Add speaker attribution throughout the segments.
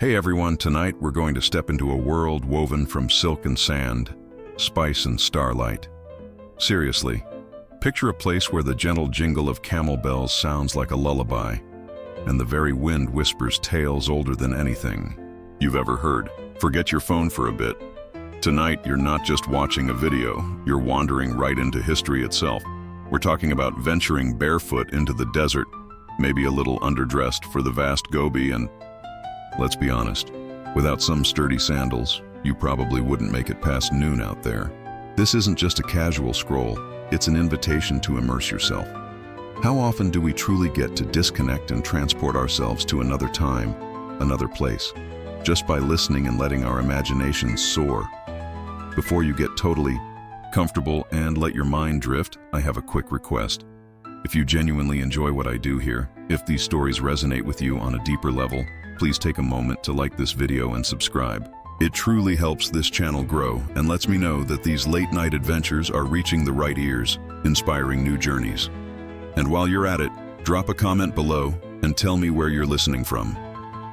Speaker 1: Hey everyone, tonight we're going to step into a world woven from silk and sand, spice and starlight. Seriously, picture a place where the gentle jingle of camel bells sounds like a lullaby, and the very wind whispers tales older than anything you've ever heard. Forget your phone for a bit. Tonight, you're not just watching a video, you're wandering right into history itself. We're talking about venturing barefoot into the desert, maybe a little underdressed for the vast Gobi, and let's be honest, without some sturdy sandals, you probably wouldn't make it past noon out there. This isn't just a casual scroll, it's an invitation to immerse yourself. How often do we truly get to disconnect and transport ourselves to another time, another place, just by listening and letting our imaginations soar? Before you get totally comfortable and let your mind drift, I have a quick request. If you genuinely enjoy what I do here, if these stories resonate with you on a deeper level, please take a moment to like this video and subscribe. It truly helps this channel grow and lets me know that these late-night adventures are reaching the right ears, inspiring new journeys. And while you're at it, drop a comment below and tell me where you're listening from.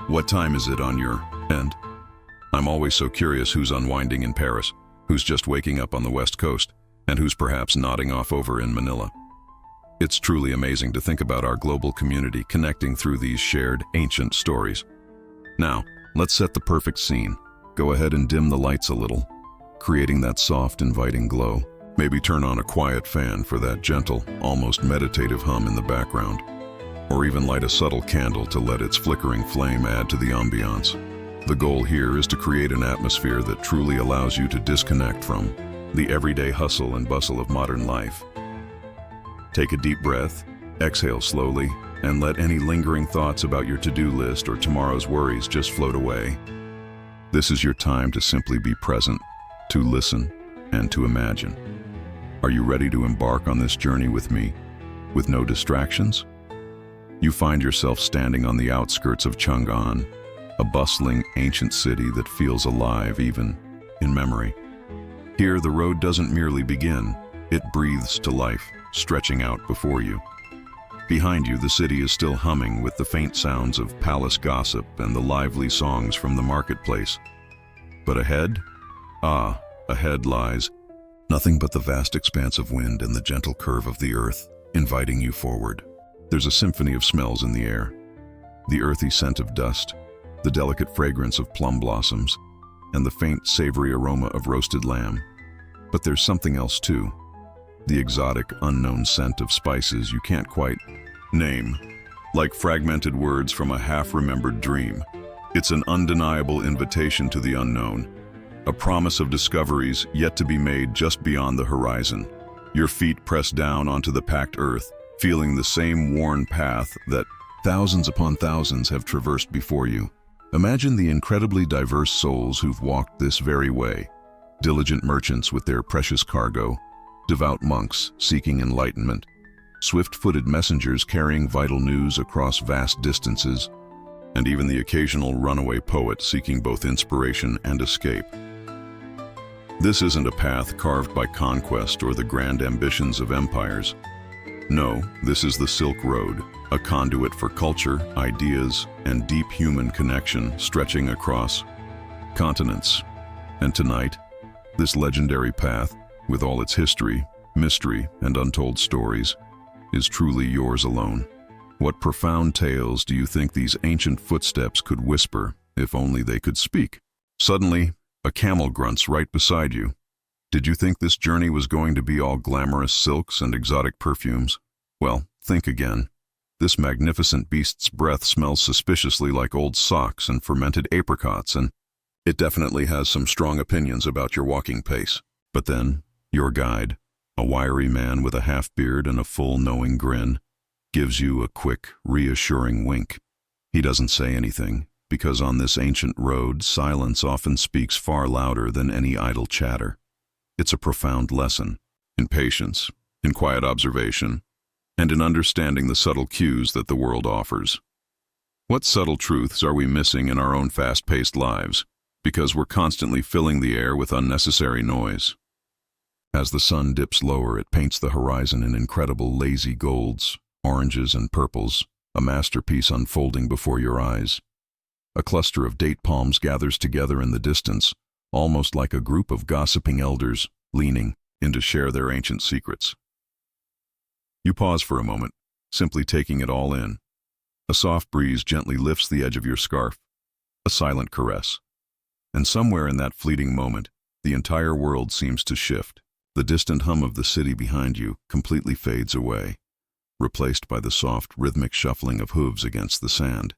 Speaker 1: What time is it on your end? I'm always so curious who's unwinding in Paris, who's just waking up on the West Coast, and who's perhaps nodding off over in Manila. It's truly amazing to think about our global community connecting through these shared ancient stories. Now, let's set the perfect scene. Go ahead and dim the lights a little, creating that soft, inviting glow. Maybe turn on a quiet fan for that gentle, almost meditative hum in the background, or even light a subtle candle to let its flickering flame add to the ambiance. The goal here is to create an atmosphere that truly allows you to disconnect from the everyday hustle and bustle of modern life. Take a deep breath, exhale slowly, and let any lingering thoughts about your to-do list or tomorrow's worries just float away. This is your time to simply be present, to listen, and to imagine. Are you ready to embark on this journey with me, with no distractions? You find yourself standing on the outskirts of Chang'an, a bustling, ancient city that feels alive even in memory. Here, the road doesn't merely begin, it breathes to life, stretching out before you. Behind you, the city is still humming with the faint sounds of palace gossip and the lively songs from the marketplace. But ahead? Ahead lies nothing but the vast expanse of wind and the gentle curve of the earth, inviting you forward. There's a symphony of smells in the air. The earthy scent of dust, the delicate fragrance of plum blossoms, and the faint, savory aroma of roasted lamb. But there's something else too. The exotic, unknown scent of spices you can't quite name, like fragmented words from a half-remembered dream. It's an undeniable invitation to the unknown, a promise of discoveries yet to be made just beyond the horizon. Your feet press down onto the packed earth, feeling the same worn path that thousands upon thousands have traversed before you. Imagine the incredibly diverse souls who've walked this very way, diligent merchants with their precious cargo, devout monks seeking enlightenment, swift-footed messengers carrying vital news across vast distances, and even the occasional runaway poet seeking both inspiration and escape. This isn't a path carved by conquest or the grand ambitions of empires. No, this is the Silk Road, a conduit for culture, ideas, and deep human connection stretching across continents. And tonight, this legendary path, with all its history, mystery, and untold stories, is truly yours alone. What profound tales do you think these ancient footsteps could whisper if only they could speak? Suddenly, a camel grunts right beside you. Did you think this journey was going to be all glamorous silks and exotic perfumes? Well, think again. This magnificent beast's breath smells suspiciously like old socks and fermented apricots, and it definitely has some strong opinions about your walking pace. But then, your guide, a wiry man with a half-beard and a full knowing grin, gives you a quick, reassuring wink. He doesn't say anything, because on this ancient road, silence often speaks far louder than any idle chatter. It's a profound lesson in patience, in quiet observation, and in understanding the subtle cues that the world offers. What subtle truths are we missing in our own fast-paced lives, because we're constantly filling the air with unnecessary noise? As the sun dips lower, it paints the horizon in incredible lazy golds, oranges and purples, a masterpiece unfolding before your eyes. A cluster of date palms gathers together in the distance, almost like a group of gossiping elders leaning in to share their ancient secrets. You pause for a moment, simply taking it all in. A soft breeze gently lifts the edge of your scarf, a silent caress. And somewhere in that fleeting moment, the entire world seems to shift. The distant hum of the city behind you completely fades away, replaced by the soft, rhythmic shuffling of hooves against the sand,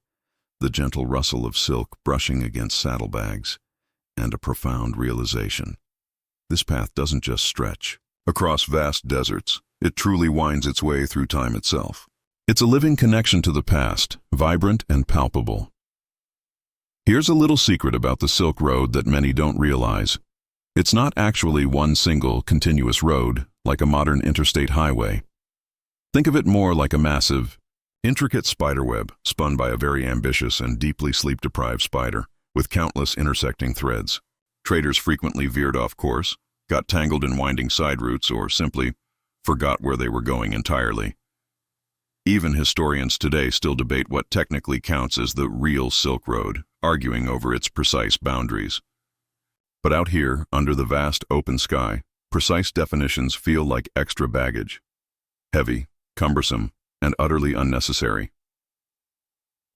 Speaker 1: the gentle rustle of silk brushing against saddlebags, and a profound realization. This path doesn't just stretch across vast deserts. It truly winds its way through time itself. It's a living connection to the past, vibrant and palpable. Here's a little secret about the Silk Road that many don't realize. It's not actually one single, continuous road, like a modern interstate highway. Think of it more like a massive, intricate spiderweb spun by a very ambitious and deeply sleep-deprived spider, with countless intersecting threads. Traders frequently veered off course, got tangled in winding side routes, or simply forgot where they were going entirely. Even historians today still debate what technically counts as the real Silk Road, arguing over its precise boundaries. But out here, under the vast open sky, precise definitions feel like extra baggage. Heavy, cumbersome, and utterly unnecessary.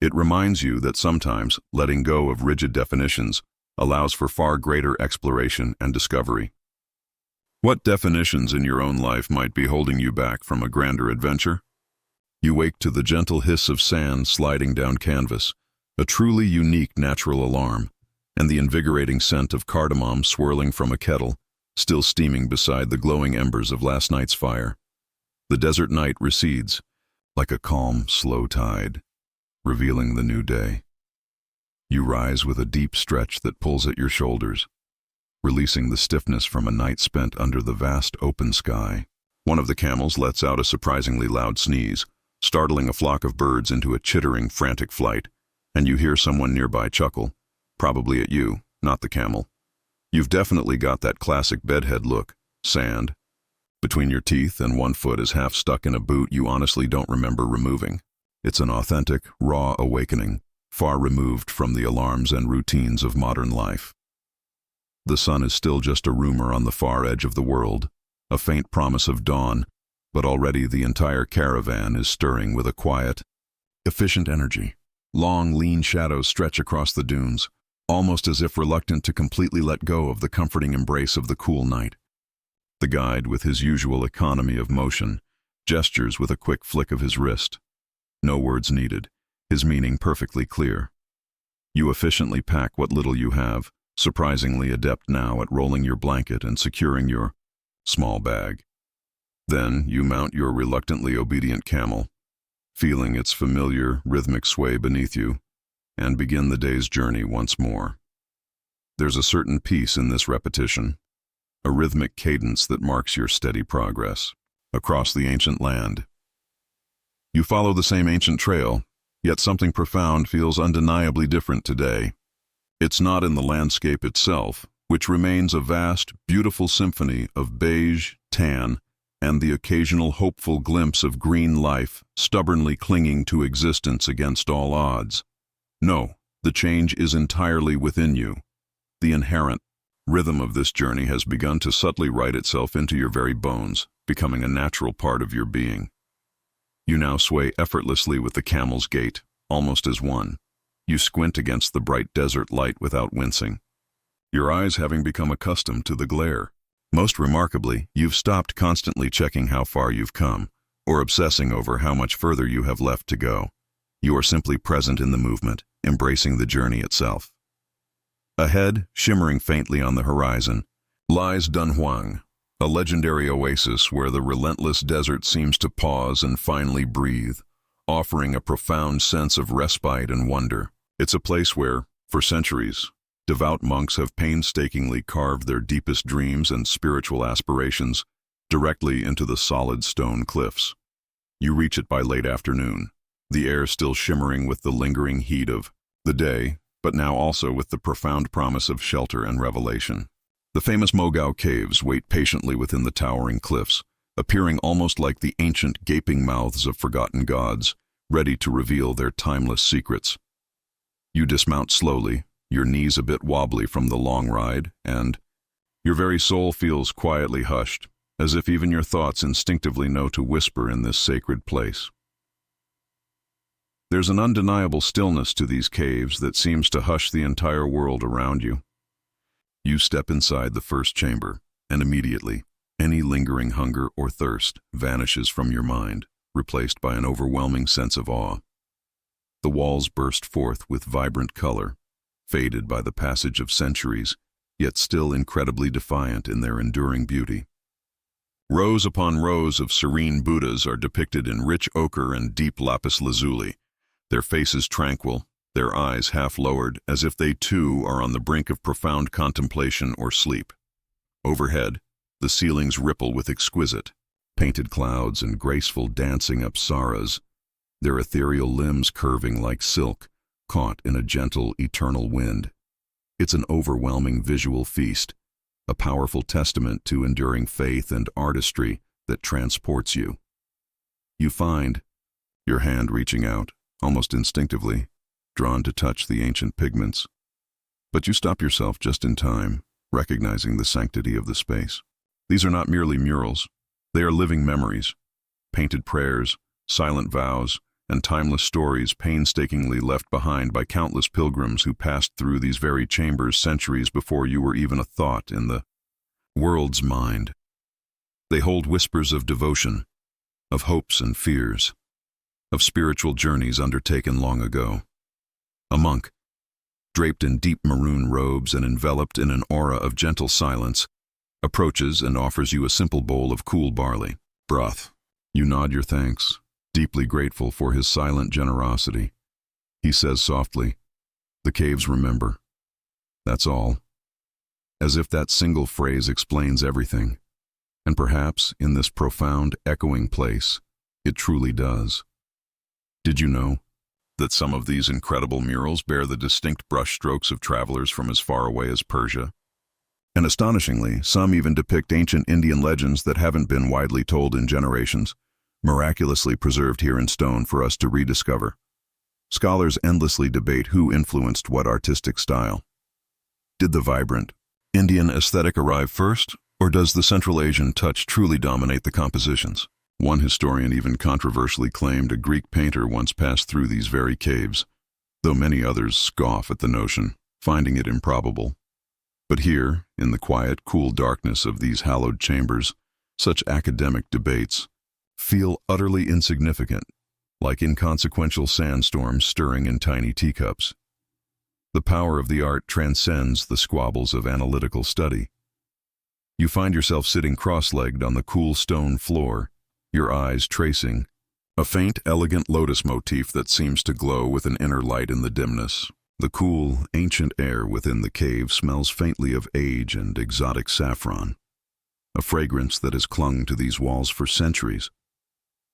Speaker 1: It reminds you that sometimes letting go of rigid definitions allows for far greater exploration and discovery. What definitions in your own life might be holding you back from a grander adventure? You wake to the gentle hiss of sand sliding down canvas, a truly unique natural alarm, and the invigorating scent of cardamom swirling from a kettle, still steaming beside the glowing embers of last night's fire. The desert night recedes, like a calm, slow tide, revealing the new day. You rise with a deep stretch that pulls at your shoulders, releasing the stiffness from a night spent under the vast open sky. One of the camels lets out a surprisingly loud sneeze, startling a flock of birds into a chittering, frantic flight, and you hear someone nearby chuckle, probably at you, not the camel. You've definitely got that classic bedhead look, sand between your teeth, and one foot is half stuck in a boot you honestly don't remember removing. It's an authentic, raw awakening, far removed from the alarms and routines of modern life. The sun is still just a rumor on the far edge of the world, a faint promise of dawn, but already the entire caravan is stirring with a quiet, efficient energy. Long, lean shadows stretch across the dunes, almost as if reluctant to completely let go of the comforting embrace of the cool night. The guide, with his usual economy of motion, gestures with a quick flick of his wrist. No words needed, his meaning perfectly clear. You efficiently pack what little you have, surprisingly adept now at rolling your blanket and securing your small bag. Then you mount your reluctantly obedient camel, feeling its familiar, rhythmic sway beneath you, and begin the day's journey once more. There's a certain peace in this repetition, a rhythmic cadence that marks your steady progress across the ancient land. You follow the same ancient trail, yet something profound feels undeniably different today. It's not in the landscape itself, which remains a vast, beautiful symphony of beige, tan, and the occasional hopeful glimpse of green life stubbornly clinging to existence against all odds. No, the change is entirely within you. The inherent rhythm of this journey has begun to subtly write itself into your very bones, becoming a natural part of your being. You now sway effortlessly with the camel's gait, almost as one. You squint against the bright desert light without wincing, your eyes having become accustomed to the glare. Most remarkably, you've stopped constantly checking how far you've come, or obsessing over how much further you have left to go. You are simply present in the movement, embracing the journey itself. Ahead, shimmering faintly on the horizon, lies Dunhuang, a legendary oasis where the relentless desert seems to pause and finally breathe, offering a profound sense of respite and wonder. It's a place where, for centuries, devout monks have painstakingly carved their deepest dreams and spiritual aspirations directly into the solid stone cliffs. You reach it by late afternoon, the air still shimmering with the lingering heat of the day, but now also with the profound promise of shelter and revelation. The famous Mogao caves wait patiently within the towering cliffs, appearing almost like the ancient gaping mouths of forgotten gods, ready to reveal their timeless secrets. You dismount slowly, your knees a bit wobbly from the long ride, and your very soul feels quietly hushed, as if even your thoughts instinctively know to whisper in this sacred place. There's an undeniable stillness to these caves that seems to hush the entire world around you. You step inside the first chamber, and immediately, any lingering hunger or thirst vanishes from your mind, replaced by an overwhelming sense of awe. The walls burst forth with vibrant color, faded by the passage of centuries, yet still incredibly defiant in their enduring beauty. Rows upon rows of serene Buddhas are depicted in rich ochre and deep lapis lazuli, their faces tranquil, their eyes half-lowered, as if they too are on the brink of profound contemplation or sleep. Overhead, the ceilings ripple with exquisite, painted clouds and graceful dancing apsaras, their ethereal limbs curving like silk, caught in a gentle, eternal wind. It's an overwhelming visual feast, a powerful testament to enduring faith and artistry that transports you. You find your hand reaching out, almost instinctively, drawn to touch the ancient pigments. But you stop yourself just in time, recognizing the sanctity of the space. These are not merely murals. They are living memories, painted prayers, silent vows, and timeless stories painstakingly left behind by countless pilgrims who passed through these very chambers centuries before you were even a thought in the world's mind. They hold whispers of devotion, of hopes and fears, of spiritual journeys undertaken long ago. A monk, draped in deep maroon robes and enveloped in an aura of gentle silence, approaches and offers you a simple bowl of cool barley broth. You nod your thanks, deeply grateful for his silent generosity. He says softly, "The caves remember." That's all. As if that single phrase explains everything. And perhaps, in this profound, echoing place, it truly does. Did you know that some of these incredible murals bear the distinct brushstrokes of travelers from as far away as Persia? And astonishingly, some even depict ancient Indian legends that haven't been widely told in generations, miraculously preserved here in stone for us to rediscover. Scholars endlessly debate who influenced what artistic style. Did the vibrant Indian aesthetic arrive first, or does the Central Asian touch truly dominate the compositions? One historian even controversially claimed a Greek painter once passed through these very caves, though many others scoff at the notion, finding it improbable. But here, in the quiet, cool darkness of these hallowed chambers, such academic debates feel utterly insignificant, like inconsequential sandstorms stirring in tiny teacups. The power of the art transcends the squabbles of analytical study. You find yourself sitting cross-legged on the cool stone floor, your eyes tracing a faint, elegant lotus motif that seems to glow with an inner light in the dimness. The cool, ancient air within the cave smells faintly of age and exotic saffron, a fragrance that has clung to these walls for centuries,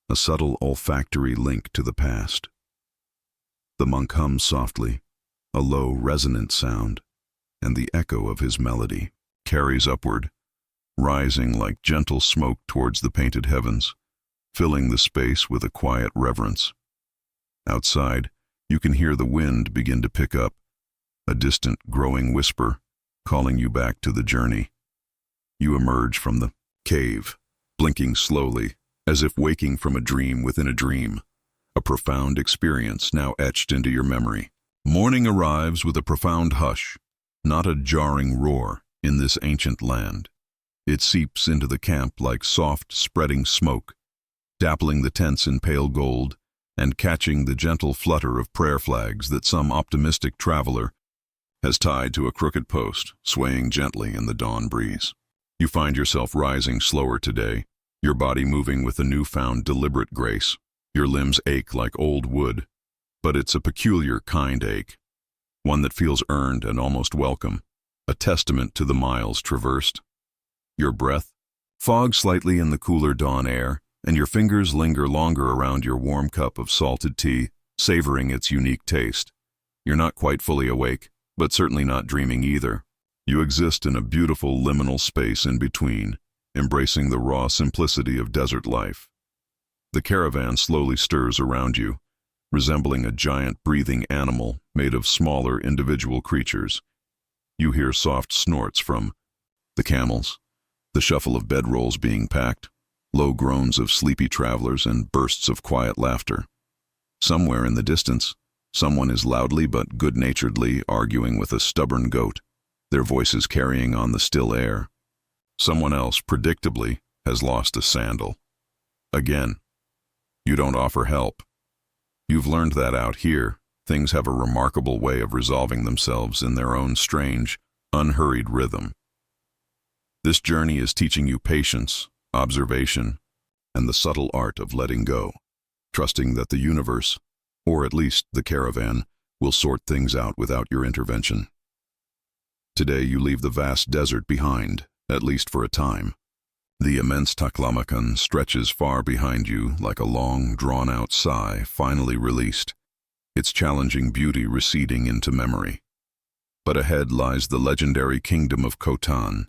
Speaker 1: a subtle olfactory link to the past. The monk hums softly, a low, resonant sound, and the echo of his melody carries upward, rising like gentle smoke towards the painted heavens, filling the space with a quiet reverence. Outside, you can hear the wind begin to pick up, a distant, growing whisper, calling you back to the journey. You emerge from the cave, blinking slowly, as if waking from a dream within a dream, a profound experience now etched into your memory. Morning arrives with a profound hush, not a jarring roar, in this ancient land. It seeps into the camp like soft, spreading smoke, dappling the tents in pale gold, and catching the gentle flutter of prayer flags that some optimistic traveler has tied to a crooked post, swaying gently in the dawn breeze. You find yourself rising slower today, your body moving with a newfound deliberate grace. Your limbs ache like old wood, but it's a peculiar kind ache, one that feels earned and almost welcome, a testament to the miles traversed. Your breath fogs slightly in the cooler dawn air, and your fingers linger longer around your warm cup of salted tea, savoring its unique taste. You're not quite fully awake, but certainly not dreaming either. You exist in a beautiful liminal space in between, embracing the raw simplicity of desert life. The caravan slowly stirs around you, resembling a giant breathing animal made of smaller individual creatures. You hear soft snorts from the camels, the shuffle of bedrolls being packed, low groans of sleepy travelers, and bursts of quiet laughter. Somewhere in the distance, someone is loudly but good-naturedly arguing with a stubborn goat, their voices carrying on the still air. Someone else, predictably, has lost a sandal. Again, you don't offer help. You've learned that out here, things have a remarkable way of resolving themselves in their own strange, unhurried rhythm. This journey is teaching you patience, observation, and the subtle art of letting go, trusting that the universe, or at least the caravan, will sort things out without your intervention. Today you leave the vast desert behind, at least for a time. The immense Taklamakan stretches far behind you like a long, drawn-out sigh finally released, its challenging beauty receding into memory. But ahead lies the legendary kingdom of Khotan,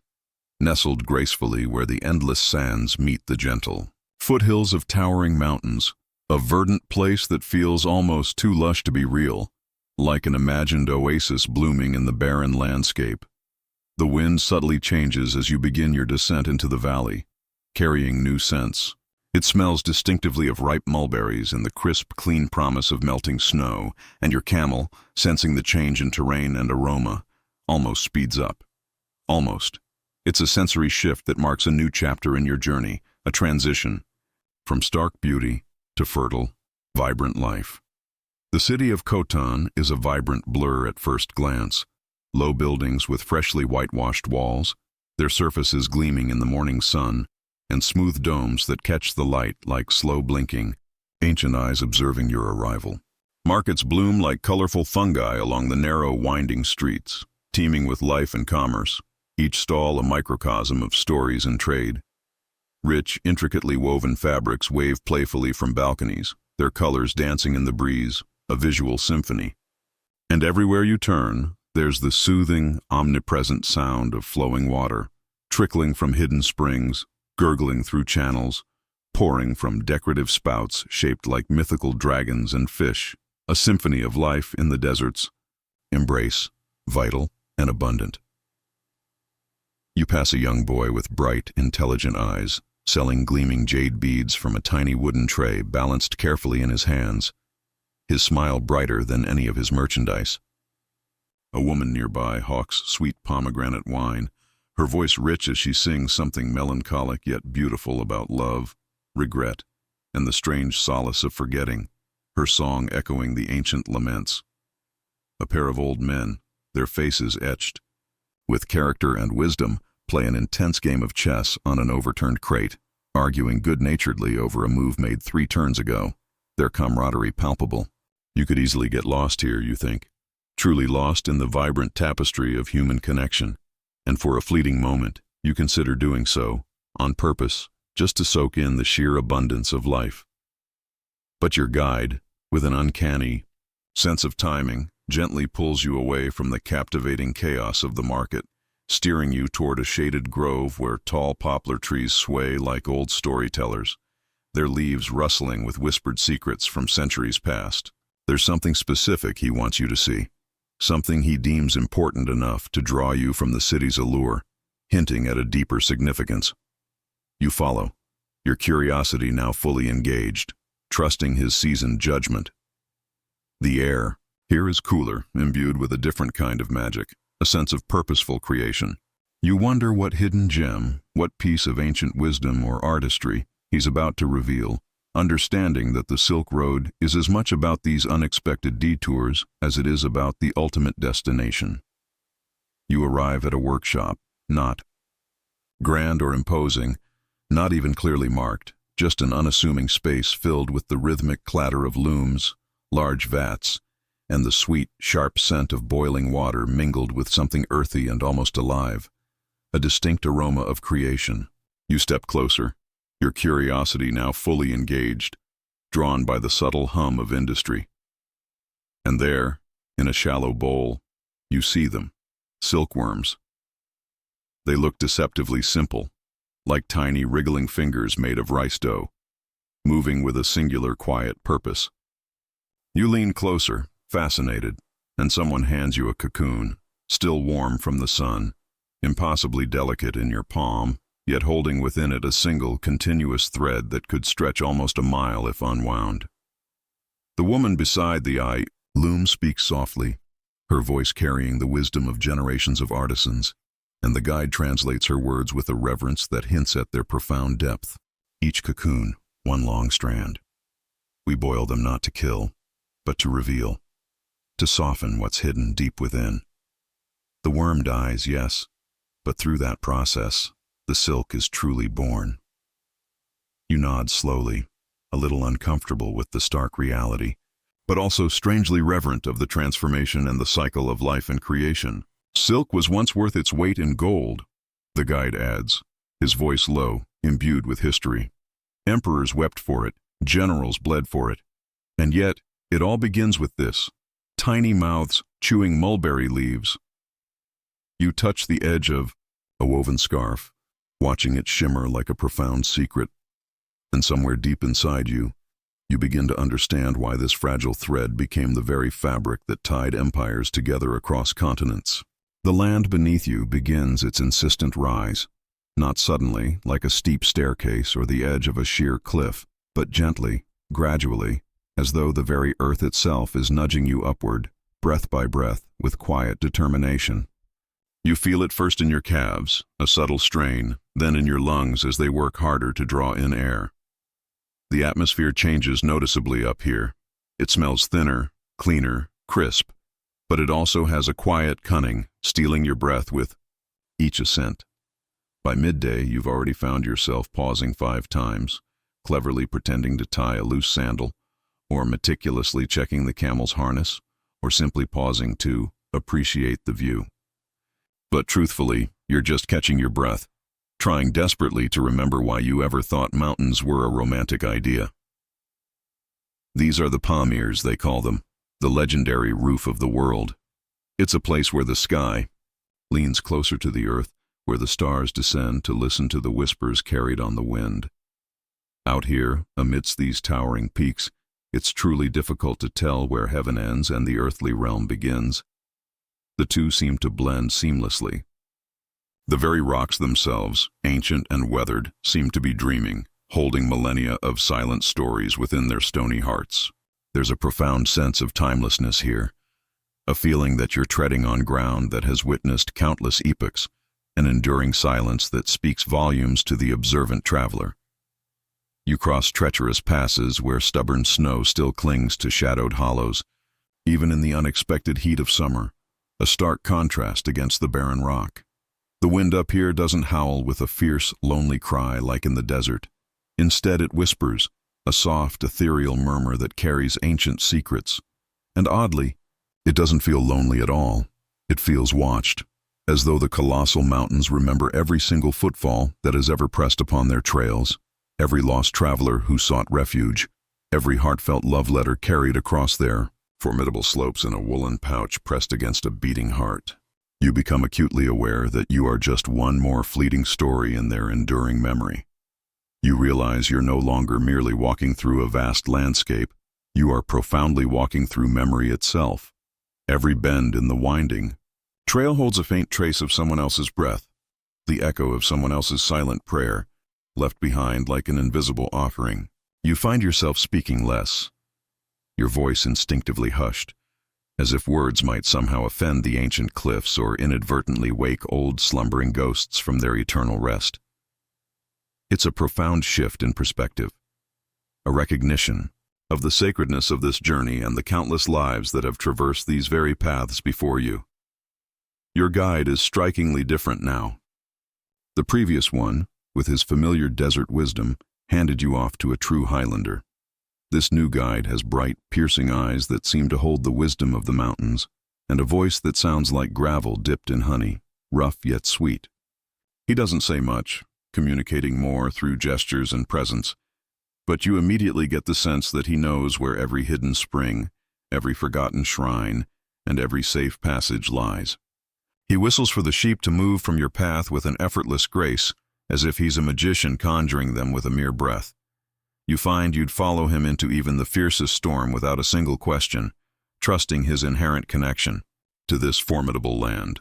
Speaker 1: nestled gracefully where the endless sands meet the gentle foothills of towering mountains, a verdant place that feels almost too lush to be real, like an imagined oasis blooming in the barren landscape. The wind subtly changes as you begin your descent into the valley, carrying new scents. It smells distinctively of ripe mulberries and the crisp, clean promise of melting snow, and your camel, sensing the change in terrain and aroma, almost speeds up. Almost. It's a sensory shift that marks a new chapter in your journey, a transition from stark beauty to fertile, vibrant life. The city of Khotan is a vibrant blur at first glance. Low buildings with freshly whitewashed walls, their surfaces gleaming in the morning sun, and smooth domes that catch the light like slow blinking, ancient eyes observing your arrival. Markets bloom like colorful fungi along the narrow, winding streets, teeming with life and commerce, each stall a microcosm of stories and trade. Rich, intricately woven fabrics wave playfully from balconies, their colors dancing in the breeze, a visual symphony. And everywhere you turn, there's the soothing, omnipresent sound of flowing water, trickling from hidden springs, gurgling through channels, pouring from decorative spouts shaped like mythical dragons and fish, a symphony of life in the deserts, embrace, vital and abundant. You pass a young boy with bright, intelligent eyes, selling gleaming jade beads from a tiny wooden tray balanced carefully in his hands, his smile brighter than any of his merchandise. A woman nearby hawks sweet pomegranate wine, her voice rich as she sings something melancholic yet beautiful about love, regret, and the strange solace of forgetting, her song echoing the ancient laments. A pair of old men, their faces etched with character and wisdom, play an intense game of chess on an overturned crate, arguing good-naturedly over a move made 3 turns ago, their camaraderie palpable. You could easily get lost here, you think, truly lost in the vibrant tapestry of human connection, and for a fleeting moment, you consider doing so, on purpose, just to soak in the sheer abundance of life. But your guide, with an uncanny sense of timing, gently pulls you away from the captivating chaos of the market, steering you toward a shaded grove where tall poplar trees sway like old storytellers, their leaves rustling with whispered secrets from centuries past. There's something specific he wants you to see, something he deems important enough to draw you from the city's allure, hinting at a deeper significance. You follow, your curiosity now fully engaged, trusting his seasoned judgment. The air here is cooler, imbued with a different kind of magic, a sense of purposeful creation. You wonder what hidden gem, what piece of ancient wisdom or artistry he's about to reveal, understanding that the Silk Road is as much about these unexpected detours as it is about the ultimate destination. You arrive at a workshop, not grand or imposing, not even clearly marked, just an unassuming space filled with the rhythmic clatter of looms, large vats, and the sweet, sharp scent of boiling water mingled with something earthy and almost alive, a distinct aroma of creation. You step closer, your curiosity now fully engaged, drawn by the subtle hum of industry. And there, in a shallow bowl, you see them, silkworms. They look deceptively simple, like tiny wriggling fingers made of rice dough, moving with a singular quiet purpose. You lean closer, fascinated, and someone hands you a cocoon, still warm from the sun, impossibly delicate in your palm, yet holding within it a single, continuous thread that could stretch almost a mile if unwound. The woman beside the loom speaks softly, her voice carrying the wisdom of generations of artisans, and the guide translates her words with a reverence that hints at their profound depth. Each cocoon, one long strand. We boil them not to kill, but to reveal, to soften what's hidden deep within. The worm dies, yes, but through that process, the silk is truly born. You nod slowly, a little uncomfortable with the stark reality, but also strangely reverent of the transformation and the cycle of life and creation. Silk was once worth its weight in gold, the guide adds, his voice low, imbued with history. Emperors wept for it, generals bled for it. And yet, it all begins with this: tiny mouths chewing mulberry leaves. You touch the edge of a woven scarf, watching it shimmer like a profound secret, and somewhere deep inside you, you begin to understand why this fragile thread became the very fabric that tied empires together across continents. The land beneath you begins its insistent rise, not suddenly, like a steep staircase or the edge of a sheer cliff, but gently, gradually, as though the very earth itself is nudging you upward, breath by breath, with quiet determination. You feel it first in your calves, a subtle strain, then in your lungs as they work harder to draw in air. The atmosphere changes noticeably up here. It smells thinner, cleaner, crisp, but it also has a quiet cunning, stealing your breath with each ascent. By midday, you've already found yourself pausing 5 times, cleverly pretending to tie a loose sandal, or meticulously checking the camel's harness, or simply pausing to appreciate the view. But truthfully, you're just catching your breath, trying desperately to remember why you ever thought mountains were a romantic idea. These are the Pamirs, they call them, the legendary roof of the world. It's a place where the sky leans closer to the earth, where the stars descend to listen to the whispers carried on the wind. Out here, amidst these towering peaks, it's truly difficult to tell where heaven ends and the earthly realm begins. The two seem to blend seamlessly. The very rocks themselves, ancient and weathered, seem to be dreaming, holding millennia of silent stories within their stony hearts. There's a profound sense of timelessness here, a feeling that you're treading on ground that has witnessed countless epochs, an enduring silence that speaks volumes to the observant traveler. You cross treacherous passes where stubborn snow still clings to shadowed hollows, even in the unexpected heat of summer, a stark contrast against the barren rock. The wind up here doesn't howl with a fierce, lonely cry like in the desert. Instead, it whispers, a soft, ethereal murmur that carries ancient secrets. And oddly, it doesn't feel lonely at all. It feels watched, as though the colossal mountains remember every single footfall that has ever pressed upon their trails, every lost traveler who sought refuge, every heartfelt love letter carried across their formidable slopes in a woolen pouch pressed against a beating heart. You become acutely aware that you are just one more fleeting story in their enduring memory. You realize you're no longer merely walking through a vast landscape, you are profoundly walking through memory itself. Every bend in the winding trail holds a faint trace of someone else's breath, the echo of someone else's silent prayer, left behind like an invisible offering. You find yourself speaking less, your voice instinctively hushed, as if words might somehow offend the ancient cliffs or inadvertently wake old slumbering ghosts from their eternal rest. It's a profound shift in perspective, a recognition of the sacredness of this journey and the countless lives that have traversed these very paths before you. Your guide is strikingly different now. The previous one, with his familiar desert wisdom, handed you off to a true Highlander. This new guide has bright, piercing eyes that seem to hold the wisdom of the mountains, and a voice that sounds like gravel dipped in honey, rough yet sweet. He doesn't say much, communicating more through gestures and presence, but you immediately get the sense that he knows where every hidden spring, every forgotten shrine, and every safe passage lies. He whistles for the sheep to move from your path with an effortless grace, as if he's a magician conjuring them with a mere breath. You find you'd follow him into even the fiercest storm without a single question, trusting his inherent connection to this formidable land.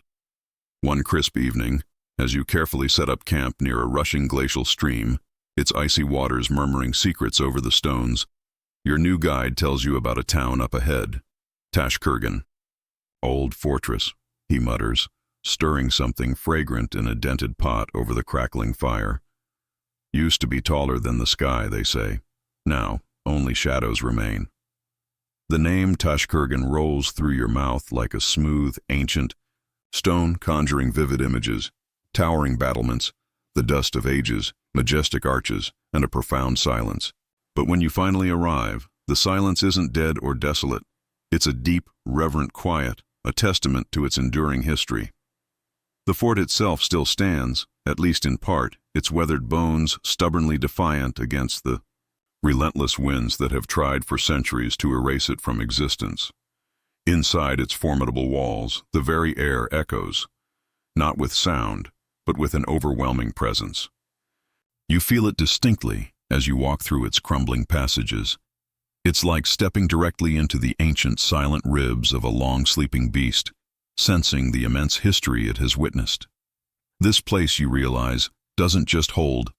Speaker 1: One crisp evening, as you carefully set up camp near a rushing glacial stream, its icy waters murmuring secrets over the stones, your new guide tells you about a town up ahead, Tashkurgan. Old fortress, he mutters, stirring something fragrant in a dented pot over the crackling fire. Used to be taller than the sky, they say. Now, only shadows remain. The name Tashkurgan rolls through your mouth like a smooth, ancient stone conjuring vivid images, towering battlements, the dust of ages, majestic arches, and a profound silence. But when you finally arrive, the silence isn't dead or desolate. It's a deep, reverent quiet, a testament to its enduring history. The fort itself still stands, at least in part, its weathered bones stubbornly defiant against the relentless winds that have tried for centuries to erase it from existence. Inside its formidable walls, the very air echoes, not with sound, but with an overwhelming presence. You feel it distinctly as you walk through its crumbling passages. It's like stepping directly into the ancient silent ribs of a long-sleeping beast, sensing the immense history it has witnessed. This place, you realize, doesn't just hold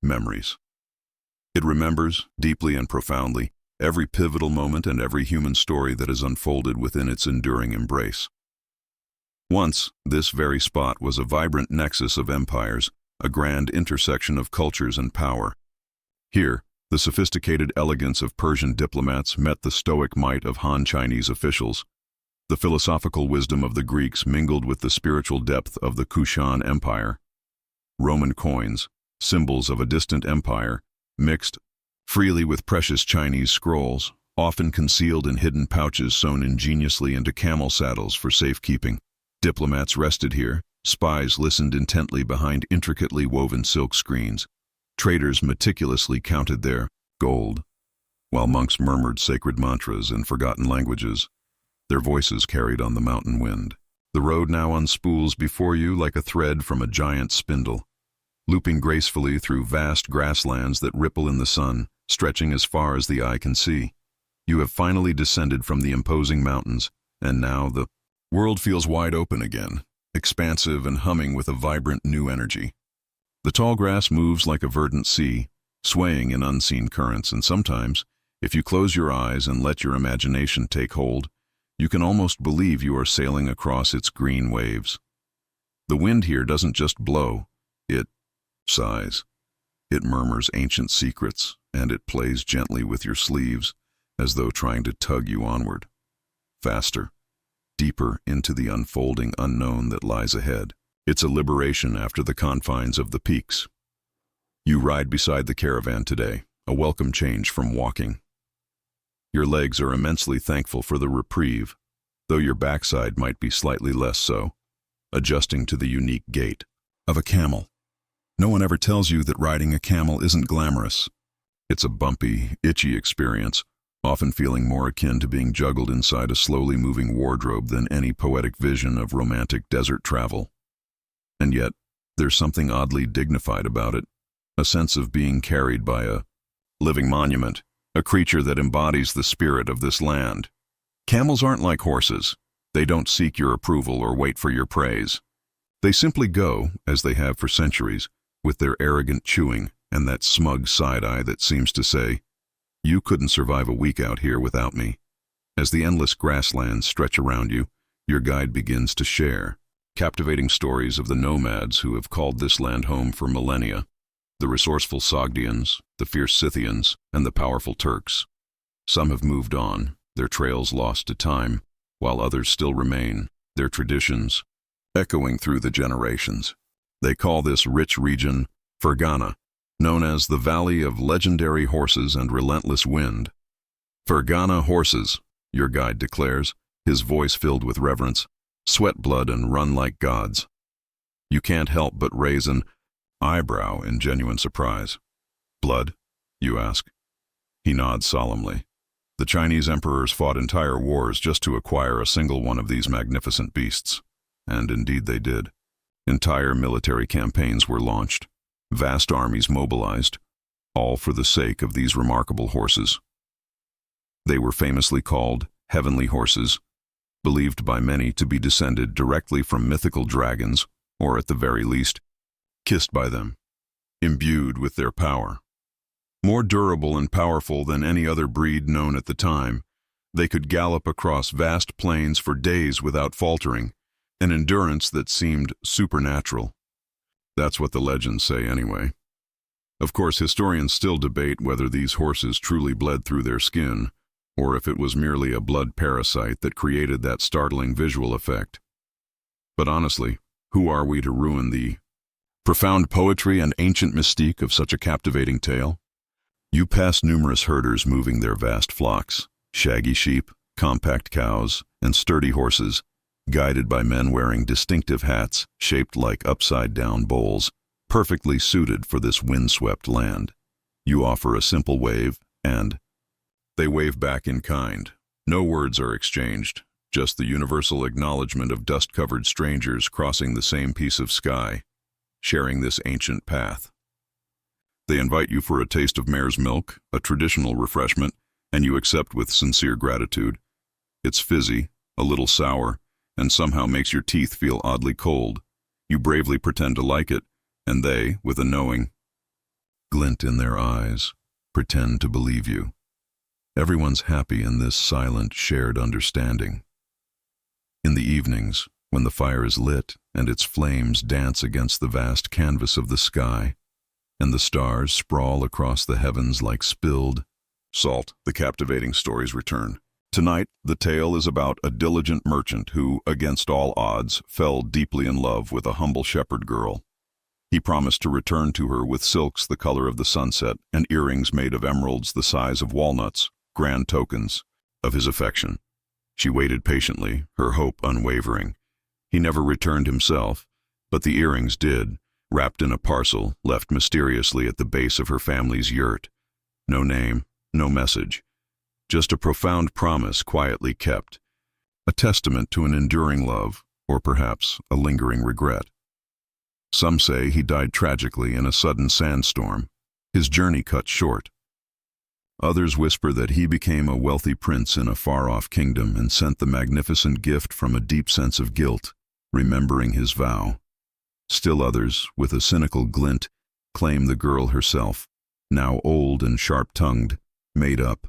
Speaker 1: memories. It remembers, deeply and profoundly, every pivotal moment and every human story that has unfolded within its enduring embrace. Once, this very spot was a vibrant nexus of empires, a grand intersection of cultures and power. Here, the sophisticated elegance of Persian diplomats met the stoic might of Han Chinese officials. The philosophical wisdom of the Greeks mingled with the spiritual depth of the Kushan Empire. Roman coins, symbols of a distant empire, mixed freely with precious Chinese scrolls, often concealed in hidden pouches sewn ingeniously into camel saddles for safekeeping. Diplomats rested here, spies listened intently behind intricately woven silk screens. Traders meticulously counted their gold, while monks murmured sacred mantras in forgotten languages, their voices carried on the mountain wind. The road now unspools before you like a thread from a giant spindle, looping gracefully through vast grasslands that ripple in the sun, stretching as far as the eye can see. You have finally descended from the imposing mountains, and now the world feels wide open again, expansive and humming with a vibrant new energy. The tall grass moves like a verdant sea, swaying in unseen currents, and sometimes, if you close your eyes and let your imagination take hold, you can almost believe you are sailing across its green waves. The wind here doesn't just blow, it sighs. It murmurs ancient secrets, and it plays gently with your sleeves, as though trying to tug you onward. Faster, deeper into the unfolding unknown that lies ahead. It's a liberation after the confines of the peaks. You ride beside the caravan today, a welcome change from walking. Your legs are immensely thankful for the reprieve, though your backside might be slightly less so, adjusting to the unique gait of a camel. No one ever tells you that riding a camel isn't glamorous. It's a bumpy, itchy experience, often feeling more akin to being juggled inside a slowly moving wardrobe than any poetic vision of romantic desert travel. And yet, there's something oddly dignified about it, a sense of being carried by a living monument, a creature that embodies the spirit of this land. Camels aren't like horses. They don't seek your approval or wait for your praise. They simply go, as they have for centuries, with their arrogant chewing and that smug side-eye that seems to say, "You couldn't survive a week out here without me." As the endless grasslands stretch around you, your guide begins to share captivating stories of the nomads who have called this land home for millennia, the resourceful Sogdians, the fierce Scythians, and the powerful Turks. Some have moved on, their trails lost to time, while others still remain, their traditions echoing through the generations. They call this rich region Fergana, known as the Valley of Legendary Horses and Relentless Wind. Fergana horses, your guide declares, his voice filled with reverence, sweat blood and run like gods. You can't help but raise an eyebrow in genuine surprise. Blood, you ask? He nods solemnly. The Chinese emperors fought entire wars just to acquire a single one of these magnificent beasts. And indeed they did. Entire military campaigns were launched, vast armies mobilized, all for the sake of these remarkable horses. They were famously called heavenly horses, believed by many to be descended directly from mythical dragons, or at the very least, kissed by them, imbued with their power. More durable and powerful than any other breed known at the time, they could gallop across vast plains for days without faltering, an endurance that seemed supernatural. That's what the legends say anyway. Of course, historians still debate whether these horses truly bled through their skin, or if it was merely a blood parasite that created that startling visual effect. But honestly, who are we to ruin the profound poetry and ancient mystique of such a captivating tale? You pass numerous herders moving their vast flocks, shaggy sheep, compact cows, and sturdy horses, guided by men wearing distinctive hats shaped like upside-down bowls, perfectly suited for this windswept land. You offer a simple wave, and they wave back in kind. No words are exchanged, just the universal acknowledgement of dust-covered strangers crossing the same piece of sky, sharing this ancient path. They invite you for a taste of mare's milk, a traditional refreshment, and you accept with sincere gratitude. It's fizzy, a little sour, and somehow makes your teeth feel oddly cold. You bravely pretend to like it, and they, with a knowing glint in their eyes, pretend to believe you. Everyone's happy in this silent, shared understanding. In the evenings, when the fire is lit and its flames dance against the vast canvas of the sky, and the stars sprawl across the heavens like spilled salt, the captivating stories return. Tonight, the tale is about a diligent merchant who, against all odds, fell deeply in love with a humble shepherd girl. He promised to return to her with silks the color of the sunset and earrings made of emeralds the size of walnuts, grand tokens of his affection. She waited patiently, her hope unwavering. He never returned himself, but the earrings did, wrapped in a parcel left mysteriously at the base of her family's yurt. No name, no message, just a profound promise quietly kept, a testament to an enduring love, or perhaps a lingering regret. Some say he died tragically in a sudden sandstorm, his journey cut short. Others whisper that he became a wealthy prince in a far-off kingdom and sent the magnificent gift from a deep sense of guilt, remembering his vow. Still others, with a cynical glint, claim the girl herself, now old and sharp-tongued, made up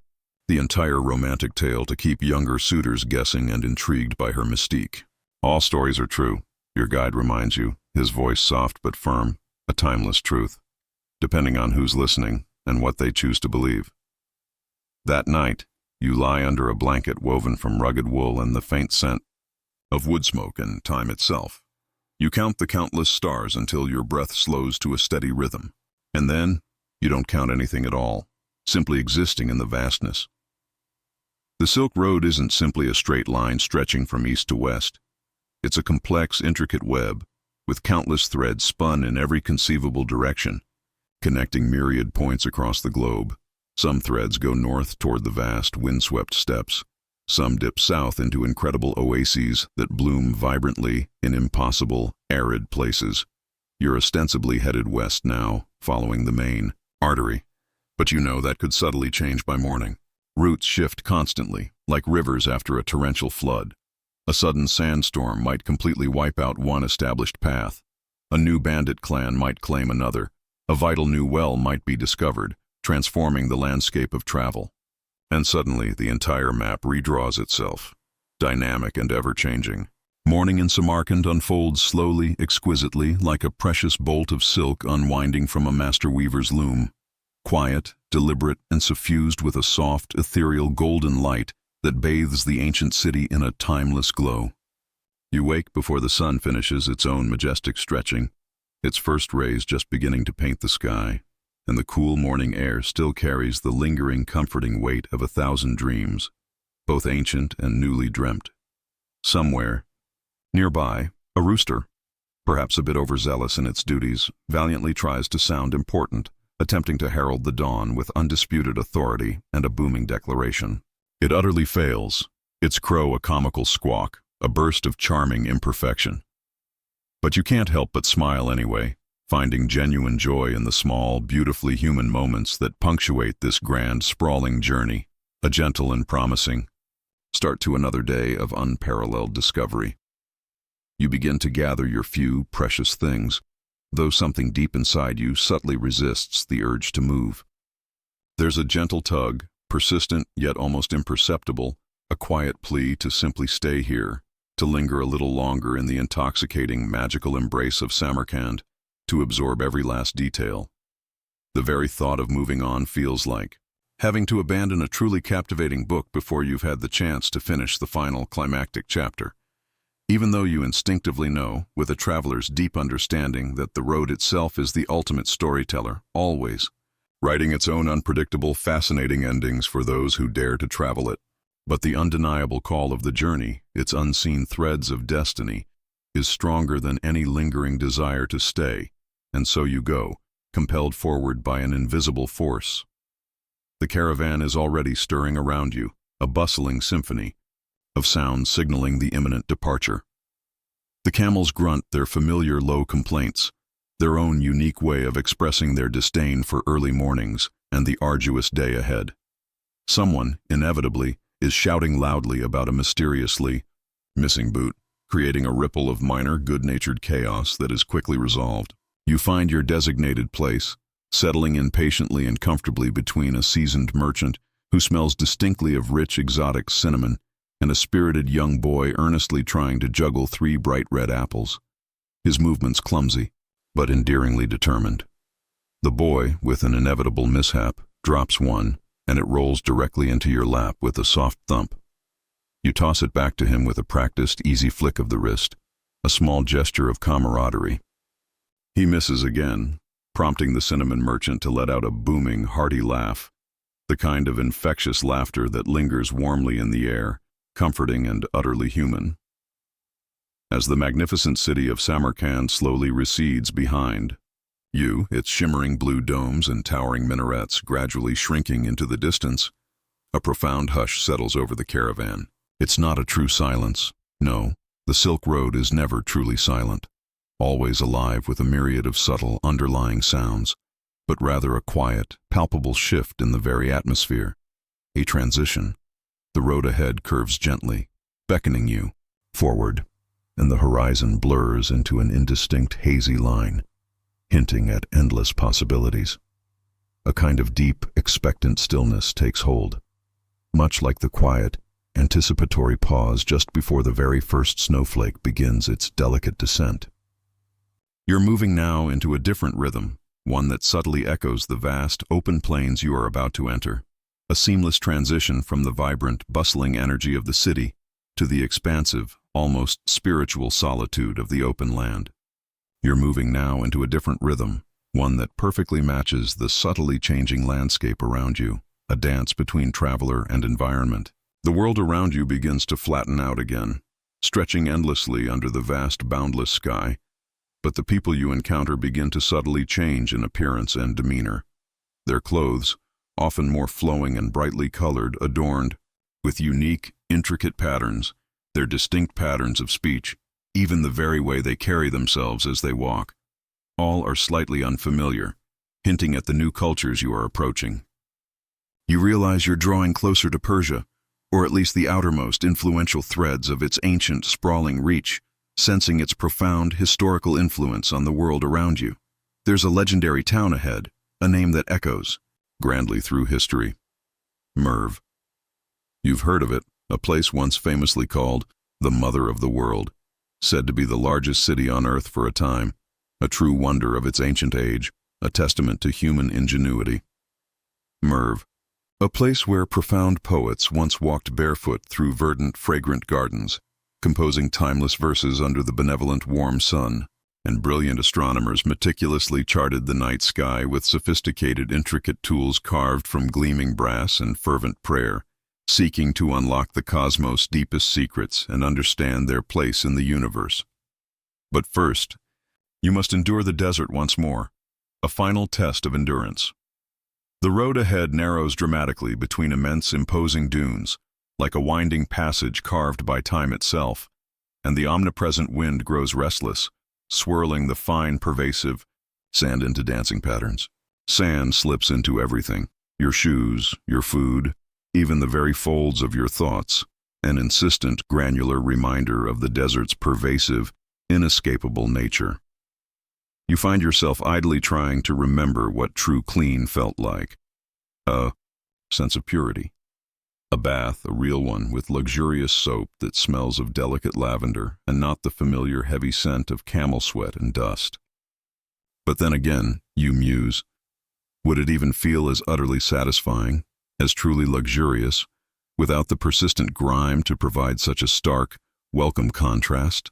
Speaker 1: the entire romantic tale to keep younger suitors guessing and intrigued by her mystique. All stories are true, your guide reminds you, his voice soft but firm, a timeless truth, depending on who's listening and what they choose to believe. That night, you lie under a blanket woven from rugged wool and the faint scent of wood smoke and time itself. You count the countless stars until your breath slows to a steady rhythm. And then, you don't count anything at all, simply existing in the vastness. The Silk Road isn't simply a straight line stretching from east to west. It's a complex, intricate web, with countless threads spun in every conceivable direction, connecting myriad points across the globe. Some threads go north toward the vast, windswept steppes. Some dip south into incredible oases that bloom vibrantly in impossible, arid places. You're ostensibly headed west now, following the main artery. But you know that could subtly change by morning. Routes shift constantly, like rivers after a torrential flood. A sudden sandstorm might completely wipe out one established path. A new bandit clan might claim another. A vital new well might be discovered, transforming the landscape of travel. And suddenly, the entire map redraws itself, dynamic and ever-changing. Morning in Samarkand unfolds slowly, exquisitely, like a precious bolt of silk unwinding from a master weaver's loom. Quiet, deliberate, and suffused with a soft, ethereal golden light that bathes the ancient city in a timeless glow. You wake before the sun finishes its own majestic stretching, its first rays just beginning to paint the sky, and the cool morning air still carries the lingering, comforting weight of 1,000 dreams, both ancient and newly dreamt. Somewhere, nearby, a rooster, perhaps a bit overzealous in its duties, valiantly tries to sound important, attempting to herald the dawn with undisputed authority and a booming declaration. It utterly fails, its crow a comical squawk, a burst of charming imperfection. But you can't help but smile anyway, finding genuine joy in the small, beautifully human moments that punctuate this grand, sprawling journey, a gentle and promising start to another day of unparalleled discovery. You begin to gather your few precious things, though something deep inside you subtly resists the urge to move. There's a gentle tug, persistent yet almost imperceptible, a quiet plea to simply stay here, to linger a little longer in the intoxicating, magical embrace of Samarkand, to absorb every last detail. The very thought of moving on feels like having to abandon a truly captivating book before you've had the chance to finish the final climactic chapter. Even though you instinctively know, with a traveler's deep understanding, that the road itself is the ultimate storyteller, always, writing its own unpredictable, fascinating endings for those who dare to travel it. But the undeniable call of the journey, its unseen threads of destiny, is stronger than any lingering desire to stay, and so you go, compelled forward by an invisible force. The caravan is already stirring around you, a bustling symphony of sounds signaling the imminent departure. The camels grunt their familiar low complaints, their own unique way of expressing their disdain for early mornings and the arduous day ahead. Someone, inevitably, is shouting loudly about a mysteriously missing boot, creating a ripple of minor, good-natured chaos that is quickly resolved. You find your designated place, settling in patiently and comfortably between a seasoned merchant who smells distinctly of rich, exotic cinnamon and a spirited young boy earnestly trying to juggle 3 bright red apples. His movements clumsy, but endearingly determined. The boy, with an inevitable mishap, drops one, and it rolls directly into your lap with a soft thump. You toss it back to him with a practiced, easy flick of the wrist, a small gesture of camaraderie. He misses again, prompting the cinnamon merchant to let out a booming, hearty laugh, the kind of infectious laughter that lingers warmly in the air, comforting and utterly human. As the magnificent city of Samarkand slowly recedes behind you, its shimmering blue domes and towering minarets gradually shrinking into the distance, a profound hush settles over the caravan. It's not a true silence. No, the Silk Road is never truly silent, always alive with a myriad of subtle underlying sounds, but rather a quiet, palpable shift in the very atmosphere, a transition. The road ahead curves gently, beckoning you forward, and the horizon blurs into an indistinct, hazy line, hinting at endless possibilities. A kind of deep, expectant stillness takes hold, much like the quiet, anticipatory pause just before the very first snowflake begins its delicate descent. You're moving now into a different rhythm, one that subtly echoes the vast, open plains you are about to enter, a seamless transition from the vibrant, bustling energy of the city to the expansive, almost spiritual solitude of the open land. You're moving now into a different rhythm, one that perfectly matches the subtly changing landscape around you, a dance between traveler and environment. The world around you begins to flatten out again, stretching endlessly under the vast, boundless sky, but the people you encounter begin to subtly change in appearance and demeanor. Their clothes, often more flowing and brightly colored, adorned with unique, intricate patterns, their distinct patterns of speech, even the very way they carry themselves as they walk. All are slightly unfamiliar, hinting at the new cultures you are approaching. You realize you're drawing closer to Persia, or at least the outermost influential threads of its ancient, sprawling reach, sensing its profound historical influence on the world around you. There's a legendary town ahead, a name that echoes grandly through history. Merv. You've heard of it, a place once famously called the Mother of the World, said to be the largest city on Earth for a time, a true wonder of its ancient age, a testament to human ingenuity. Merv. A place where profound poets once walked barefoot through verdant, fragrant gardens, composing timeless verses under the benevolent warm sun, and brilliant astronomers meticulously charted the night sky with sophisticated, intricate tools carved from gleaming brass and fervent prayer, seeking to unlock the cosmos' deepest secrets and understand their place in the universe. But first, you must endure the desert once more, a final test of endurance. The road ahead narrows dramatically between immense, imposing dunes, like a winding passage carved by time itself, and the omnipresent wind grows restless, swirling the fine, pervasive sand into dancing patterns. Sand slips into everything, your shoes, your food, even the very folds of your thoughts. an insistent, granular reminder of the desert's pervasive, inescapable nature. You find yourself idly trying to remember what true clean felt like. A sense of purity. A bath, a real one, with luxurious soap that smells of delicate lavender and not the familiar heavy scent of camel sweat and dust. But then again, you muse, would it even feel as utterly satisfying, as truly luxurious, without the persistent grime to provide such a stark, welcome contrast?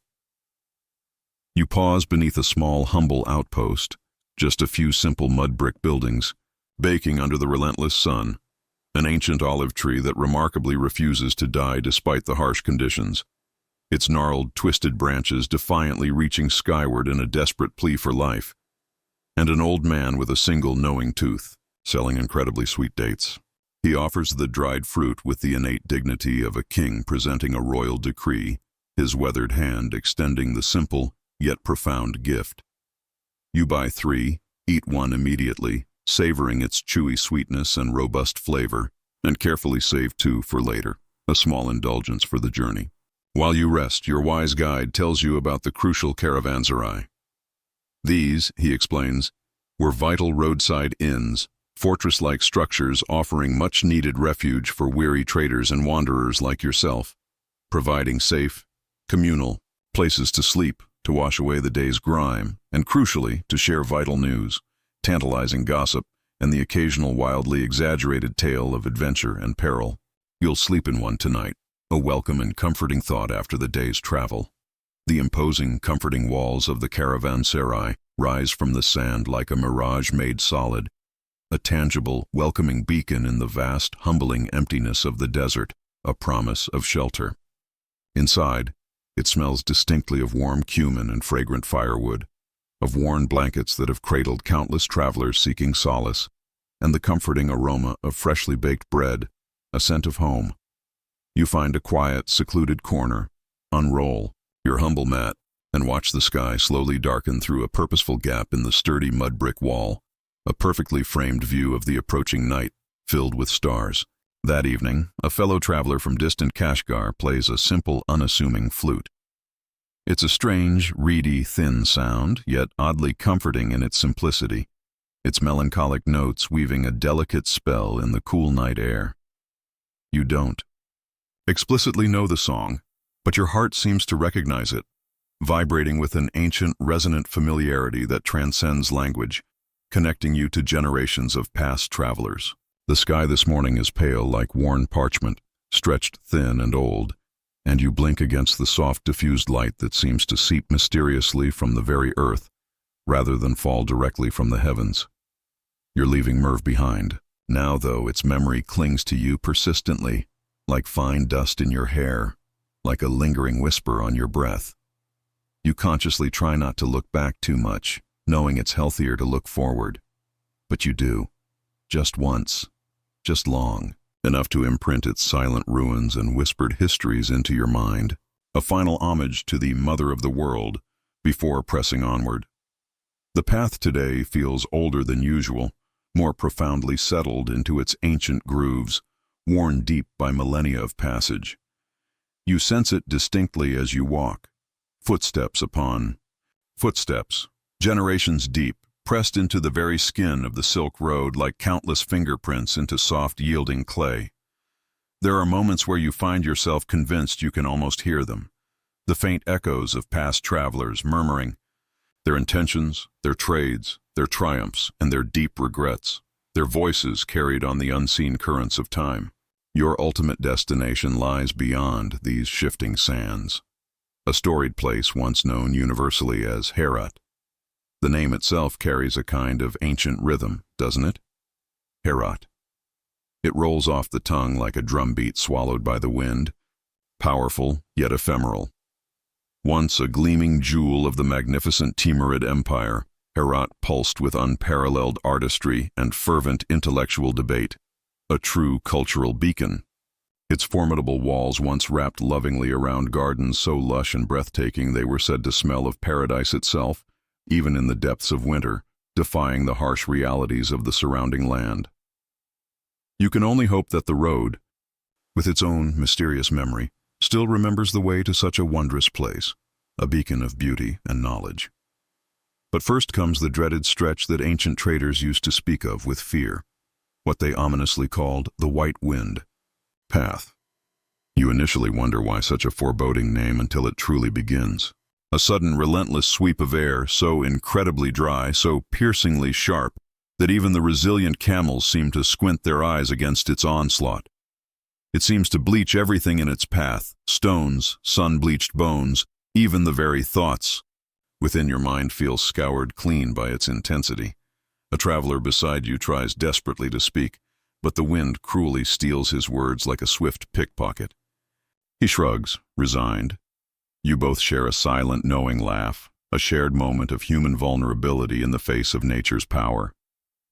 Speaker 1: You pause beneath a small, humble outpost, just a few simple mud brick buildings, baking under the relentless sun, an ancient olive tree that remarkably refuses to die despite the harsh conditions, its gnarled, twisted branches defiantly reaching skyward in a desperate plea for life, and an old man with a single knowing tooth, selling incredibly sweet dates. He offers the dried fruit with the innate dignity of a king presenting a royal decree, his weathered hand extending the simple, yet profound gift. You buy 3, eat 1 immediately, savoring its chewy sweetness and robust flavor, and carefully save 2 for later, a small indulgence for the journey. While you rest, your wise guide tells you about the crucial caravanserai. These, he explains, were vital roadside inns, fortress-like structures offering much-needed refuge for weary traders and wanderers like yourself, providing safe, communal places to sleep, to wash away the day's grime, and crucially, to share vital news, tantalizing gossip, and the occasional wildly exaggerated tale of adventure and peril. You'll sleep in one tonight, a welcome and comforting thought after the day's travel. The imposing, comforting walls of the caravanserai rise from the sand like a mirage made solid, a tangible, welcoming beacon in the vast, humbling emptiness of the desert, a promise of shelter. Inside, it smells distinctly of warm cumin and fragrant firewood, of worn blankets that have cradled countless travelers seeking solace, and the comforting aroma of freshly baked bread, a scent of home. You find a quiet, secluded corner, unroll your humble mat, and watch the sky slowly darken through a purposeful gap in the sturdy mud brick wall, a perfectly framed view of the approaching night, filled with stars. That evening, a fellow traveler from distant Kashgar plays a simple, unassuming flute. It's a strange, reedy, thin sound, yet oddly comforting in its simplicity, its melancholic notes weaving a delicate spell in the cool night air. You don't explicitly know the song, but your heart seems to recognize it, vibrating with an ancient, resonant familiarity that transcends language, connecting you to generations of past travelers. The sky this morning is pale like worn parchment, stretched thin and old, and you blink against the soft, diffused light that seems to seep mysteriously from the very earth, rather than fall directly from the heavens. You're leaving Merv behind. Now, though, its memory clings to you persistently, like fine dust in your hair, like a lingering whisper on your breath. You consciously try not to look back too much, knowing it's healthier to look forward. But you do. Just once. Just long. Enough to imprint its silent ruins and whispered histories into your mind. A final homage to the mother of the world, before pressing onward. The path today feels older than usual, more profoundly settled into its ancient grooves, worn deep by millennia of passage. You sense it distinctly as you walk. Footsteps upon footsteps, generations deep, pressed into the very skin of the Silk Road like countless fingerprints into soft, yielding clay. There are moments where you find yourself convinced you can almost hear them, the faint echoes of past travelers murmuring their intentions, their trades, their triumphs, and their deep regrets, their voices carried on the unseen currents of time. Your ultimate destination lies beyond these shifting sands, a storied place once known universally as Herat. The name itself carries a kind of ancient rhythm, doesn't it? Herat. It rolls off the tongue like a drumbeat swallowed by the wind, powerful yet ephemeral. Once a gleaming jewel of the magnificent Timurid Empire, Herat pulsed with unparalleled artistry and fervent intellectual debate, a true cultural beacon. Its formidable walls once wrapped lovingly around gardens so lush and breathtaking they were said to smell of paradise itself, even in the depths of winter, defying the harsh realities of the surrounding land. You can only hope that the road, with its own mysterious memory, still remembers the way to such a wondrous place, a beacon of beauty and knowledge. But first comes the dreaded stretch that ancient traders used to speak of with fear, what they ominously called the White Wind path. You initially wonder why such a foreboding name until it truly begins. A sudden relentless sweep of air, so incredibly dry, so piercingly sharp, that even the resilient camels seem to squint their eyes against its onslaught. It seems to bleach everything in its path, stones, sun-bleached bones, even the very thoughts within your mind feel scoured clean by its intensity. A traveler beside you tries desperately to speak, but the wind cruelly steals his words like a swift pickpocket. He shrugs, resigned. You both share a silent, knowing laugh, a shared moment of human vulnerability in the face of nature's power.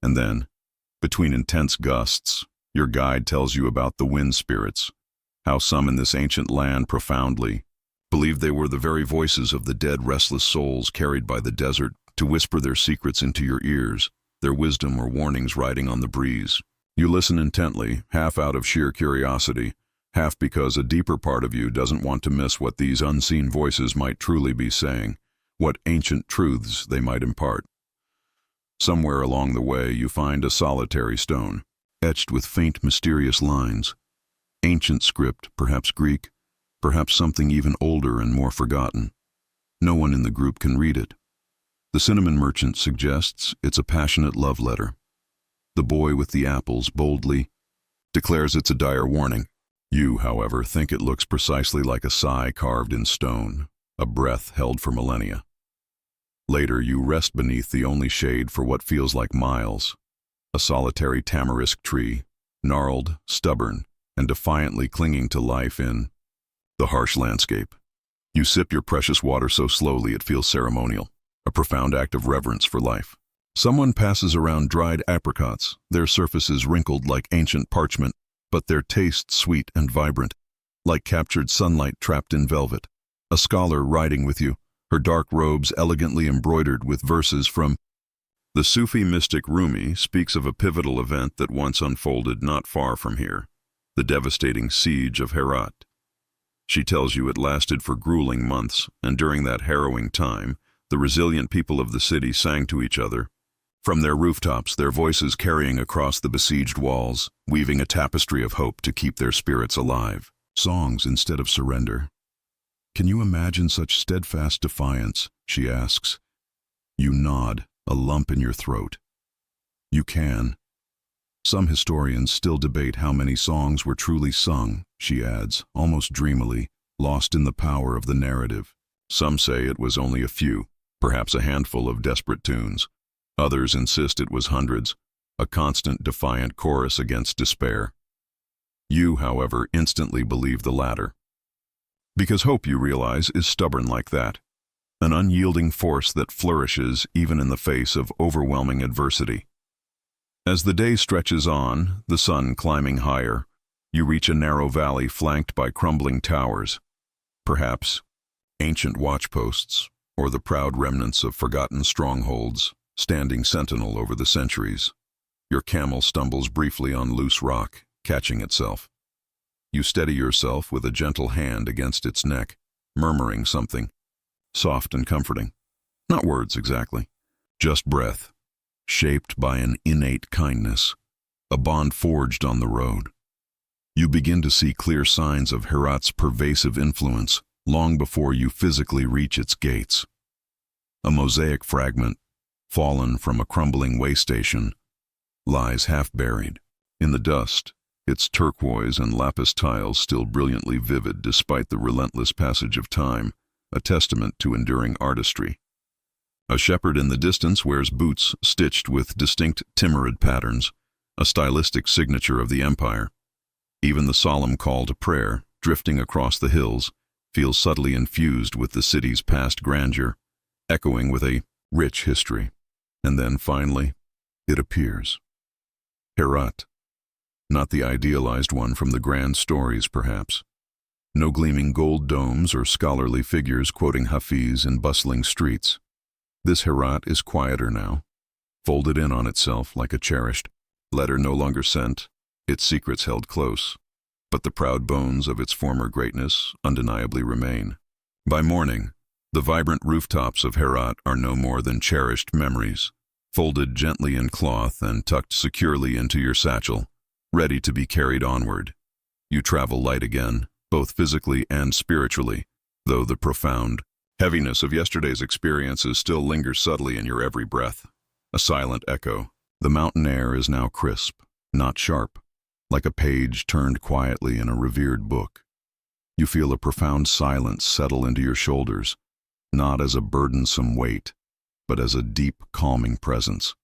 Speaker 1: And then, between intense gusts, your guide tells you about the wind spirits, how some in this ancient land profoundly believed they were the very voices of the dead, restless souls carried by the desert to whisper their secrets into your ears, their wisdom or warnings riding on the breeze. You listen intently, half out of sheer curiosity, half because a deeper part of you doesn't want to miss what these unseen voices might truly be saying, what ancient truths they might impart. Somewhere along the way you find a solitary stone, etched with faint, mysterious lines. Ancient script, perhaps Greek, perhaps something even older and more forgotten. No one in the group can read it. The cinnamon merchant suggests it's a passionate love letter. The boy with the apples boldly declares it's a dire warning. You, however, think it looks precisely like a sigh carved in stone, a breath held for millennia. Later, you rest beneath the only shade for what feels like miles, a solitary tamarisk tree, gnarled, stubborn, and defiantly clinging to life in the harsh landscape. You sip your precious water so slowly it feels ceremonial, a profound act of reverence for life. Someone passes around dried apricots, their surfaces wrinkled like ancient parchment, but their taste sweet and vibrant, like captured sunlight trapped in velvet. A scholar riding with you, her dark robes elegantly embroidered with verses from the Sufi mystic Rumi, speaks of a pivotal event that once unfolded not far from here, the devastating siege of Herat. She tells you it lasted for grueling months, and during that harrowing time, the resilient people of the city sang to each other, from their rooftops, their voices carrying across the besieged walls, weaving a tapestry of hope to keep their spirits alive. Songs instead of surrender. Can you imagine such steadfast defiance? She asks. You nod, a lump in your throat. You can. Some historians still debate how many songs were truly sung, she adds, almost dreamily, lost in the power of the narrative. Some say it was only a few, perhaps a handful of desperate tunes. Others insist it was hundreds, a constant defiant chorus against despair. You, however, instantly believe the latter. Because hope, you realize, is stubborn like that, an unyielding force that flourishes even in the face of overwhelming adversity. As the day stretches on, the sun climbing higher, you reach a narrow valley flanked by crumbling towers, perhaps ancient watchposts, or the proud remnants of forgotten strongholds, standing sentinel over the centuries. Your camel stumbles briefly on loose rock, catching itself. You steady yourself with a gentle hand against its neck, murmuring something, soft and comforting. Not words exactly, just breath, shaped by an innate kindness, a bond forged on the road. You begin to see clear signs of Herat's pervasive influence long before you physically reach its gates. A mosaic fragment, fallen from a crumbling way station, lies half-buried. In the dust, its turquoise and lapis tiles still brilliantly vivid despite the relentless passage of time, a testament to enduring artistry. A shepherd in the distance wears boots stitched with distinct Timurid patterns, a stylistic signature of the empire. Even the solemn call to prayer, drifting across the hills, feels subtly infused with the city's past grandeur, echoing with a rich history. And then, finally, it appears. Herat. Not the idealized one from the grand stories, perhaps. No gleaming gold domes or scholarly figures quoting Hafiz in bustling streets. This Herat is quieter now, folded in on itself like a cherished letter no longer sent, its secrets held close. but the proud bones of its former greatness undeniably remain. By morning, the vibrant rooftops of Herat are no more than cherished memories, folded gently in cloth and tucked securely into your satchel, ready to be carried onward. You travel light again, both physically and spiritually, though the profound heaviness of yesterday's experiences still lingers subtly in your every breath, a silent echo. The mountain air is now crisp, not sharp, like a page turned quietly in a revered book. You feel a profound silence settle into your shoulders, not as a burdensome weight, but as a deep, calming presence.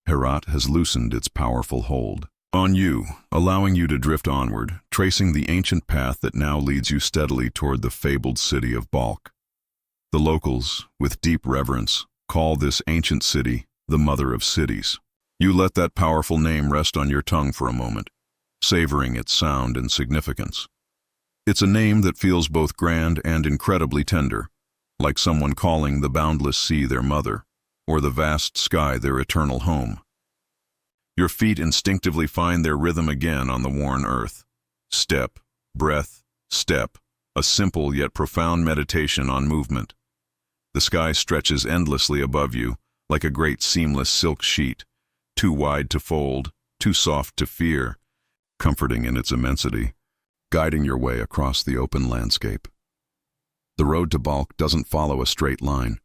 Speaker 1: Herat has loosened its powerful hold on you, allowing you to drift onward, tracing the ancient path that now leads you steadily toward the fabled city of Balkh. The locals, with deep reverence, call this ancient city the Mother of Cities. You let that powerful name rest on your tongue for a moment, savoring its sound and significance. It's a name that feels both grand and incredibly tender, like someone calling the boundless sea their mother, or the vast sky their eternal home. Your feet instinctively find their rhythm again on the worn earth. Step, breath, step, a simple yet profound meditation on movement. The sky stretches endlessly above you, like a great seamless silk sheet, too wide to fold, too soft to fear, comforting in its immensity, guiding your way across the open landscape. The road to Balkh doesn't follow a straight line.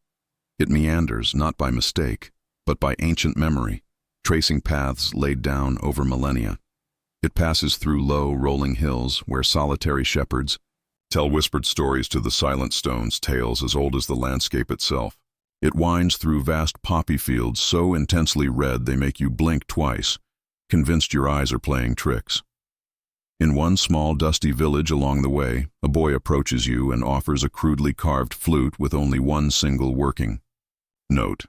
Speaker 1: It meanders not by mistake, but by ancient memory, tracing paths laid down over millennia. It passes through low, rolling hills where solitary shepherds tell whispered stories to the silent stones, tales as old as the landscape itself. It winds through vast poppy fields so intensely red they make you blink twice, convinced your eyes are playing tricks. In one small, dusty village along the way, a boy approaches you and offers a crudely carved flute with only one single working note.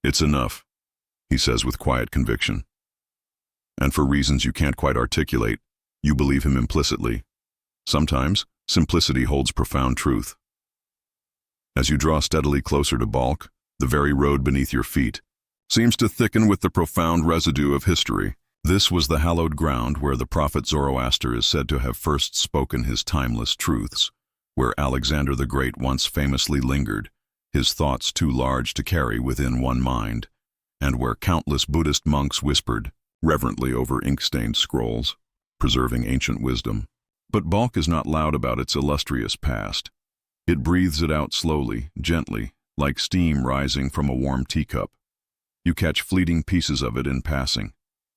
Speaker 1: "It's enough," he says with quiet conviction. And for reasons you can't quite articulate, you believe him implicitly. Sometimes, simplicity holds profound truth. As you draw steadily closer to Balkh, the very road beneath your feet seems to thicken with the profound residue of history. This was the hallowed ground where the prophet Zoroaster is said to have first spoken his timeless truths, where Alexander the Great once famously lingered, his thoughts too large to carry within one mind, and where countless Buddhist monks whispered reverently over ink-stained scrolls, preserving ancient wisdom. But Balkh is not loud about its illustrious past. It breathes it out slowly, gently, like steam rising from a warm teacup. You catch fleeting pieces of it in passing.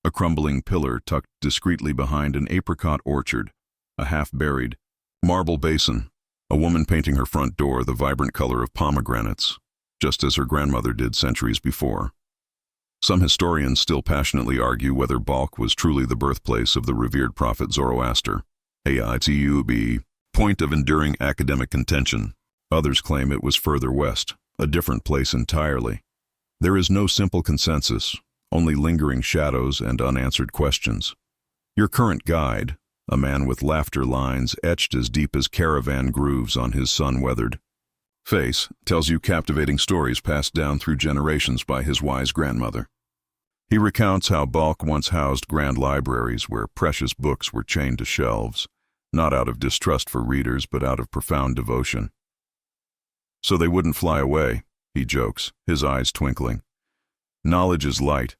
Speaker 1: A crumbling pillar tucked discreetly behind an apricot orchard, a half-buried marble basin, a woman painting her front door the vibrant color of pomegranates, just as her grandmother did centuries before. Some historians still passionately argue whether Balkh was truly the birthplace of the revered prophet Zoroaster, a point of enduring academic contention. Others claim it was further west, a different place entirely. There is no simple consensus, only lingering shadows and unanswered questions. Your current guide, a man with laughter lines etched as deep as caravan grooves on his sun-weathered face, tells you captivating stories passed down through generations by his wise grandmother. He recounts how Balkh once housed grand libraries where precious books were chained to shelves, not out of distrust for readers but out of profound devotion. "So they wouldn't fly away," he jokes, his eyes twinkling. "Knowledge is light,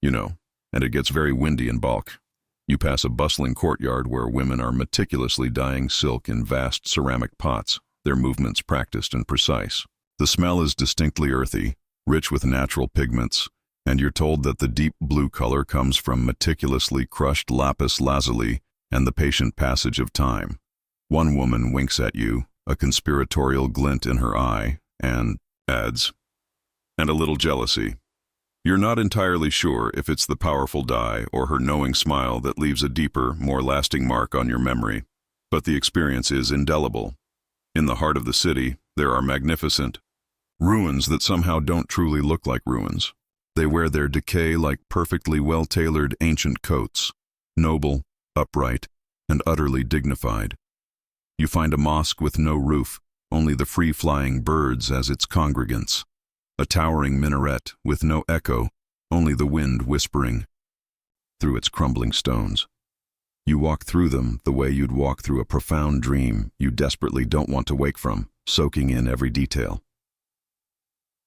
Speaker 1: you know, and it gets very windy in Balkh. You pass a bustling courtyard where women are meticulously dyeing silk in vast ceramic pots, their movements practiced and precise. The smell is distinctly earthy, rich with natural pigments, and you're told that the deep blue color comes from meticulously crushed lapis lazuli and the patient passage of time. One woman winks at you, a conspiratorial glint in her eye, and adds, "And a little jealousy." You're not entirely sure if it's the powerful dye or her knowing smile that leaves a deeper, more lasting mark on your memory, but the experience is indelible. In the heart of the city, there are magnificent ruins that somehow don't truly look like ruins. They wear their decay like perfectly well-tailored ancient coats, noble, upright, and utterly dignified. You find a mosque with no roof, only the free-flying birds as its congregants. A towering minaret with no echo, only the wind whispering through its crumbling stones. You walk through them the way you'd walk through a profound dream you desperately don't want to wake from, soaking in every detail.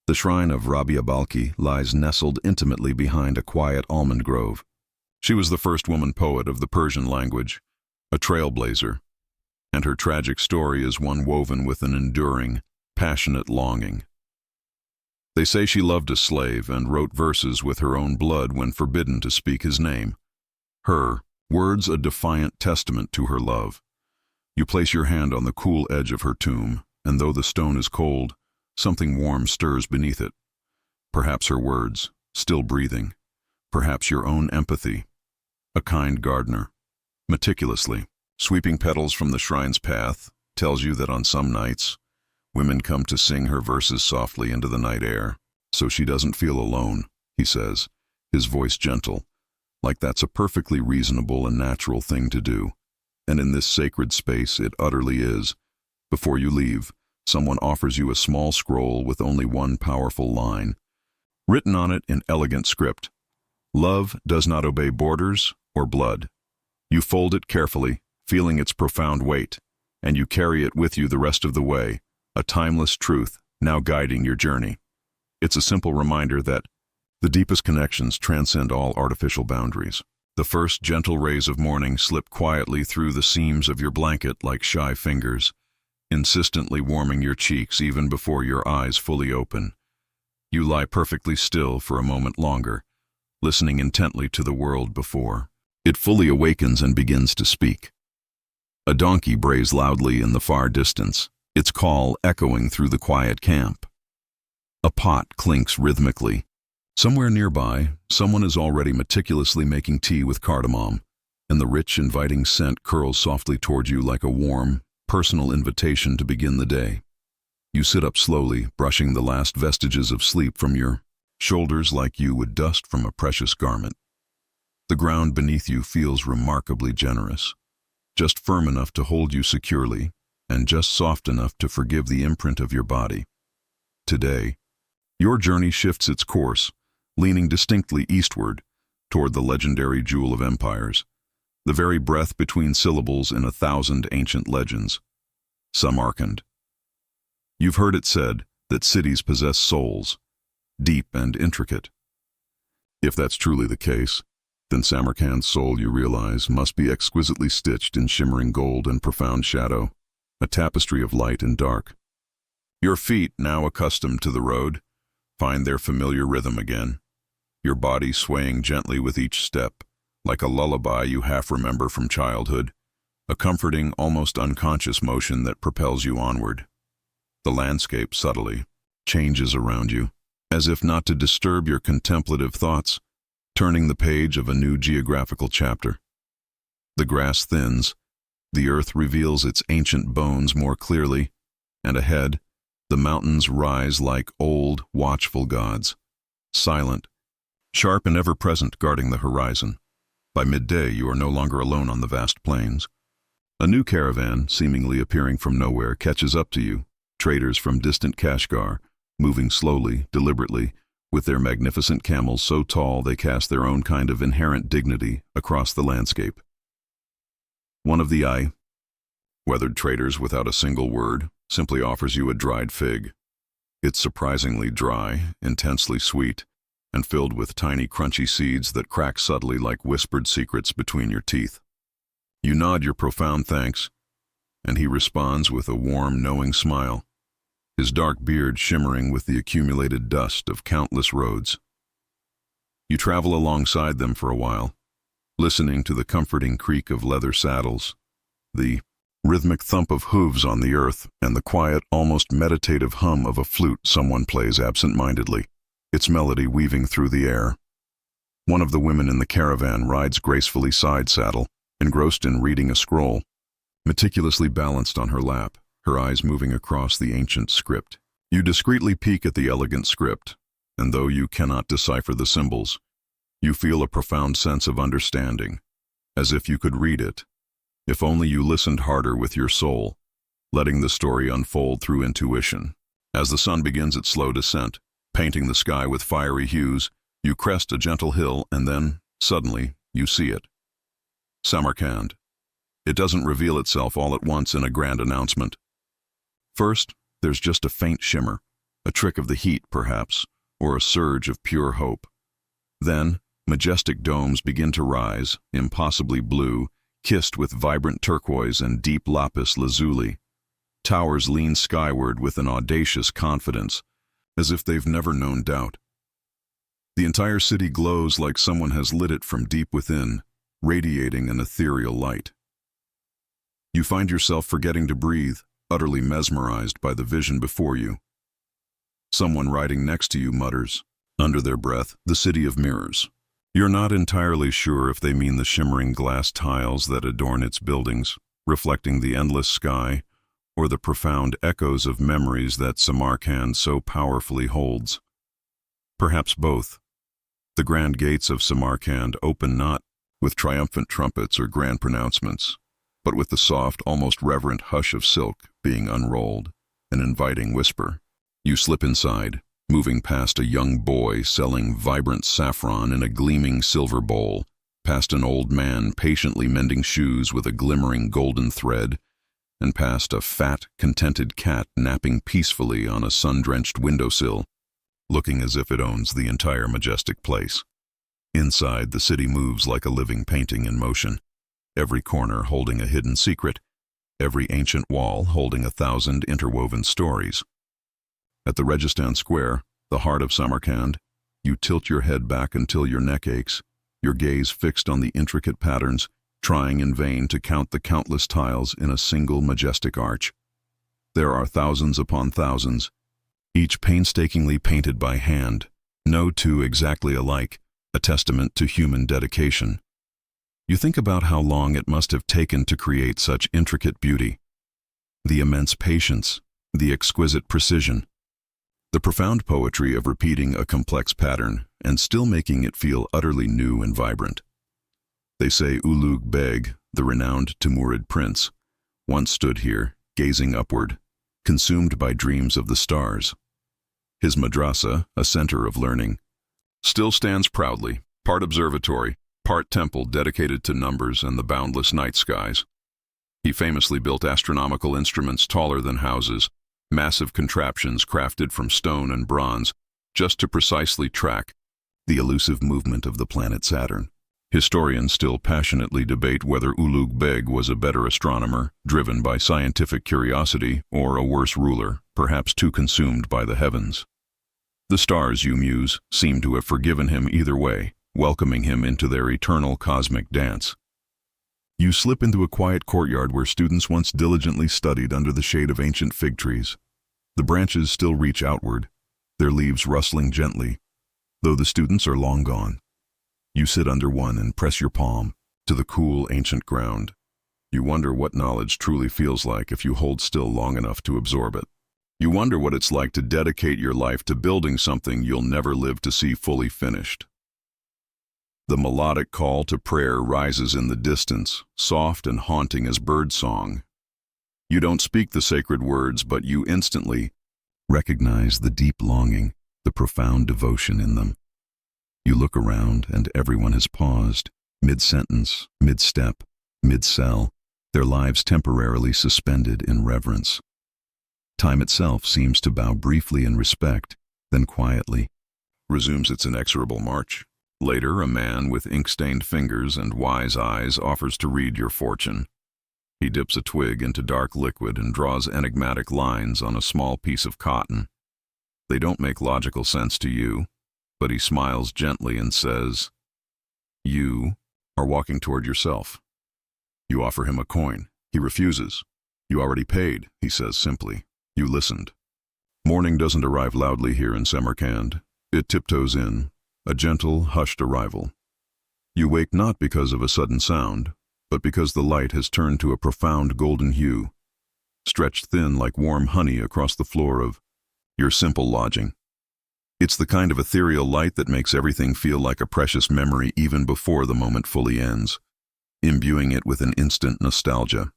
Speaker 1: The shrine of Rabia Balkhi lies nestled intimately behind a quiet almond grove. She was the first woman poet of the Persian language, a trailblazer, and her tragic story is one woven with an enduring, passionate longing. They say she loved a slave and wrote verses with her own blood when forbidden to speak his name. Her words a defiant testament to her love. You place your hand on the cool edge of her tomb, and though the stone is cold, something warm stirs beneath it. Perhaps her words, still breathing. Perhaps your own empathy. A kind gardener, meticulously sweeping petals from the shrine's path, tells you that on some nights, women come to sing her verses softly into the night air, so she doesn't feel alone, he says, his voice gentle, like that's a perfectly reasonable and natural thing to do. And in this sacred space it utterly is. Before you leave, someone offers you a small scroll with only one powerful line. Written on it in elegant script, "Love does not obey borders or blood." You fold it carefully, feeling its profound weight, and you carry it with you the rest of the way, a timeless truth now guiding your journey. It's a simple reminder that the deepest connections transcend all artificial boundaries. The first gentle rays of morning slip quietly through the seams of your blanket like shy fingers, insistently warming your cheeks even before your eyes fully open. You lie perfectly still for a moment longer, listening intently to the world before. It fully awakens and begins to speak. A donkey brays loudly in the far distance, its call echoing through the quiet camp. A pot clinks rhythmically. Somewhere nearby, someone is already meticulously making tea with cardamom, and the rich, inviting scent curls softly toward you like a warm, personal invitation to begin the day. You sit up slowly, brushing the last vestiges of sleep from your shoulders like you would dust from a precious garment. The ground beneath you feels remarkably generous, just firm enough to hold you securely, and just soft enough to forgive the imprint of your body. Today, your journey shifts its course, leaning distinctly eastward, toward the legendary Jewel of Empires, the very breath between syllables in 1,000 ancient legends. Samarkand. You've heard it said that cities possess souls, deep and intricate. If that's truly the case, then Samarkand's soul, you realize, must be exquisitely stitched in shimmering gold and profound shadow, a tapestry of light and dark. Your feet, now accustomed to the road, find their familiar rhythm again, your body swaying gently with each step, like a lullaby you half remember from childhood, a comforting, almost unconscious motion that propels you onward. The landscape subtly changes around you, as if not to disturb your contemplative thoughts, turning the page of a new geographical chapter. The grass thins, the earth reveals its ancient bones more clearly, and ahead, the mountains rise like old, watchful gods, silent, sharp and ever-present, guarding the horizon. By midday, you are no longer alone on the vast plains. A new caravan, seemingly appearing from nowhere, catches up to you, traders from distant Kashgar, moving slowly, deliberately, with their magnificent camels so tall they cast their own kind of inherent dignity across the landscape. One of the weathered traders, without a single word, simply offers you a dried fig. It's surprisingly dry, intensely sweet, and filled with tiny crunchy seeds that crack subtly like whispered secrets between your teeth. You nod your profound thanks, and he responds with a warm, knowing smile, his dark beard shimmering with the accumulated dust of countless roads. You travel alongside them for a while, listening to the comforting creak of leather saddles, the rhythmic thump of hooves on the earth, and the quiet, almost meditative hum of a flute someone plays absent-mindedly, its melody weaving through the air. One of the women in the caravan rides gracefully side-saddle, engrossed in reading a scroll, meticulously balanced on her lap, her eyes moving across the ancient script. You discreetly peek at the elegant script, and though you cannot decipher the symbols, you feel a profound sense of understanding, as if you could read it, if only you listened harder with your soul, letting the story unfold through intuition. As the sun begins its slow descent, painting the sky with fiery hues, you crest a gentle hill and then, suddenly, you see it. Samarkand. It doesn't reveal itself all at once in a grand announcement. First, there's just a faint shimmer, a trick of the heat, perhaps, or a surge of pure hope. Then, majestic domes begin to rise, impossibly blue, kissed with vibrant turquoise and deep lapis lazuli. Towers lean skyward with an audacious confidence, as if they've never known doubt. The entire city glows like someone has lit it from deep within, radiating an ethereal light. You find yourself forgetting to breathe, utterly mesmerized by the vision before you. Someone riding next to you mutters, under their breath, "The city of mirrors." You're not entirely sure if they mean the shimmering glass tiles that adorn its buildings, reflecting the endless sky, or the profound echoes of memories that Samarkand so powerfully holds. Perhaps both. The grand gates of Samarkand open not with triumphant trumpets or grand pronouncements, but with the soft, almost reverent hush of silk being unrolled, an inviting whisper. You slip inside, moving past a young boy selling vibrant saffron in a gleaming silver bowl, past an old man patiently mending shoes with a glimmering golden thread, and past a fat, contented cat napping peacefully on a sun-drenched windowsill, looking as if it owns the entire majestic place. Inside, the city moves like a living painting in motion, every corner holding a hidden secret, every ancient wall holding 1,000 interwoven stories. At the Registan Square, the heart of Samarkand, you tilt your head back until your neck aches, your gaze fixed on the intricate patterns, trying in vain to count the countless tiles in a single majestic arch. There are thousands upon thousands, each painstakingly painted by hand, no two exactly alike, a testament to human dedication. You think about how long it must have taken to create such intricate beauty, the immense patience, the exquisite precision, the profound poetry of repeating a complex pattern and still making it feel utterly new and vibrant. They say Ulugh Beg, the renowned Timurid prince, once stood here, gazing upward, consumed by dreams of the stars. His madrasa, a center of learning, still stands proudly, part observatory, part temple dedicated to numbers and the boundless night skies. He famously built astronomical instruments taller than houses, massive contraptions crafted from stone and bronze, just to precisely track the elusive movement of the planet Saturn. Historians still passionately debate whether Ulugh Beg was a better astronomer, driven by scientific curiosity, or a worse ruler, perhaps too consumed by the heavens. The stars, you muse, seem to have forgiven him either way, welcoming him into their eternal cosmic dance. You slip into a quiet courtyard where students once diligently studied under the shade of ancient fig trees. The branches still reach outward, their leaves rustling gently, though the students are long gone. You sit under one and press your palm to the cool, ancient ground. You wonder what knowledge truly feels like if you hold still long enough to absorb it. You wonder what it's like to dedicate your life to building something you'll never live to see fully finished. The melodic call to prayer rises in the distance, soft and haunting as birdsong. You don't speak the sacred words, but you instantly recognize the deep longing, the profound devotion in them. You look around, and everyone has paused, mid-sentence, mid-step, mid-cell, their lives temporarily suspended in reverence. Time itself seems to bow briefly in respect, then quietly resumes its inexorable march. Later, a man with ink-stained fingers and wise eyes offers to read your fortune. He dips a twig into dark liquid and draws enigmatic lines on a small piece of cotton. They don't make logical sense to you, but he smiles gently and says, "You are walking toward yourself." You offer him a coin. He refuses. "You already paid," he says simply. You listened. Morning doesn't arrive loudly here in Samarkand. It tiptoes in, a gentle, hushed arrival. You wake not because of a sudden sound, but because the light has turned to a profound golden hue, stretched thin like warm honey across the floor of your simple lodging. It's the kind of ethereal light that makes everything feel like a precious memory even before the moment fully ends, imbuing it with an instant nostalgia.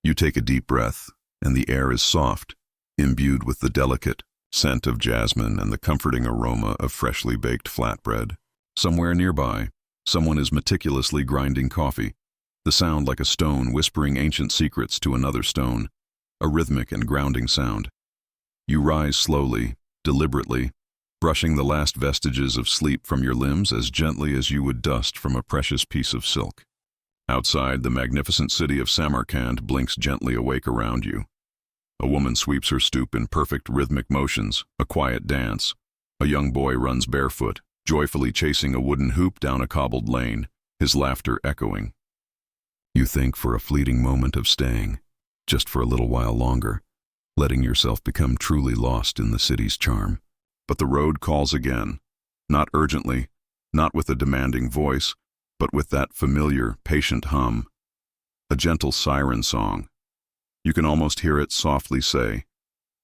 Speaker 1: You take a deep breath, and the air is soft, imbued with the delicate scent of jasmine and the comforting aroma of freshly baked flatbread. Somewhere nearby, someone is meticulously grinding coffee, the sound like a stone whispering ancient secrets to another stone, a rhythmic and grounding sound. You rise slowly, deliberately, brushing the last vestiges of sleep from your limbs as gently as you would dust from a precious piece of silk. Outside, the magnificent city of Samarkand blinks gently awake around you. A woman sweeps her stoop in perfect rhythmic motions, a quiet dance. A young boy runs barefoot, joyfully chasing a wooden hoop down a cobbled lane, his laughter echoing. You think for a fleeting moment of staying, just for a little while longer, letting yourself become truly lost in the city's charm. But the road calls again, not urgently, not with a demanding voice, but with that familiar, patient hum, a gentle siren song. You can almost hear it softly say,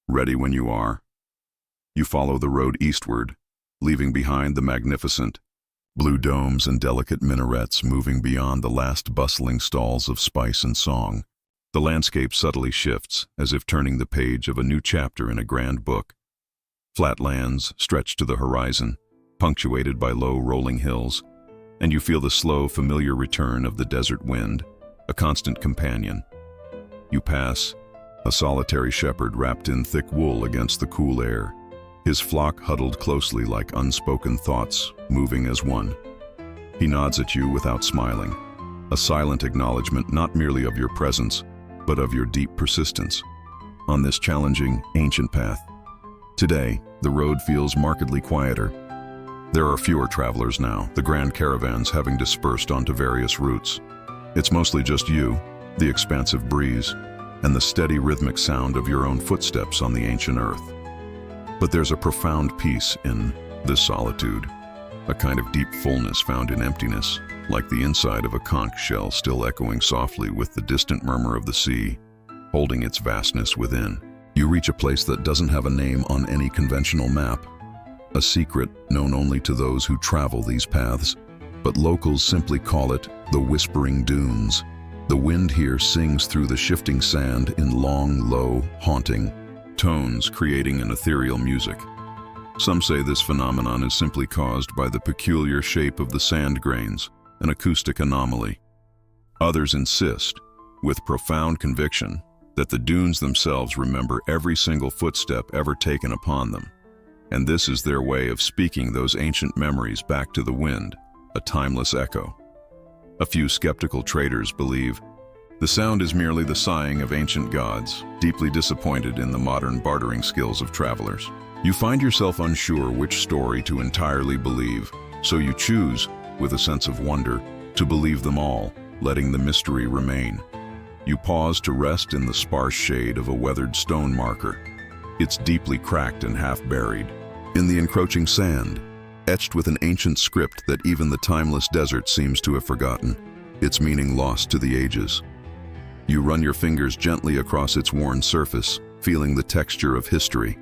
Speaker 1: "Ready when you are." You follow the road eastward, leaving behind the magnificent blue domes and delicate minarets moving beyond the last bustling stalls of spice and song. The landscape subtly shifts, as if turning the page of a new chapter in a grand book. Flat lands stretch to the horizon, punctuated by low rolling hills, and you feel the slow, familiar return of the desert wind, a constant companion. You pass a solitary shepherd wrapped in thick wool against the cool air, his flock huddled closely like unspoken thoughts, moving as one. He nods at you without smiling, a silent acknowledgement not merely of your presence, but of your deep persistence on this challenging, ancient path. Today, the road feels markedly quieter. There are fewer travelers now, the grand caravans having dispersed onto various routes. It's mostly just you, the expansive breeze, and the steady rhythmic sound of your own footsteps on the ancient earth. But there's a profound peace in this solitude, a kind of deep fullness found in emptiness, like the inside of a conch shell still echoing softly with the distant murmur of the sea, holding its vastness within. You reach a place that doesn't have a name on any conventional map, a secret known only to those who travel these paths, but locals simply call it the Whispering Dunes. The wind here sings through the shifting sand in long, low, haunting tones, creating an ethereal music. Some say this phenomenon is simply caused by the peculiar shape of the sand grains, an acoustic anomaly. Others insist, with profound conviction, that the dunes themselves remember every single footstep ever taken upon them, and this is their way of speaking those ancient memories back to the wind, a timeless echo. A few skeptical traders believe the sound is merely the sighing of ancient gods, deeply disappointed in the modern bartering skills of travelers. You find yourself unsure which story to entirely believe, so you choose, with a sense of wonder, to believe them all, letting the mystery remain. You pause to rest in the sparse shade of a weathered stone marker. It's deeply cracked and half-buried. In the encroaching sand, etched with an ancient script that even the timeless desert seems to have forgotten, its meaning lost to the ages. You run your fingers gently across its worn surface, feeling the texture of history.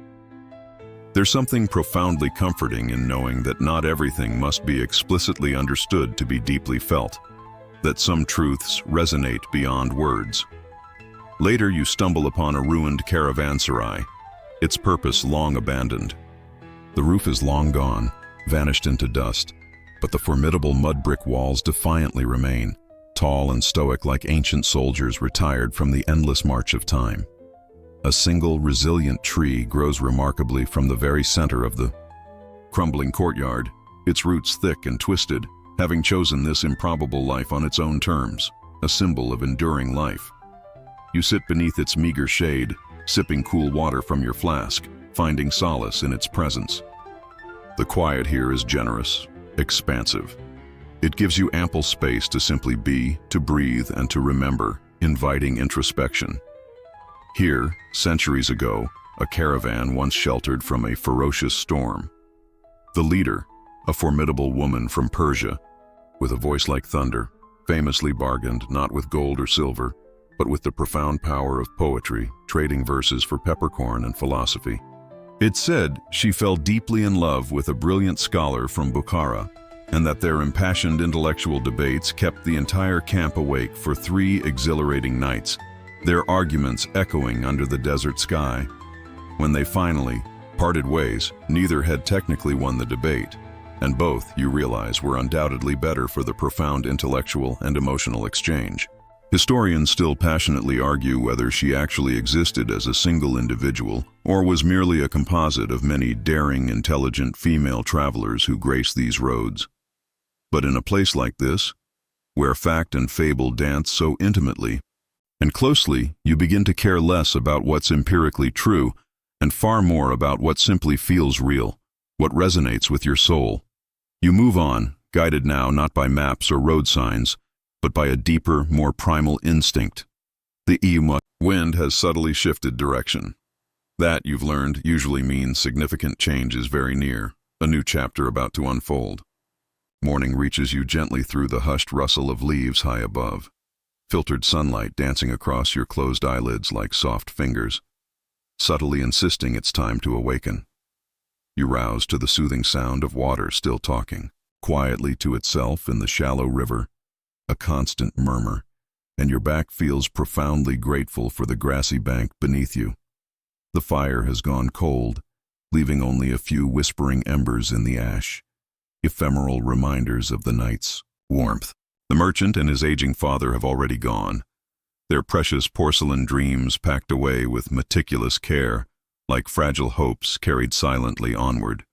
Speaker 1: There's something profoundly comforting in knowing that not everything must be explicitly understood to be deeply felt, that some truths resonate beyond words. Later, you stumble upon a ruined caravanserai, its purpose long abandoned. The roof is long gone, vanished into dust, but the formidable mud brick walls defiantly remain, tall and stoic like ancient soldiers retired from the endless march of time. A single resilient tree grows remarkably from the very center of the crumbling courtyard, its roots thick and twisted, having chosen this improbable life on its own terms, a symbol of enduring life. You sit beneath its meager shade, sipping cool water from your flask, finding solace in its presence. The quiet here is generous, expansive. It gives you ample space to simply be, to breathe, and to remember, inviting introspection. Here, centuries ago, a caravan once sheltered from a ferocious storm. The leader, a formidable woman from Persia, with a voice like thunder, famously bargained not with gold or silver, but with the profound power of poetry, trading verses for peppercorn and philosophy. It's said she fell deeply in love with a brilliant scholar from Bukhara, and that their impassioned intellectual debates kept the entire camp awake for 3 exhilarating nights, their arguments echoing under the desert sky. When they finally parted ways, neither had technically won the debate, And both, you realize, were undoubtedly better for the profound intellectual and emotional exchange. Historians still passionately argue whether she actually existed as a single individual or was merely a composite of many daring, intelligent female travelers who graced these roads. But in a place like this, where fact and fable dance so intimately and closely, you begin to care less about what's empirically true and far more about what simply feels real, what resonates with your soul. You move on, guided now not by maps or road signs, but by a deeper, more primal instinct. The wind has subtly shifted direction. That, you've learned, usually means significant change is very near, a new chapter about to unfold. Morning reaches you gently through the hushed rustle of leaves high above, filtered sunlight dancing across your closed eyelids like soft fingers, subtly insisting it's time to awaken. You rouse to the soothing sound of water still talking, quietly to itself in the shallow river, a constant murmur, and your back feels profoundly grateful for the grassy bank beneath you. The fire has gone cold, leaving only a few whispering embers in the ash, ephemeral reminders of the night's warmth. The merchant and his aging father have already gone, their precious porcelain dreams packed away with meticulous care, like fragile hopes carried silently onward.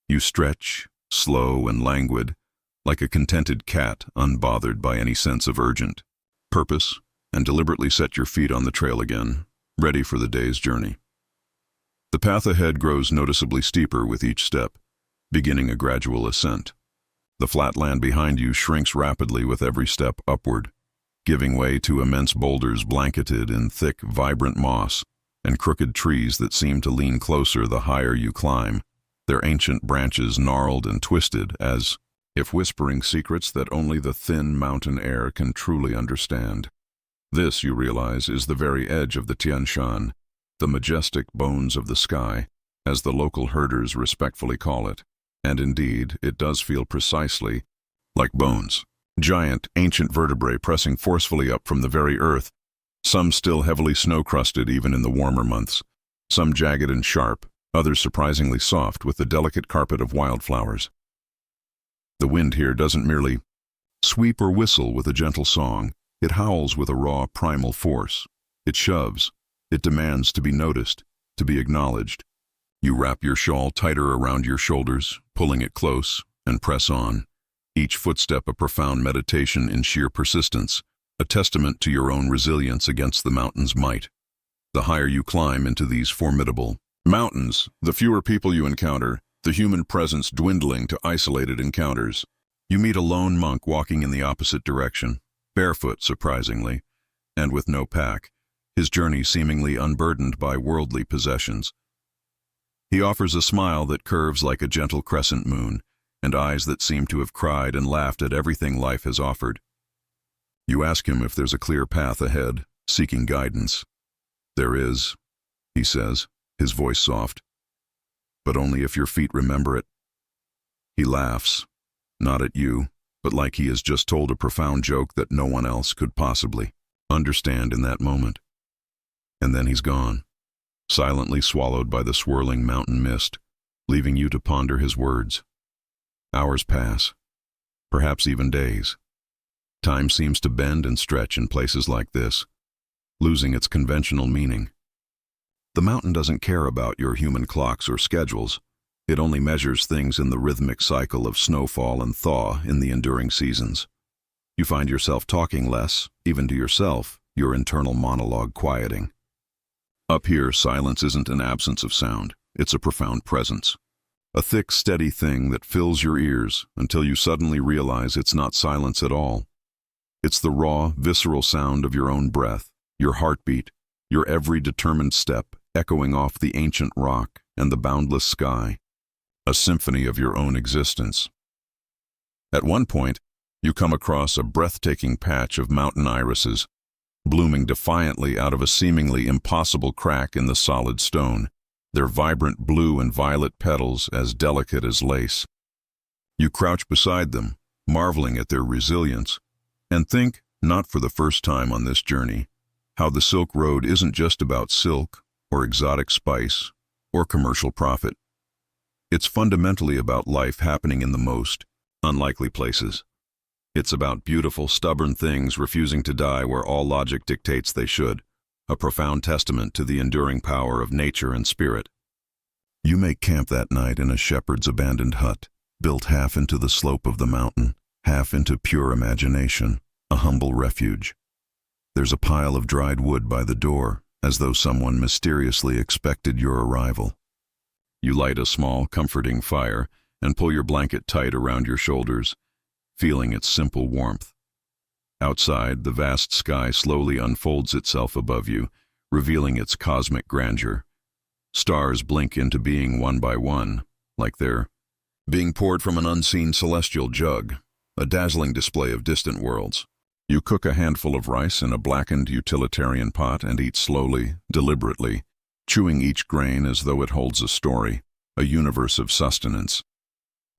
Speaker 1: You stretch, slow and languid, like a contented cat unbothered by any sense of urgent purpose, and deliberately set your feet on the trail again, ready for the day's journey. The path ahead grows noticeably steeper with each step, beginning a gradual ascent. The flat land behind you shrinks rapidly with every step upward, giving way to immense boulders blanketed in thick, vibrant moss, and crooked trees that seem to lean closer the higher you climb, their ancient branches gnarled and twisted as if whispering secrets that only the thin mountain air can truly understand. This, you realize, is the very edge of the Tian Shan, the majestic bones of the sky, as the local herders respectfully call it. And indeed, it does feel precisely like bones. Giant, ancient vertebrae pressing forcefully up from the very earth, some still heavily snow-crusted even in the warmer months, some jagged and sharp, others surprisingly soft with the delicate carpet of wildflowers. The wind here doesn't merely sweep or whistle with a gentle song. It howls with a raw, primal force. It shoves. It demands to be noticed, to be acknowledged. You wrap your shawl tighter around your shoulders, pulling it close, and press on, each footstep a profound meditation in sheer persistence, a testament to your own resilience against the mountain's might. The higher you climb into these formidable mountains, the fewer people you encounter, the human presence dwindling to isolated encounters. You meet a lone monk walking in the opposite direction, barefoot surprisingly, and with no pack, his journey seemingly unburdened by worldly possessions. He offers a smile that curves like a gentle crescent moon, and eyes that seem to have cried and laughed at everything life has offered. You ask him if there's a clear path ahead, seeking guidance. "There is," he says, his voice soft, "but only if your feet remember it." He laughs, not at you, but like he has just told a profound joke that no one else could possibly understand in that moment. And then he's gone, silently swallowed by the swirling mountain mist, leaving you to ponder his words. Hours pass, perhaps even days. Time seems to bend and stretch in places like this, losing its conventional meaning. The mountain doesn't care about your human clocks or schedules. It only measures things in the rhythmic cycle of snowfall and thaw in the enduring seasons. You find yourself talking less, even to yourself, your internal monologue quieting. Up here, silence isn't an absence of sound, it's a profound presence. A thick, steady thing that fills your ears until you suddenly realize it's not silence at all. It's the raw, visceral sound of your own breath, your heartbeat, your every determined step echoing off the ancient rock and the boundless sky, a symphony of your own existence. At one point, you come across a breathtaking patch of mountain irises, blooming defiantly out of a seemingly impossible crack in the solid stone, their vibrant blue and violet petals as delicate as lace. You crouch beside them, marveling at their resilience, and think, not for the first time on this journey, how the Silk Road isn't just about silk, or exotic spice, or commercial profit. It's fundamentally about life happening in the most unlikely places. It's about beautiful, stubborn things refusing to die where all logic dictates they should, a profound testament to the enduring power of nature and spirit. You make camp that night in a shepherd's abandoned hut, built half into the slope of the mountain, half into pure imagination, a humble refuge. There's a pile of dried wood by the door, as though someone mysteriously expected your arrival. You light a small, comforting fire and pull your blanket tight around your shoulders, feeling its simple warmth. Outside, the vast sky slowly unfolds itself above you, revealing its cosmic grandeur. Stars blink into being one by one, like they're being poured from an unseen celestial jug, a dazzling display of distant worlds. You cook a handful of rice in a blackened utilitarian pot and eat slowly, deliberately, chewing each grain as though it holds a story, a universe of sustenance.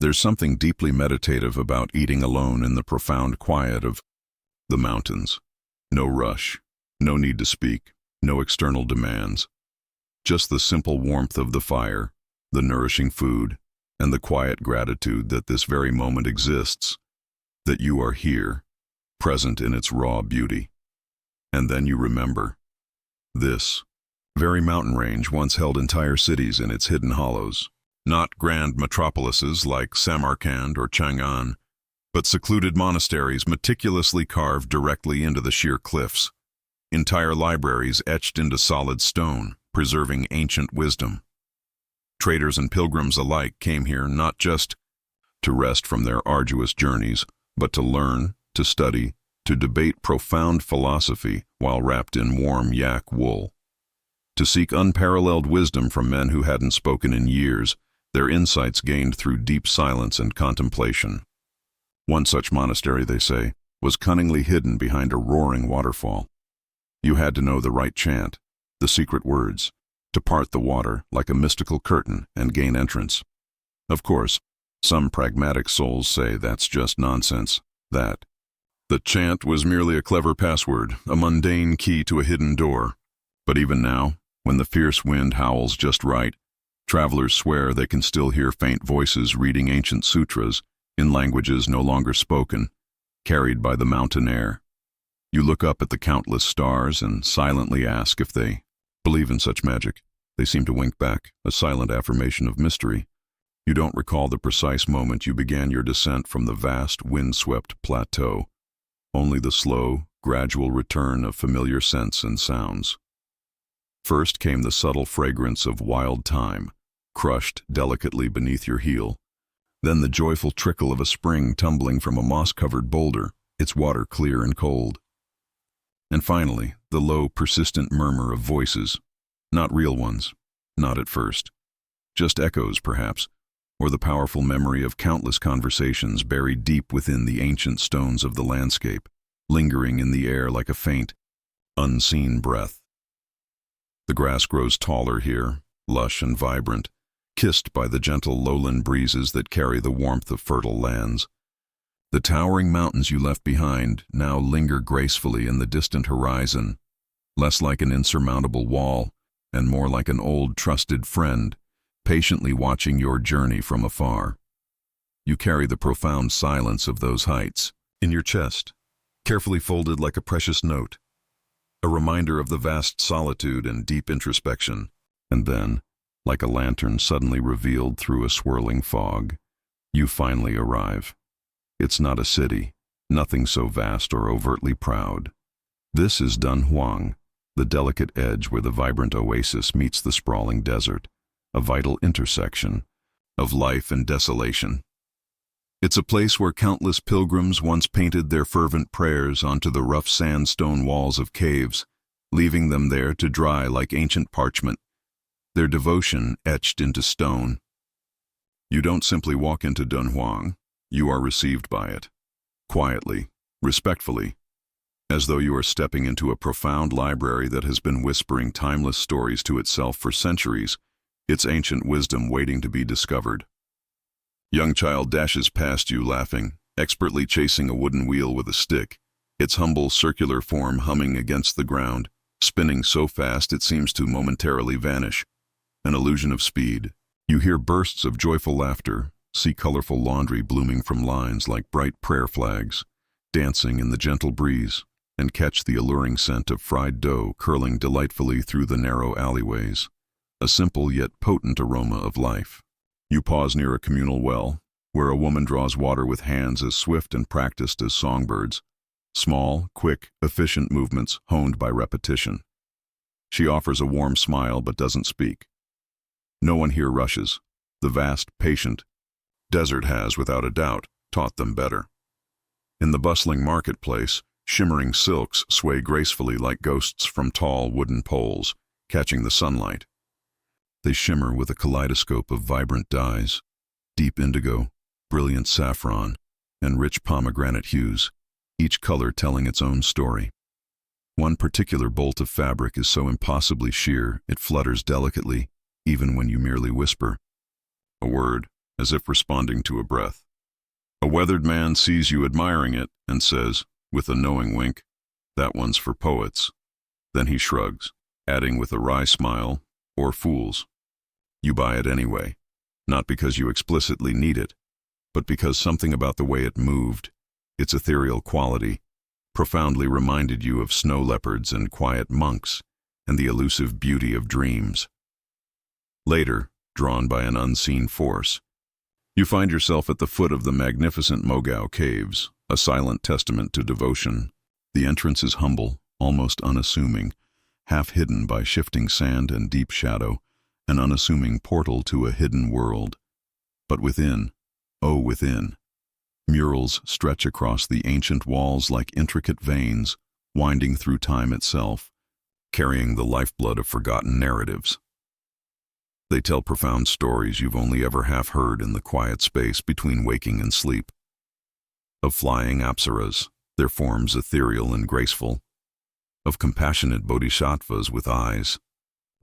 Speaker 1: There's something deeply meditative about eating alone in the profound quiet of the mountains. No rush, no need to speak, no external demands. Just the simple warmth of the fire, the nourishing food, and the quiet gratitude that this very moment exists, that you are here, present in its raw beauty. And then you remember. This very mountain range once held entire cities in its hidden hollows, not grand metropolises like Samarkand or Chang'an, but secluded monasteries meticulously carved directly into the sheer cliffs, entire libraries etched into solid stone, preserving ancient wisdom. Traders and pilgrims alike came here not just to rest from their arduous journeys, but to learn, to study, to debate profound philosophy while wrapped in warm yak wool. To seek unparalleled wisdom from men who hadn't spoken in years, their insights gained through deep silence and contemplation. One such monastery, they say, was cunningly hidden behind a roaring waterfall. You had to know the right chant, the secret words, to part the water like a mystical curtain and gain entrance. Of course, some pragmatic souls say that's just nonsense, that the chant was merely a clever password, a mundane key to a hidden door. But even now, when the fierce wind howls just right, travelers swear they can still hear faint voices reading ancient sutras in languages no longer spoken, carried by the mountain air. You look up at the countless stars and silently ask if they believe in such magic. They seem to wink back, a silent affirmation of mystery. You don't recall the precise moment you began your descent from the vast, wind-swept plateau, only the slow, gradual return of familiar scents and sounds. First came the subtle fragrance of wild thyme, crushed delicately beneath your heel. Then the joyful trickle of a spring tumbling from a moss-covered boulder, its water clear and cold. And finally, the low, persistent murmur of voices, not real ones, not at first. Just echoes, perhaps, or the powerful memory of countless conversations buried deep within the ancient stones of the landscape, lingering in the air like a faint, unseen breath. The grass grows taller here, lush and vibrant, kissed by the gentle lowland breezes that carry the warmth of fertile lands. The towering mountains you left behind now linger gracefully in the distant horizon, less like an insurmountable wall and more like an old trusted friend, patiently watching your journey from afar. You carry the profound silence of those heights in your chest, carefully folded like a precious note, a reminder of the vast solitude and deep introspection. And then, like a lantern suddenly revealed through a swirling fog, you finally arrive. It's not a city, nothing so vast or overtly proud. This is Dunhuang, the delicate edge where the vibrant oasis meets the sprawling desert, a vital intersection of life and desolation. It's a place where countless pilgrims once painted their fervent prayers onto the rough sandstone walls of caves, leaving them there to dry like ancient parchment, their devotion etched into stone. You don't simply walk into Dunhuang, you are received by it, quietly, respectfully, as though you are stepping into a profound library that has been whispering timeless stories to itself for centuries, its ancient wisdom waiting to be discovered. Young child dashes past you laughing, expertly chasing a wooden wheel with a stick, its humble circular form humming against the ground, spinning so fast it seems to momentarily vanish. An illusion of speed. You hear bursts of joyful laughter, see colorful laundry blooming from lines like bright prayer flags, dancing in the gentle breeze, and catch the alluring scent of fried dough curling delightfully through the narrow alleyways, a simple yet potent aroma of life. You pause near a communal well, where a woman draws water with hands as swift and practiced as songbirds, small, quick, efficient movements honed by repetition. She offers a warm smile but doesn't speak. No one here rushes. The vast, patient desert has, without a doubt, taught them better. In the bustling marketplace, shimmering silks sway gracefully like ghosts from tall wooden poles, catching the sunlight. They shimmer with a kaleidoscope of vibrant dyes, deep indigo, brilliant saffron, and rich pomegranate hues, each color telling its own story. One particular bolt of fabric is so impossibly sheer it flutters delicately, even when you merely whisper a word, as if responding to a breath. A weathered man sees you admiring it and says, with a knowing wink, "That one's for poets." Then he shrugs, adding with a wry smile, "Or fools." You buy it anyway, not because you explicitly need it, but because something about the way it moved, its ethereal quality, profoundly reminded you of snow leopards and quiet monks and the elusive beauty of dreams. Later, drawn by an unseen force, you find yourself at the foot of the magnificent Mogao Caves, a silent testament to devotion. The entrance is humble, almost unassuming, half hidden by shifting sand and deep shadow, an unassuming portal to a hidden world. But within, oh within, murals stretch across the ancient walls like intricate veins, winding through time itself, carrying the lifeblood of forgotten narratives. They tell profound stories you've only ever half heard in the quiet space between waking and sleep. Of flying apsaras, their forms ethereal and graceful. Of compassionate bodhisattvas with eyes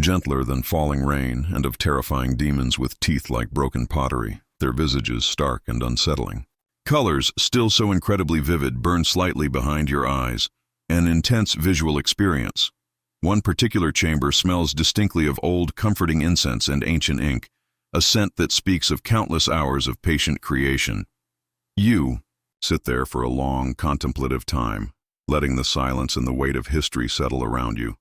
Speaker 1: gentler than falling rain, and of terrifying demons with teeth like broken pottery, their visages stark and unsettling. Colors, still so incredibly vivid, burn slightly behind your eyes, an intense visual experience. One particular chamber smells distinctly of old, comforting incense and ancient ink, a scent that speaks of countless hours of patient creation. You sit there for a long, contemplative time, letting the silence and the weight of history settle around you.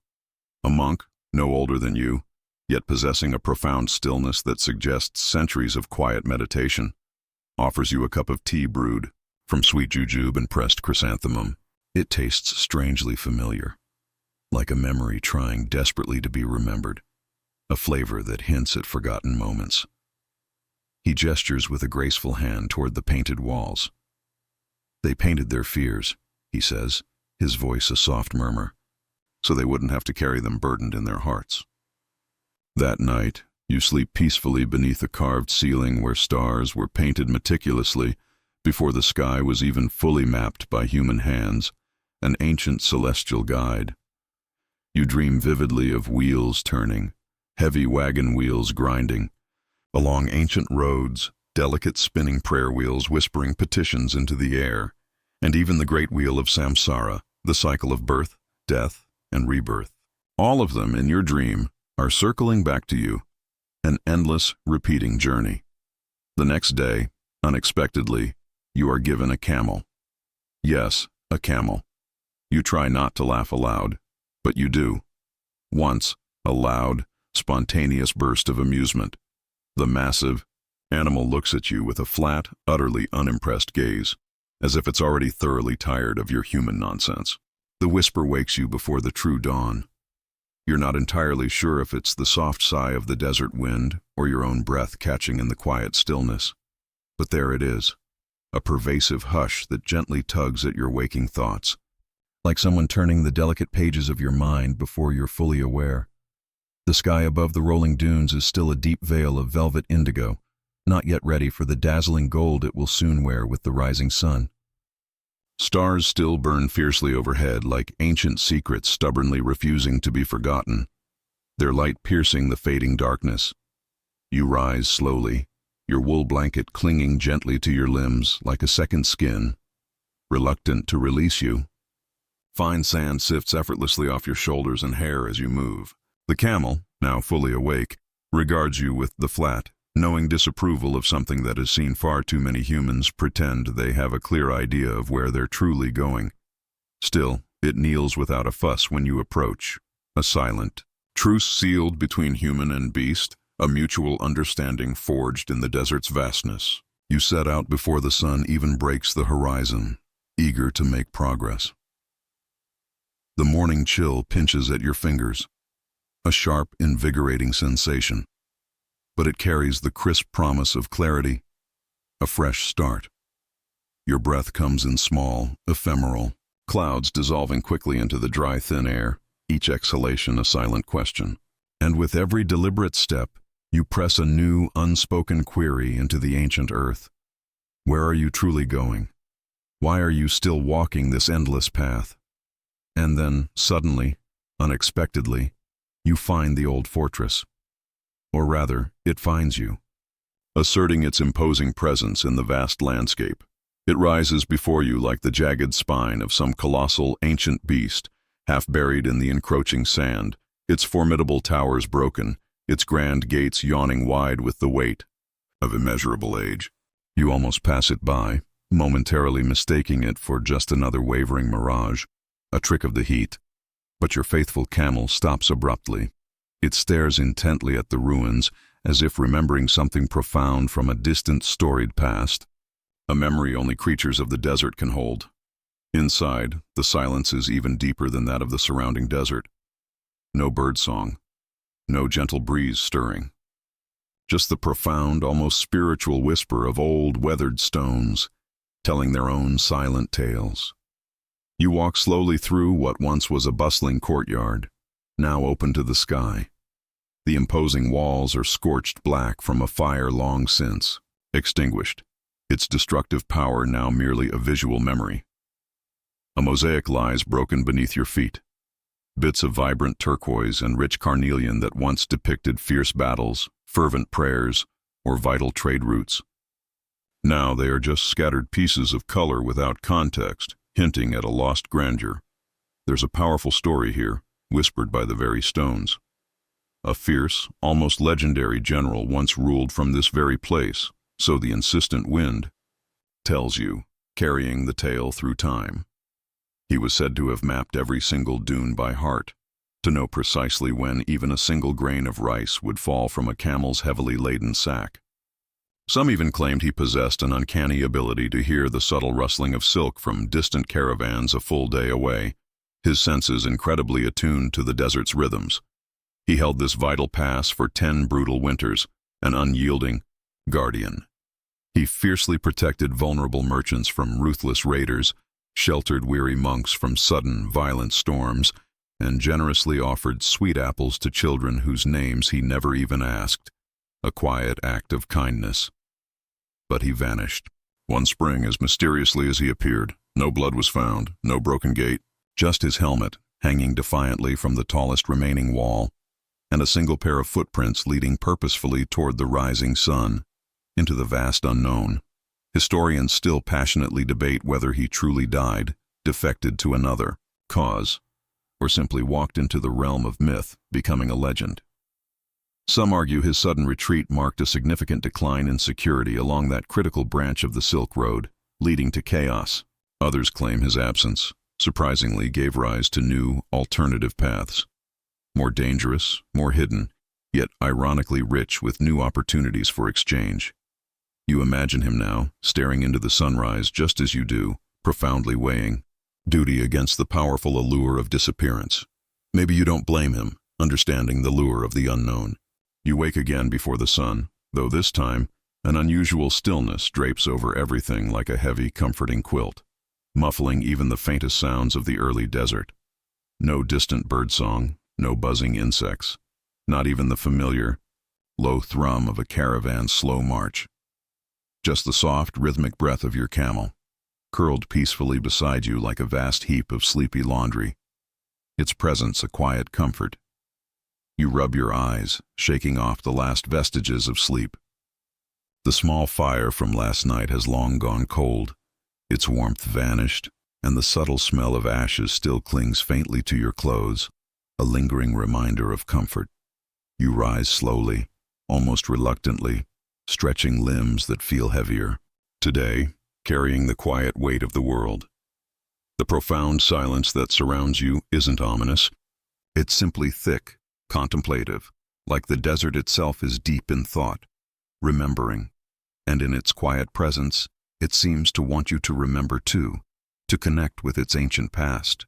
Speaker 1: A monk, no older than you, yet possessing a profound stillness that suggests centuries of quiet meditation, offers you a cup of tea brewed from sweet jujube and pressed chrysanthemum. It tastes strangely familiar, like a memory trying desperately to be remembered, a flavor that hints at forgotten moments. He gestures with a graceful hand toward the painted walls. They painted their fears, he says, his voice a soft murmur, so they wouldn't have to carry them burdened in their hearts. That night, you sleep peacefully beneath a carved ceiling where stars were painted meticulously before the sky was even fully mapped by human hands, an ancient celestial guide. You dream vividly of wheels turning, heavy wagon wheels grinding, along ancient roads, delicate spinning prayer wheels whispering petitions into the air, and even the great wheel of samsara, the cycle of birth, death, and rebirth. All of them, in your dream, are circling back to you, an endless, repeating journey. The next day, unexpectedly, you are given a camel. Yes, a camel. You try not to laugh aloud, but you do. Once, a loud, spontaneous burst of amusement. The massive animal looks at you with a flat, utterly unimpressed gaze, as if it's already thoroughly tired of your human nonsense. The whisper wakes you before the true dawn. You're not entirely sure if it's the soft sigh of the desert wind or your own breath catching in the quiet stillness. But there it is, a pervasive hush that gently tugs at your waking thoughts, like someone turning the delicate pages of your mind before you're fully aware. The sky above the rolling dunes is still a deep veil of velvet indigo, not yet ready for the dazzling gold it will soon wear with the rising sun. Stars still burn fiercely overhead like ancient secrets stubbornly refusing to be forgotten, their light piercing the fading darkness. You rise slowly, your wool blanket clinging gently to your limbs like a second skin, reluctant to release you. Fine sand sifts effortlessly off your shoulders and hair as you move. The camel, now fully awake, regards you with the flat, knowing disapproval of something that has seen far too many humans pretend they have a clear idea of where they're truly going. Still, it kneels without a fuss when you approach, a silent truce sealed between human and beast, a mutual understanding forged in the desert's vastness. You set out before the sun even breaks the horizon, eager to make progress. The morning chill pinches at your fingers, a sharp, invigorating sensation, but it carries the crisp promise of clarity, a fresh start. Your breath comes in small, ephemeral clouds dissolving quickly into the dry, thin air, each exhalation a silent question. And with every deliberate step, you press a new, unspoken query into the ancient earth. Where are you truly going? Why are you still walking this endless path? And then, suddenly, unexpectedly, you find the old fortress. Or rather, it finds you, asserting its imposing presence in the vast landscape. It rises before you like the jagged spine of some colossal, ancient beast, half buried in the encroaching sand, its formidable towers broken, its grand gates yawning wide with the weight of immeasurable age. You almost pass it by, momentarily mistaking it for just another wavering mirage, a trick of the heat. But your faithful camel stops abruptly. It stares intently at the ruins, as if remembering something profound from a distant, storied past, a memory only creatures of the desert can hold. Inside, the silence is even deeper than that of the surrounding desert. No birdsong, no gentle breeze stirring. Just the profound, almost spiritual whisper of old, weathered stones, telling their own silent tales. You walk slowly through what once was a bustling courtyard, now open to the sky. The imposing walls are scorched black from a fire long since extinguished, its destructive power now merely a visual memory. A mosaic lies broken beneath your feet, bits of vibrant turquoise and rich carnelian that once depicted fierce battles, fervent prayers, or vital trade routes. Now they are just scattered pieces of color without context, hinting at a lost grandeur. There's a powerful story here, whispered by the very stones. A fierce, almost legendary general once ruled from this very place, so the insistent wind tells you, carrying the tale through time. He was said to have mapped every single dune by heart, to know precisely when even a single grain of rice would fall from a camel's heavily laden sack. Some even claimed he possessed an uncanny ability to hear the subtle rustling of silk from distant caravans a full day away, his senses incredibly attuned to the desert's rhythms. He held this vital pass for 10 brutal winters, an unyielding guardian. He fiercely protected vulnerable merchants from ruthless raiders, sheltered weary monks from sudden, violent storms, and generously offered sweet apples to children whose names he never even asked, a quiet act of kindness. But he vanished. One spring, as mysteriously as he appeared, no blood was found, no broken gate, just his helmet, hanging defiantly from the tallest remaining wall, and a single pair of footprints leading purposefully toward the rising sun, into the vast unknown. Historians still passionately debate whether he truly died, defected to another cause, or simply walked into the realm of myth, becoming a legend. Some argue his sudden retreat marked a significant decline in security along that critical branch of the Silk Road, leading to chaos. Others claim his absence, surprisingly, gave rise to new, alternative paths, more dangerous, more hidden, yet ironically rich with new opportunities for exchange. You imagine him now, staring into the sunrise just as you do, profoundly weighing duty against the powerful allure of disappearance. Maybe you don't blame him, understanding the lure of the unknown. You wake again before the sun, though this time, an unusual stillness drapes over everything like a heavy, comforting quilt, muffling even the faintest sounds of the early desert. No distant birdsong, no buzzing insects, not even the familiar, low thrum of a caravan's slow march. Just the soft, rhythmic breath of your camel, curled peacefully beside you like a vast heap of sleepy laundry, its presence a quiet comfort. You rub your eyes, shaking off the last vestiges of sleep. The small fire from last night has long gone cold, its warmth vanished, and the subtle smell of ashes still clings faintly to your clothes, a lingering reminder of comfort. You rise slowly, almost reluctantly, stretching limbs that feel heavier. Today, carrying the quiet weight of the world. The profound silence that surrounds you isn't ominous. It's simply thick, contemplative, like the desert itself is deep in thought, remembering. And in its quiet presence, it seems to want you to remember too, to connect with its ancient past.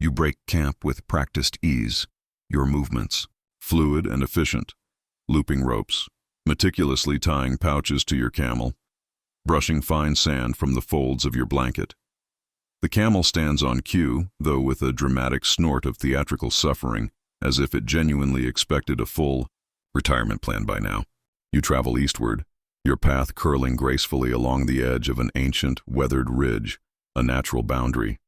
Speaker 1: You break camp with practiced ease, your movements, fluid and efficient, looping ropes, meticulously tying pouches to your camel, brushing fine sand from the folds of your blanket. The camel stands on cue, though with a dramatic snort of theatrical suffering, as if it genuinely expected a full retirement plan by now. You travel eastward, your path curling gracefully along the edge of an ancient, weathered ridge, a natural boundary.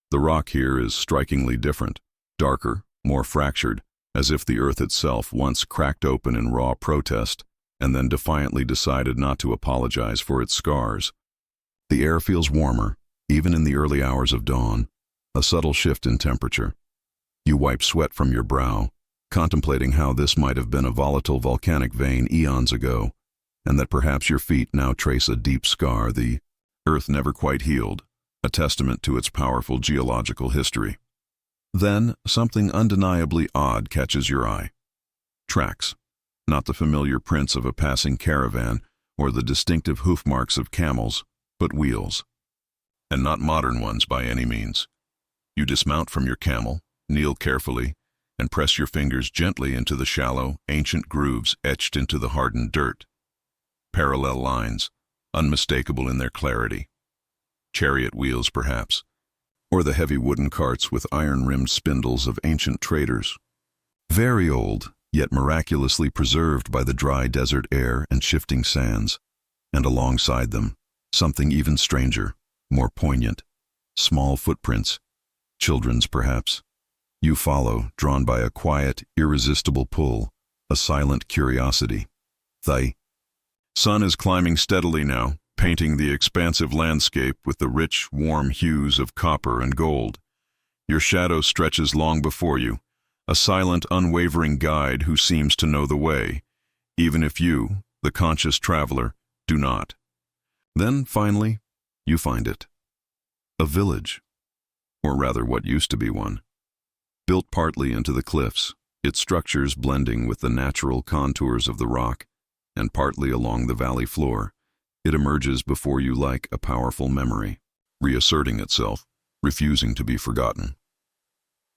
Speaker 1: The rock here is strikingly different, darker, more fractured, as if the earth itself once cracked open in raw protest and then defiantly decided not to apologize for its scars. The air feels warmer, even in the early hours of dawn, a subtle shift in temperature. You wipe sweat from your brow, contemplating how this might have been a volatile volcanic vein eons ago, and that perhaps your feet now trace a deep scar the earth never quite healed, a testament to its powerful geological history. Then, something undeniably odd catches your eye. Tracks. Not the familiar prints of a passing caravan or the distinctive hoof marks of camels, but wheels. And not modern ones by any means. You dismount from your camel, kneel carefully, and press your fingers gently into the shallow, ancient grooves etched into the hardened dirt. Parallel lines, unmistakable in their clarity. Chariot wheels, perhaps, or the heavy wooden carts with iron-rimmed spindles of ancient traders. Very old, yet miraculously preserved by the dry desert air and shifting sands, and alongside them, something even stranger, more poignant, small footprints, children's perhaps. You follow, drawn by a quiet, irresistible pull, a silent curiosity. The sun is climbing steadily now, painting the expansive landscape with the rich, warm hues of copper and gold. Your shadow stretches long before you, a silent, unwavering guide who seems to know the way, even if you, the conscious traveler, do not. Then, finally, you find it. A village, or rather what used to be one. Built partly into the cliffs, its structures blending with the natural contours of the rock, and partly along the valley floor, it emerges before you like a powerful memory, reasserting itself, refusing to be forgotten.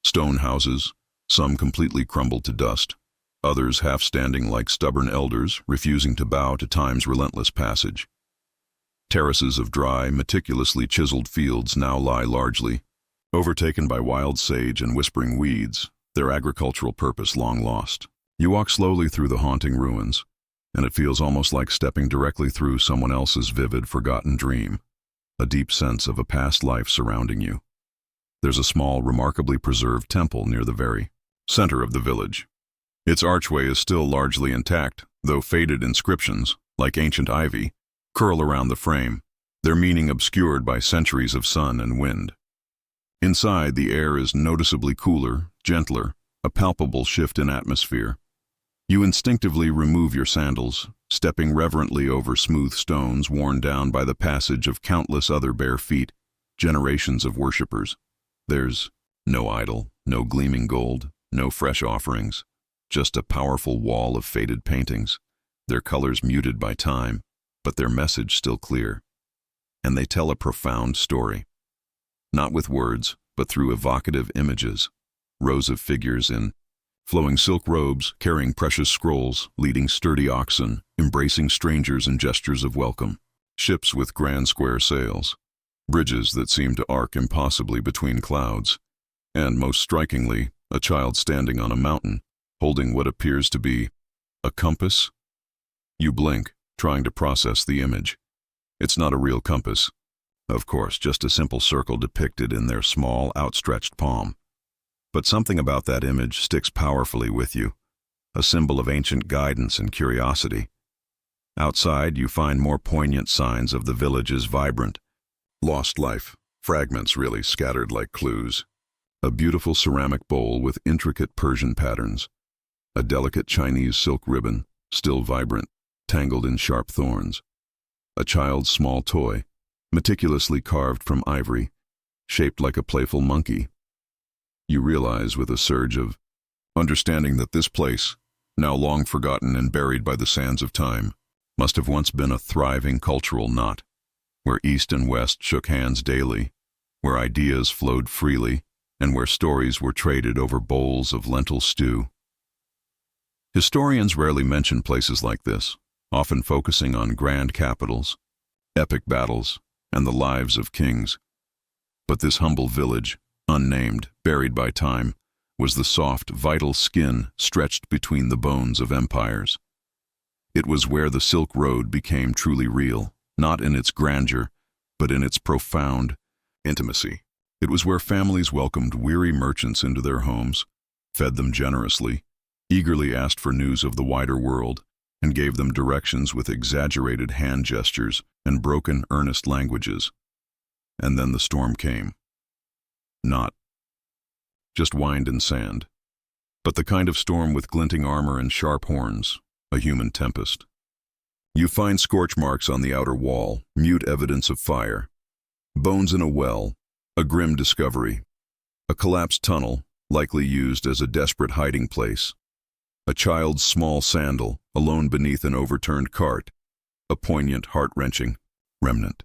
Speaker 1: Stone houses, some completely crumbled to dust, others half standing like stubborn elders, refusing to bow to time's relentless passage. Terraces of dry, meticulously chiseled fields now lie largely, overtaken by wild sage and whispering weeds, their agricultural purpose long lost. You walk slowly through the haunting ruins, and it feels almost like stepping directly through someone else's vivid, forgotten dream, a deep sense of a past life surrounding you. There's a small, remarkably preserved temple near the very center of the village. Its archway is still largely intact, though faded inscriptions, like ancient ivy, curl around the frame, their meaning obscured by centuries of sun and wind. Inside, the air is noticeably cooler, gentler, a palpable shift in atmosphere. You instinctively remove your sandals, stepping reverently over smooth stones worn down by the passage of countless other bare feet, generations of worshippers. There's no idol, no gleaming gold, no fresh offerings, just a powerful wall of faded paintings, their colors muted by time, but their message still clear. And they tell a profound story. Not with words, but through evocative images, rows of figures in flowing silk robes, carrying precious scrolls, leading sturdy oxen, embracing strangers in gestures of welcome, ships with grand square sails, bridges that seem to arc impossibly between clouds, and, most strikingly, a child standing on a mountain, holding what appears to be a compass. You blink, trying to process the image. It's not a real compass. Of course, just a simple circle depicted in their small, outstretched palm. But something about that image sticks powerfully with you, a symbol of ancient guidance and curiosity. Outside, you find more poignant signs of the village's vibrant, lost life, fragments really scattered like clues. A beautiful ceramic bowl with intricate Persian patterns, a delicate Chinese silk ribbon, still vibrant, tangled in sharp thorns. A child's small toy, meticulously carved from ivory, shaped like a playful monkey. You realize with a surge of understanding that this place, now long forgotten and buried by the sands of time, must have once been a thriving cultural knot, where East and West shook hands daily, where ideas flowed freely, and where stories were traded over bowls of lentil stew. Historians rarely mention places like this, often focusing on grand capitals, epic battles, and the lives of kings. But this humble village, unnamed, buried by time, was the soft, vital skin stretched between the bones of empires. It was where the Silk Road became truly real, not in its grandeur, but in its profound intimacy. It was where families welcomed weary merchants into their homes, fed them generously, eagerly asked for news of the wider world, and gave them directions with exaggerated hand gestures and broken, earnest languages. And then the storm came. Not just wind and sand, but the kind of storm with glinting armor and sharp horns, a human tempest. You find scorch marks on the outer wall, mute evidence of fire. Bones in a well, a grim discovery. A collapsed tunnel, likely used as a desperate hiding place. A child's small sandal, alone beneath an overturned cart. A poignant, heart-wrenching remnant.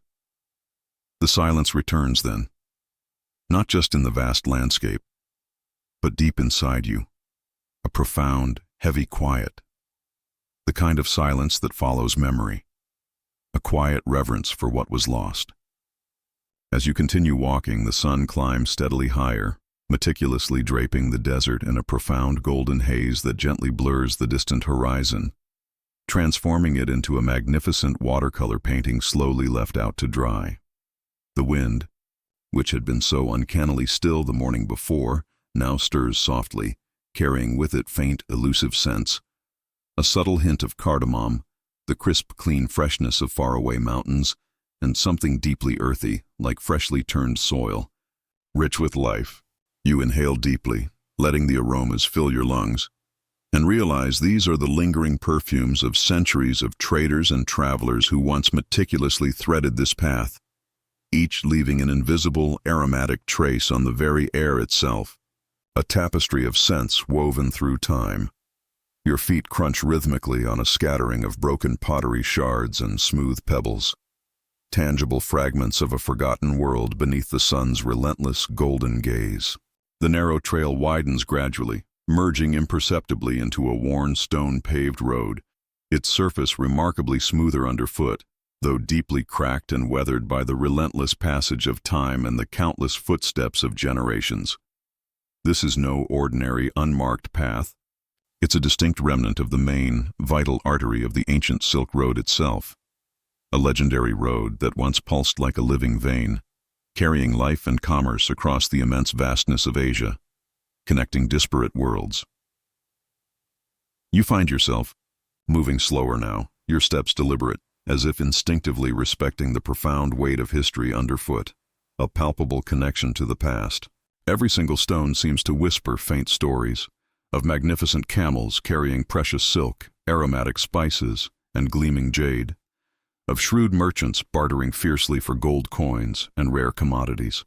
Speaker 1: The silence returns then, not just in the vast landscape, but deep inside you. A profound, heavy quiet. The kind of silence that follows memory. A quiet reverence for what was lost. As you continue walking, the sun climbs steadily higher, meticulously draping the desert in a profound golden haze that gently blurs the distant horizon, transforming it into a magnificent watercolor painting slowly left out to dry. The wind, which had been so uncannily still the morning before, now stirs softly, carrying with it faint, elusive scents, a subtle hint of cardamom, the crisp, clean freshness of faraway mountains, and something deeply earthy, like freshly turned soil. Rich with life, you inhale deeply, letting the aromas fill your lungs, and realize these are the lingering perfumes of centuries of traders and travelers who once meticulously threaded this path, each leaving an invisible, aromatic trace on the very air itself, a tapestry of scents woven through time. Your feet crunch rhythmically on a scattering of broken pottery shards and smooth pebbles, tangible fragments of a forgotten world beneath the sun's relentless golden gaze. The narrow trail widens gradually, merging imperceptibly into a worn stone-paved road, its surface remarkably smoother underfoot, though deeply cracked and weathered by the relentless passage of time and the countless footsteps of generations. This is no ordinary, unmarked path. It's a distinct remnant of the main, vital artery of the ancient Silk Road itself, a legendary road that once pulsed like a living vein, carrying life and commerce across the immense vastness of Asia, connecting disparate worlds. You find yourself moving slower now, your steps deliberate, as if instinctively respecting the profound weight of history underfoot, a palpable connection to the past. Every single stone seems to whisper faint stories of magnificent camels carrying precious silk, aromatic spices, and gleaming jade, of shrewd merchants bartering fiercely for gold coins and rare commodities,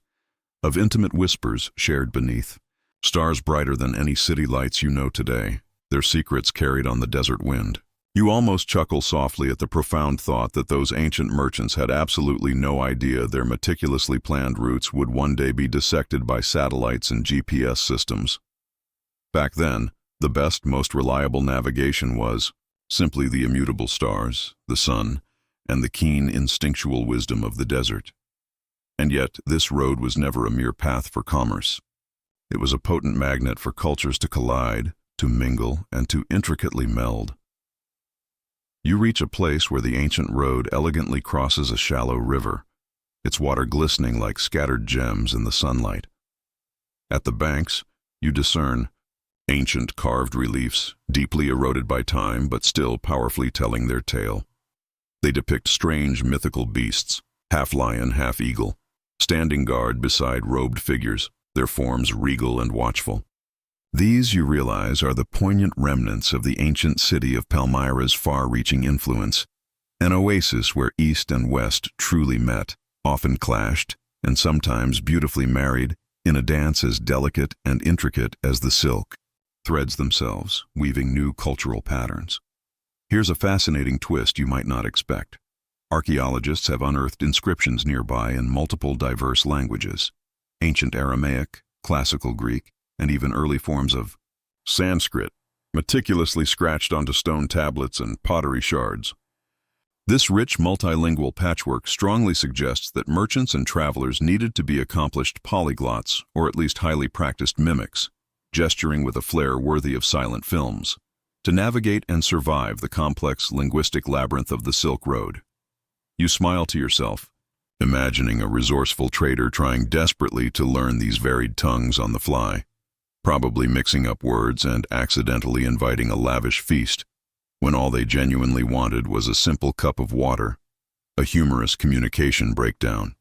Speaker 1: of intimate whispers shared beneath, stars brighter than any city lights you know today, their secrets carried on the desert wind. You almost chuckle softly at the profound thought that those ancient merchants had absolutely no idea their meticulously planned routes would one day be dissected by satellites and GPS systems. Back then, the best, most reliable navigation was simply the immutable stars, the sun, and the keen instinctual wisdom of the desert. And yet, this road was never a mere path for commerce. It was a potent magnet for cultures to collide, to mingle, and to intricately meld. You reach a place where the ancient road elegantly crosses a shallow river, its water glistening like scattered gems in the sunlight. At the banks, you discern ancient carved reliefs, deeply eroded by time but still powerfully telling their tale. They depict strange mythical beasts, half lion, half eagle, standing guard beside robed figures, their forms regal and watchful. These, you realize, are the poignant remnants of the ancient city of Palmyra's far-reaching influence, an oasis where East and West truly met, often clashed, and sometimes beautifully married, in a dance as delicate and intricate as the silk threads themselves, weaving new cultural patterns. Here's a fascinating twist you might not expect. Archaeologists have unearthed inscriptions nearby in multiple diverse languages: ancient Aramaic, classical Greek, and even early forms of Sanskrit, meticulously scratched onto stone tablets and pottery shards. This rich multilingual patchwork strongly suggests that merchants and travelers needed to be accomplished polyglots, or at least highly practiced mimics, gesturing with a flair worthy of silent films, to navigate and survive the complex linguistic labyrinth of the Silk Road. You smile to yourself, imagining a resourceful trader trying desperately to learn these varied tongues on the fly, probably mixing up words and accidentally inviting a lavish feast, when all they genuinely wanted was a simple cup of water, a humorous communication breakdown.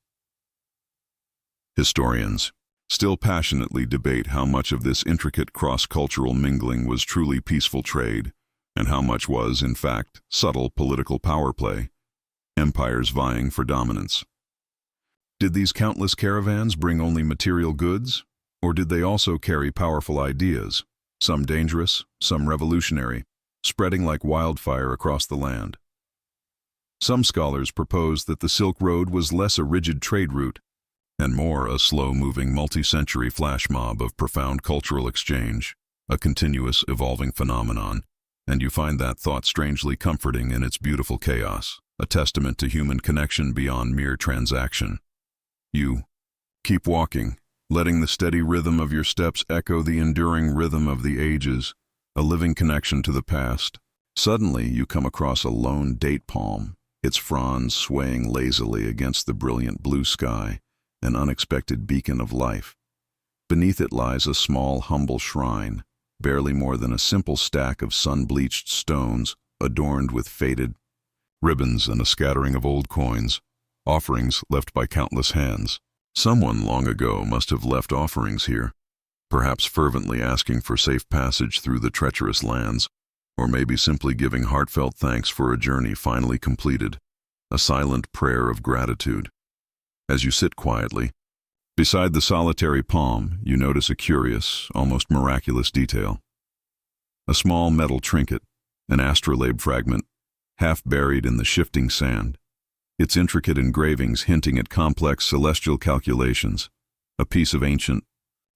Speaker 1: Historians still passionately debate how much of this intricate cross-cultural mingling was truly peaceful trade, and how much was, in fact, subtle political power play, empires vying for dominance. Did these countless caravans bring only material goods, or did they also carry powerful ideas, some dangerous, some revolutionary, spreading like wildfire across the land? Some scholars propose that the Silk Road was less a rigid trade route and more a slow-moving multi-century flash mob of profound cultural exchange, a continuous, evolving phenomenon, and you find that thought strangely comforting in its beautiful chaos, a testament to human connection beyond mere transaction. You keep walking, letting the steady rhythm of your steps echo the enduring rhythm of the ages, a living connection to the past. Suddenly, you come across a lone date palm, its fronds swaying lazily against the brilliant blue sky, an unexpected beacon of life. Beneath it lies a small, humble shrine, barely more than a simple stack of sun-bleached stones, adorned with faded ribbons and a scattering of old coins, offerings left by countless hands. Someone long ago must have left offerings here, perhaps fervently asking for safe passage through the treacherous lands, or maybe simply giving heartfelt thanks for a journey finally completed, a silent prayer of gratitude. As you sit quietly, beside the solitary palm, you notice a curious, almost miraculous detail. A small metal trinket, an astrolabe fragment, half buried in the shifting sand, its intricate engravings hinting at complex celestial calculations, a piece of ancient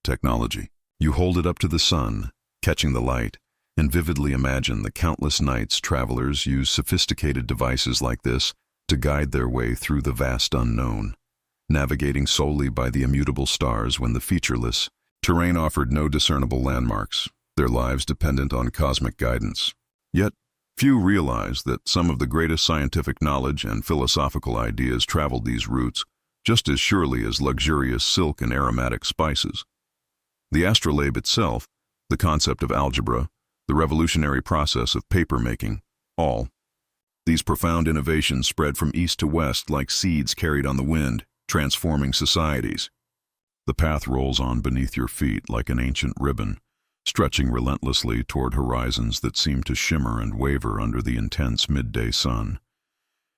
Speaker 1: technology. You hold it up to the sun, catching the light, and vividly imagine the countless nights travelers use sophisticated devices like this to guide their way through the vast unknown, navigating solely by the immutable stars when the featureless terrain offered no discernible landmarks, their lives dependent on cosmic guidance. Yet, few realize that some of the greatest scientific knowledge and philosophical ideas traveled these routes just as surely as luxurious silk and aromatic spices. The astrolabe itself, the concept of algebra, the revolutionary process of paper-making, all these profound innovations spread from east to west like seeds carried on the wind, transforming societies. The path rolls on beneath your feet like an ancient ribbon, stretching relentlessly toward horizons that seem to shimmer and waver under the intense midday sun.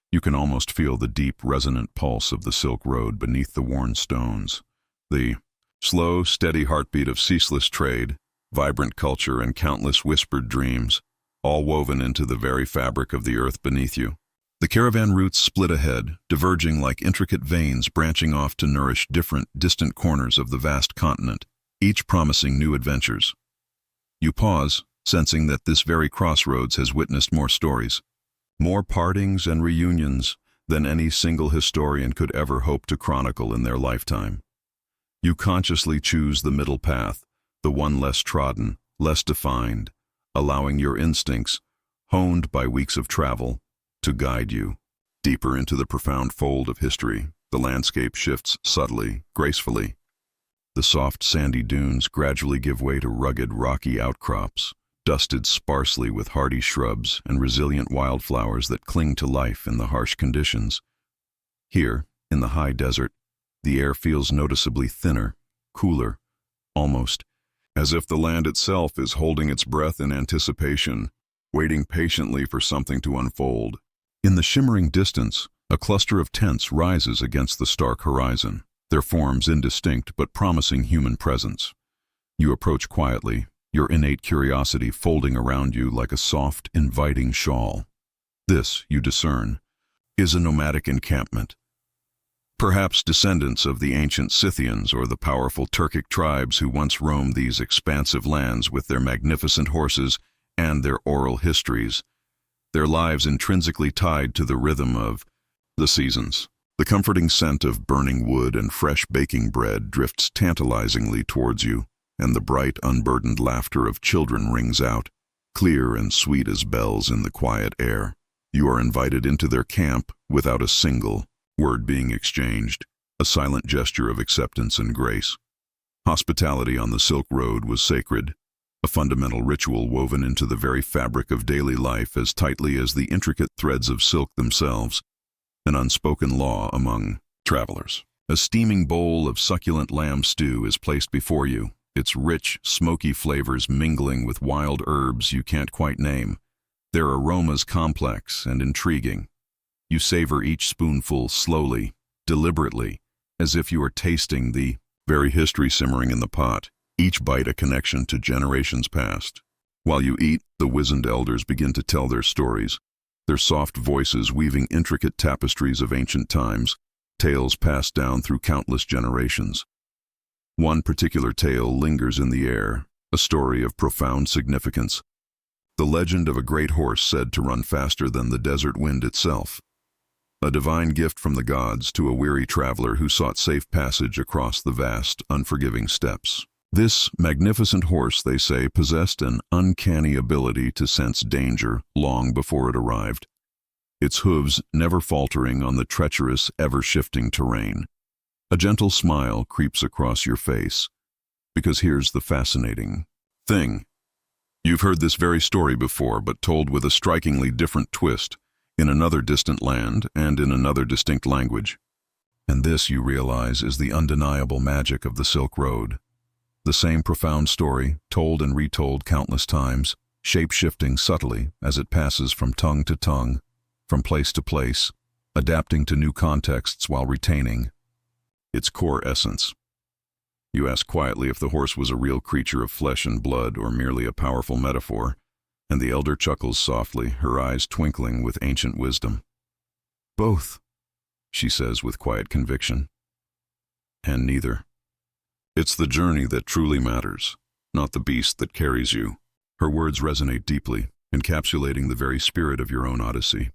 Speaker 1: You can almost feel the deep, resonant pulse of the Silk Road beneath the worn stones, the slow, steady heartbeat of ceaseless trade, vibrant culture, and countless whispered dreams, all woven into the very fabric of the earth beneath you. The caravan routes split ahead, diverging like intricate veins branching off to nourish different, distant corners of the vast continent, each promising new adventures. You pause, sensing that this very crossroads has witnessed more stories, more partings and reunions than any single historian could ever hope to chronicle in their lifetime. You consciously choose the middle path, the one less trodden, less defined, allowing your instincts, honed by weeks of travel, to guide you. Deeper into the profound fold of history, the landscape shifts subtly, gracefully. The soft sandy dunes gradually give way to rugged rocky outcrops, dusted sparsely with hardy shrubs and resilient wildflowers that cling to life in the harsh conditions. Here, in the high desert, the air feels noticeably thinner, cooler, almost as if the land itself is holding its breath in anticipation, waiting patiently for something to unfold. In the shimmering distance, a cluster of tents rises against the stark horizon, their forms indistinct but promising human presence. You approach quietly, your innate curiosity folding around you like a soft, inviting shawl. This, you discern, is a nomadic encampment. Perhaps descendants of the ancient Scythians or the powerful Turkic tribes who once roamed these expansive lands with their magnificent horses and their oral histories, their lives intrinsically tied to the rhythm of the seasons. The comforting scent of burning wood and fresh baking bread drifts tantalizingly towards you, and the bright, unburdened laughter of children rings out, clear and sweet as bells in the quiet air. You are invited into their camp without a single word being exchanged, a silent gesture of acceptance and grace. Hospitality on the Silk Road was sacred, a fundamental ritual woven into the very fabric of daily life as tightly as the intricate threads of silk themselves, an unspoken law among travelers. A steaming bowl of succulent lamb stew is placed before you, its rich, smoky flavors mingling with wild herbs you can't quite name, their aromas complex and intriguing. You savor each spoonful slowly, deliberately, as if you are tasting the very history simmering in the pot, each bite a connection to generations past. While you eat, the wizened elders begin to tell their stories, their soft voices weaving intricate tapestries of ancient times, tales passed down through countless generations. One particular tale lingers in the air, a story of profound significance. The legend of a great horse said to run faster than the desert wind itself. A divine gift from the gods to a weary traveler who sought safe passage across the vast, unforgiving steppes. This magnificent horse, they say, possessed an uncanny ability to sense danger long before it arrived, its hooves never faltering on the treacherous, ever-shifting terrain. A gentle smile creeps across your face, because here's the fascinating thing. You've heard this very story before, but told with a strikingly different twist, in another distant land and in another distinct language. And this, you realize, is the undeniable magic of the Silk Road. The same profound story, told and retold countless times, shape-shifting subtly as it passes from tongue to tongue, from place to place, adapting to new contexts while retaining its core essence. You ask quietly if the horse was a real creature of flesh and blood or merely a powerful metaphor, and the elder chuckles softly, her eyes twinkling with ancient wisdom. "Both," she says with quiet conviction. "And neither. It's the journey that truly matters, not the beast that carries you." Her words resonate deeply, encapsulating the very spirit of your own odyssey.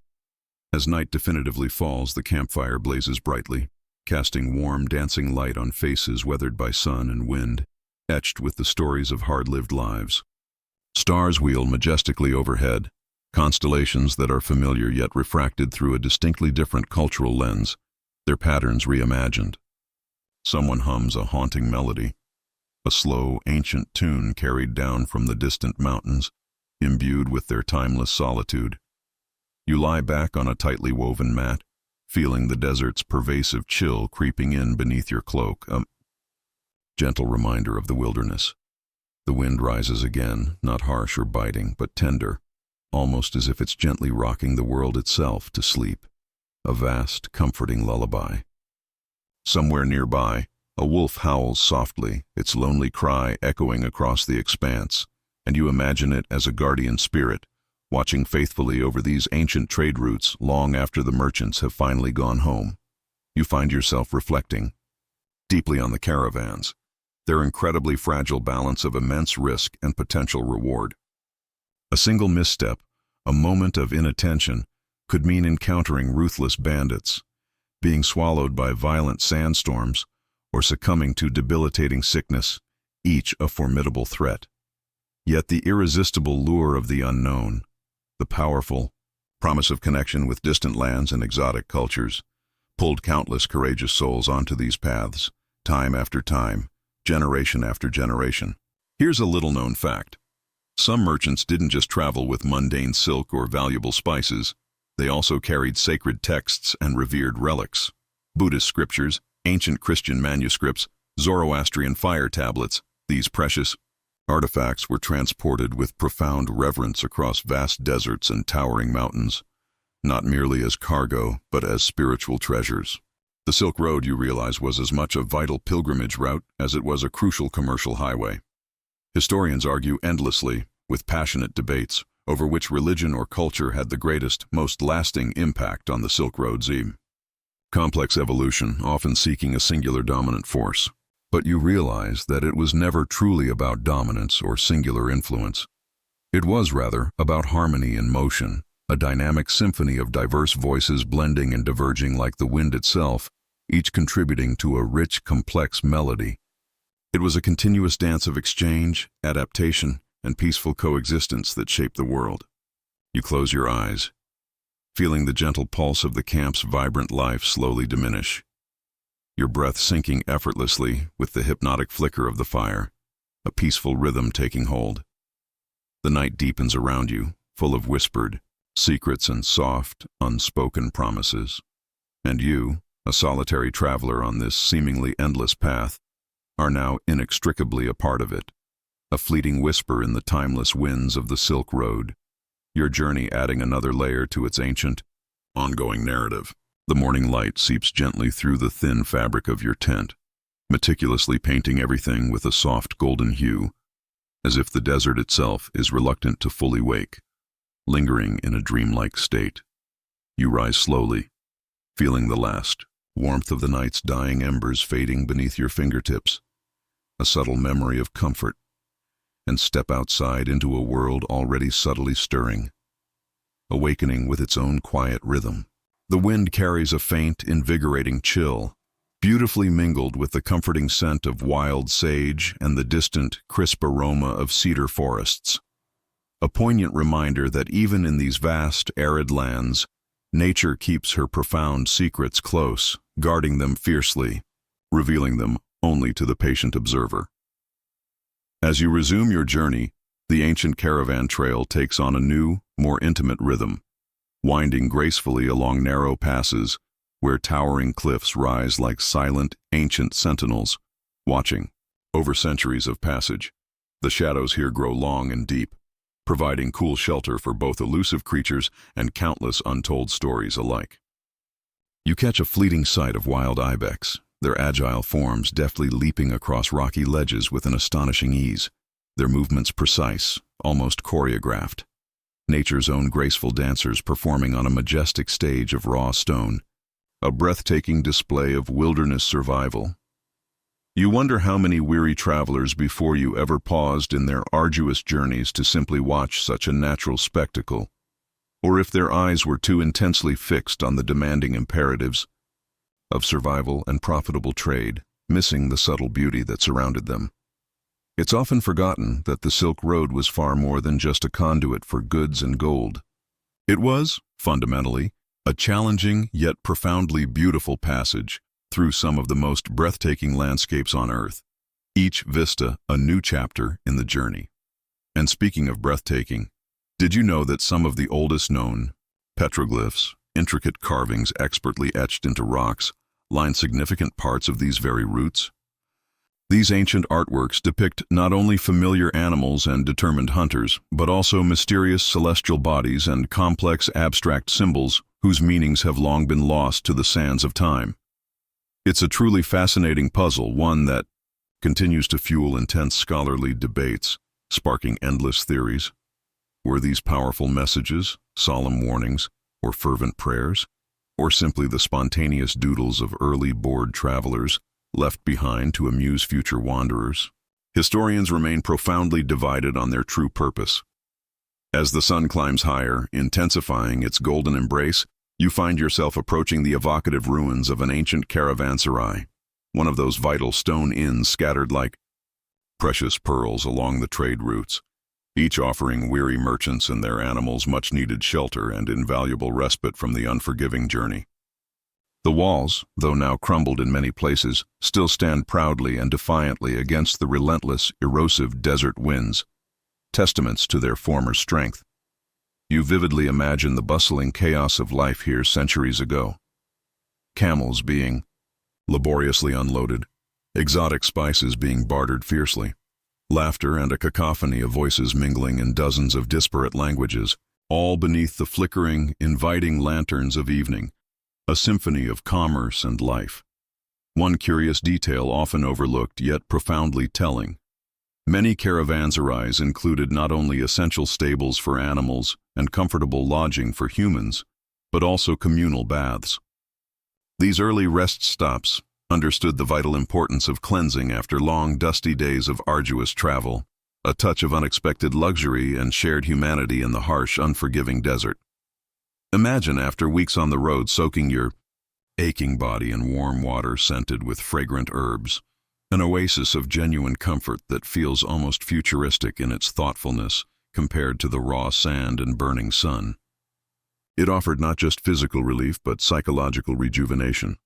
Speaker 1: As night definitively falls, the campfire blazes brightly, casting warm, dancing light on faces weathered by sun and wind, etched with the stories of hard-lived lives. Stars wheel majestically overhead, constellations that are familiar yet refracted through a distinctly different cultural lens, their patterns reimagined. Someone hums a haunting melody, a slow, ancient tune carried down from the distant mountains, imbued with their timeless solitude. You lie back on a tightly woven mat, feeling the desert's pervasive chill creeping in beneath your cloak, a gentle reminder of the wilderness. The wind rises again, not harsh or biting, but tender, almost as if it's gently rocking the world itself to sleep, a vast, comforting lullaby. Somewhere nearby, a wolf howls softly, its lonely cry echoing across the expanse, and you imagine it as a guardian spirit, watching faithfully over these ancient trade routes long after the merchants have finally gone home. You find yourself reflecting deeply on the caravans, their incredibly fragile balance of immense risk and potential reward. A single misstep, a moment of inattention, could mean encountering ruthless bandits, being swallowed by violent sandstorms, or succumbing to debilitating sickness, each a formidable threat. Yet the irresistible lure of the unknown, the powerful promise of connection with distant lands and exotic cultures, pulled countless courageous souls onto these paths, time after time, generation after generation. Here's a little-known fact. Some merchants didn't just travel with mundane silk or valuable spices. They also carried sacred texts and revered relics. Buddhist scriptures, ancient Christian manuscripts, Zoroastrian fire tablets, these precious Artifacts were transported with profound reverence across vast deserts and towering mountains, not merely as cargo, but as spiritual treasures. The Silk Road, you realize, was as much a vital pilgrimage route as it was a crucial commercial highway. Historians argue endlessly, with passionate debates, over which religion or culture had the greatest, most lasting impact on the Silk Road's complex evolution, often seeking a singular dominant force. But you realize that it was never truly about dominance or singular influence. It was, rather, about harmony and motion, a dynamic symphony of diverse voices blending and diverging like the wind itself, each contributing to a rich, complex melody. It was a continuous dance of exchange, adaptation, and peaceful coexistence that shaped the world. You close your eyes, feeling the gentle pulse of the camp's vibrant life slowly diminish. Your breath sinking effortlessly with the hypnotic flicker of the fire, a peaceful rhythm taking hold. The night deepens around you, full of whispered secrets and soft, unspoken promises. And you, a solitary traveler on this seemingly endless path, are now inextricably a part of it, a fleeting whisper in the timeless winds of the Silk Road, your journey adding another layer to its ancient, ongoing narrative. The morning light seeps gently through the thin fabric of your tent, meticulously painting everything with a soft golden hue, as if the desert itself is reluctant to fully wake, lingering in a dreamlike state. You rise slowly, feeling the last warmth of the night's dying embers fading beneath your fingertips, a subtle memory of comfort, and step outside into a world already subtly stirring, awakening with its own quiet rhythm. The wind carries a faint, invigorating chill, beautifully mingled with the comforting scent of wild sage and the distant, crisp aroma of cedar forests. A poignant reminder that even in these vast, arid lands, nature keeps her profound secrets close, guarding them fiercely, revealing them only to the patient observer. As you resume your journey, the ancient caravan trail takes on a new, more intimate rhythm, winding gracefully along narrow passes where towering cliffs rise like silent, ancient sentinels, watching. Over centuries of passage, the shadows here grow long and deep, providing cool shelter for both elusive creatures and countless untold stories alike. You catch a fleeting sight of wild ibex, their agile forms deftly leaping across rocky ledges with an astonishing ease, their movements precise, almost choreographed. Nature's own graceful dancers performing on a majestic stage of raw stone, a breathtaking display of wilderness survival. You wonder how many weary travelers before you ever paused in their arduous journeys to simply watch such a natural spectacle, or if their eyes were too intensely fixed on the demanding imperatives of survival and profitable trade, missing the subtle beauty that surrounded them. It's often forgotten that the Silk Road was far more than just a conduit for goods and gold. It was, fundamentally, a challenging yet profoundly beautiful passage through some of the most breathtaking landscapes on Earth, each vista a new chapter in the journey. And speaking of breathtaking, did you know that some of the oldest known petroglyphs, intricate carvings expertly etched into rocks, line significant parts of these very routes? These ancient artworks depict not only familiar animals and determined hunters, but also mysterious celestial bodies and complex abstract symbols whose meanings have long been lost to the sands of time. It's a truly fascinating puzzle, one that continues to fuel intense scholarly debates, sparking endless theories. Were these powerful messages, solemn warnings, or fervent prayers, or simply the spontaneous doodles of early bored travelers left behind to amuse future wanderers? Historians remain profoundly divided on their true purpose. As the sun climbs higher, intensifying its golden embrace, you find yourself approaching the evocative ruins of an ancient caravanserai, one of those vital stone inns scattered like precious pearls along the trade routes, each offering weary merchants and their animals much-needed shelter and invaluable respite from the unforgiving journey. The walls, though now crumbled in many places, still stand proudly and defiantly against the relentless, erosive desert winds, testaments to their former strength. You vividly imagine the bustling chaos of life here centuries ago. Camels being laboriously unloaded, exotic spices being bartered fiercely, Laughter and a cacophony of voices mingling in dozens of disparate languages, all beneath the flickering, inviting lanterns of evening, a symphony of commerce and life. One curious detail often overlooked yet profoundly telling. Many caravanserais included not only essential stables for animals and comfortable lodging for humans, but also communal baths. These early rest stops understood the vital importance of cleansing after long, dusty days of arduous travel, a touch of unexpected luxury and shared humanity in the harsh, unforgiving desert. Imagine, after weeks on the road, soaking your aching body in warm water scented with fragrant herbs, an oasis of genuine comfort that feels almost futuristic in its thoughtfulness compared to the raw sand and burning sun. It offered not just physical relief but psychological rejuvenation.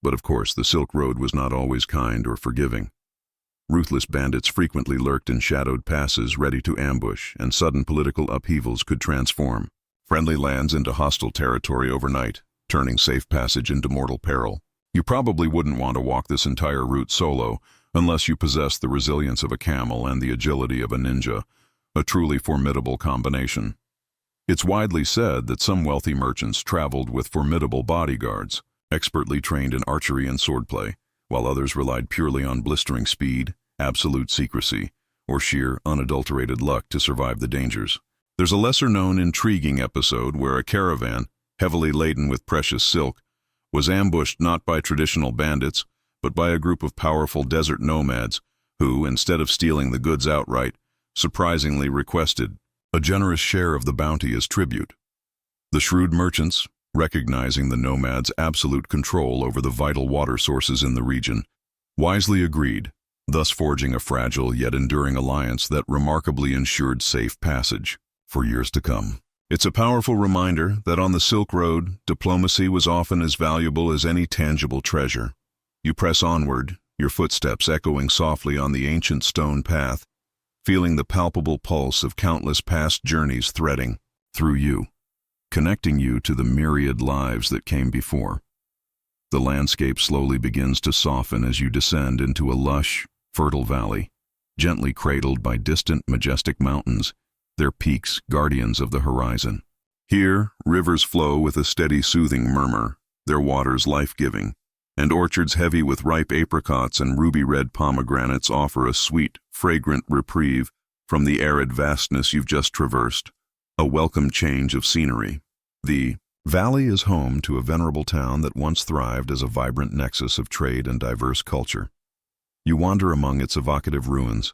Speaker 1: But of course, the Silk Road was not always kind or forgiving. Ruthless bandits frequently lurked in shadowed passes ready to ambush, and sudden political upheavals could transform friendly lands into hostile territory overnight, turning safe passage into mortal peril. You probably wouldn't want to walk this entire route solo unless you possessed the resilience of a camel and the agility of a ninja, a truly formidable combination. It's widely said that some wealthy merchants traveled with formidable bodyguards, expertly trained in archery and swordplay, while others relied purely on blistering speed, absolute secrecy, or sheer, unadulterated luck to survive the dangers. There's a lesser-known, intriguing episode where a caravan, heavily laden with precious silk, was ambushed not by traditional bandits, but by a group of powerful desert nomads who, instead of stealing the goods outright, surprisingly requested a generous share of the bounty as tribute. The shrewd merchants, recognizing the nomads' absolute control over the vital water sources in the region, wisely agreed, thus forging a fragile yet enduring alliance that remarkably ensured safe passage for years to come. It's a powerful reminder that on the Silk Road, diplomacy was often as valuable as any tangible treasure. You press onward, your footsteps echoing softly on the ancient stone path, feeling the palpable pulse of countless past journeys threading through you, connecting you to the myriad lives that came before. The landscape slowly begins to soften as you descend into a lush, fertile valley, gently cradled by distant, majestic mountains, their peaks guardians of the horizon. Here, rivers flow with a steady, soothing murmur, their waters life-giving, and orchards heavy with ripe apricots and ruby-red pomegranates offer a sweet, fragrant reprieve from the arid vastness you've just traversed, a welcome change of scenery. The valley is home to a venerable town that once thrived as a vibrant nexus of trade and diverse culture. You wander among its evocative ruins,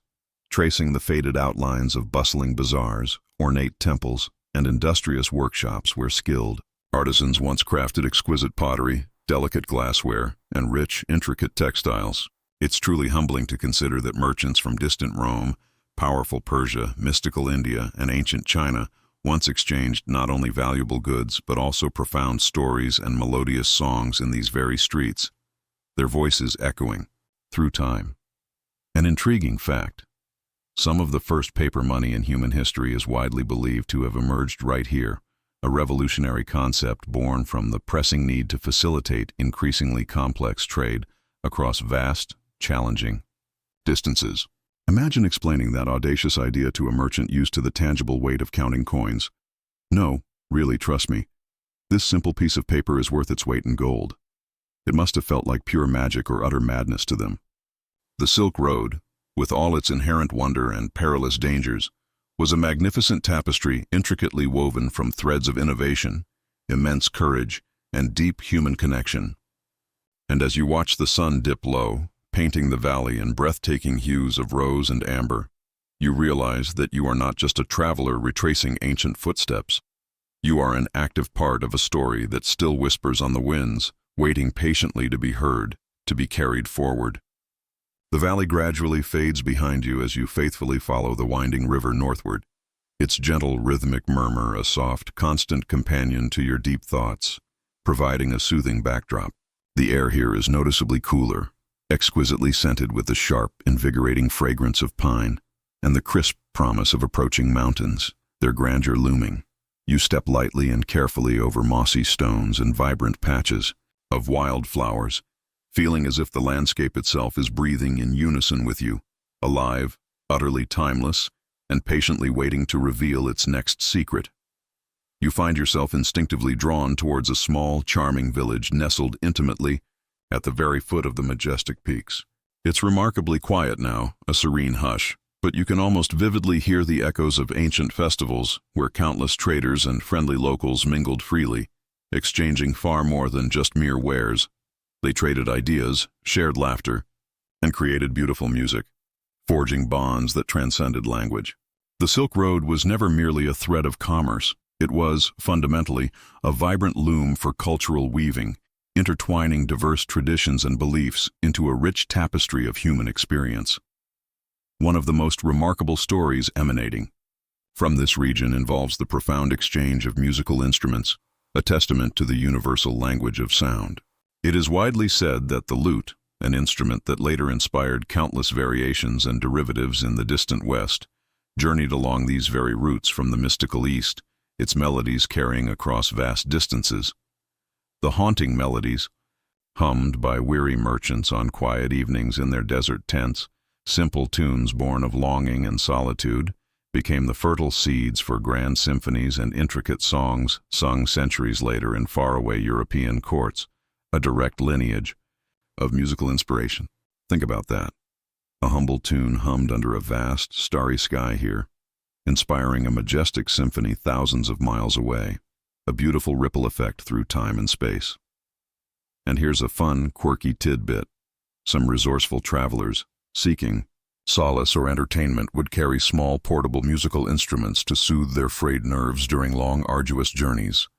Speaker 1: tracing the faded outlines of bustling bazaars, ornate temples, and industrious workshops where skilled artisans once crafted exquisite pottery, delicate glassware, and rich, intricate textiles. It's truly humbling to consider that merchants from distant Rome, powerful Persia, mystical India, and ancient China once exchanged not only valuable goods but also profound stories and melodious songs in these very streets, their voices echoing through time. An intriguing fact: some of the first paper money in human history is widely believed to have emerged right here, a revolutionary concept born from the pressing need to facilitate increasingly complex trade across vast, challenging distances. Imagine explaining that audacious idea to a merchant used to the tangible weight of counting coins. No, really, trust me. This simple piece of paper is worth its weight in gold. It must have felt like pure magic or utter madness to them. The Silk Road, with all its inherent wonder and perilous dangers, was a magnificent tapestry intricately woven from threads of innovation, immense courage, and deep human connection. And as you watch the sun dip low, painting the valley in breathtaking hues of rose and amber, you realize that you are not just a traveler retracing ancient footsteps. You are an active part of a story that still whispers on the winds, waiting patiently to be heard, to be carried forward. The valley gradually fades behind you as you faithfully follow the winding river northward, its gentle rhythmic murmur a soft, constant companion to your deep thoughts, providing a soothing backdrop. The air here is noticeably cooler, exquisitely scented with the sharp, invigorating fragrance of pine, and the crisp promise of approaching mountains, their grandeur looming. You step lightly and carefully over mossy stones and vibrant patches of wild flowers, feeling as if the landscape itself is breathing in unison with you, alive, utterly timeless, and patiently waiting to reveal its next secret. You find yourself instinctively drawn towards a small, charming village nestled intimately at the very foot of the majestic peaks. It's remarkably quiet now, a serene hush, but you can almost vividly hear the echoes of ancient festivals where countless traders and friendly locals mingled freely, exchanging far more than just mere wares. They traded ideas, shared laughter, and created beautiful music, forging bonds that transcended language. The Silk Road was never merely a thread of commerce. It was, fundamentally, a vibrant loom for cultural weaving, intertwining diverse traditions and beliefs into a rich tapestry of human experience. One of the most remarkable stories emanating from this region involves the profound exchange of musical instruments, a testament to the universal language of sound. It is widely said that the lute, an instrument that later inspired countless variations and derivatives in the distant West, journeyed along these very routes from the mystical East, its melodies carrying across vast distances. The haunting melodies, hummed by weary merchants on quiet evenings in their desert tents, simple tunes born of longing and solitude, became the fertile seeds for grand symphonies and intricate songs sung centuries later in faraway European courts, a direct lineage of musical inspiration. Think about that. A humble tune hummed under a vast, starry sky here, inspiring a majestic symphony thousands of miles away, a beautiful ripple effect through time and space. And here's a fun, quirky tidbit. Some resourceful travelers, seeking solace or entertainment, would carry small, portable musical instruments to soothe their frayed nerves during long, arduous journeys.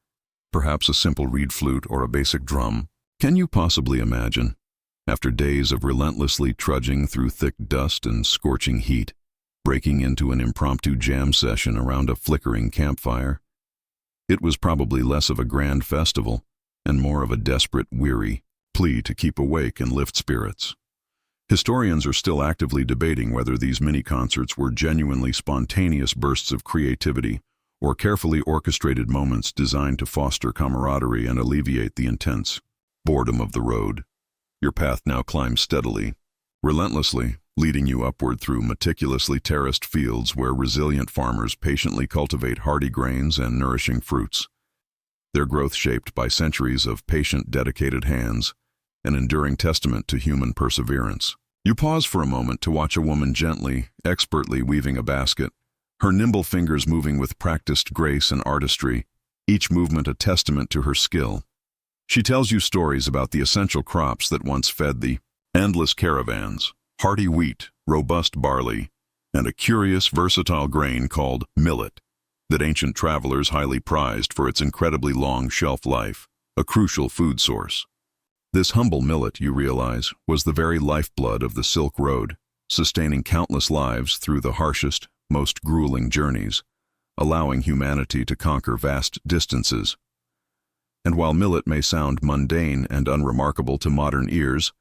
Speaker 1: Perhaps a simple reed flute or a basic drum. Can you possibly imagine, after days of relentlessly trudging through thick dust and scorching heat, breaking into an impromptu jam session around a flickering campfire? It was probably less of a grand festival and more of a desperate, weary plea to keep awake and lift spirits. Historians are still actively debating whether these mini-concerts were genuinely spontaneous bursts of creativity or carefully orchestrated moments designed to foster camaraderie and alleviate the intense boredom of the road. Your path now climbs steadily, relentlessly, leading you upward through meticulously terraced fields where resilient farmers patiently cultivate hardy grains and nourishing fruits, their growth shaped by centuries of patient, dedicated hands, an enduring testament to human perseverance. You pause for a moment to watch a woman gently, expertly weaving a basket, her nimble fingers moving with practiced grace and artistry, each movement a testament to her skill. She tells you stories about the essential crops that once fed the endless caravans: hardy wheat, robust barley, and a curious, versatile grain called millet that ancient travelers highly prized for its incredibly long shelf life, a crucial food source. This humble millet, you realize, was the very lifeblood of the Silk Road, sustaining countless lives through the harshest, most grueling journeys, allowing humanity to conquer vast distances. And while millet may sound mundane and unremarkable to modern ears,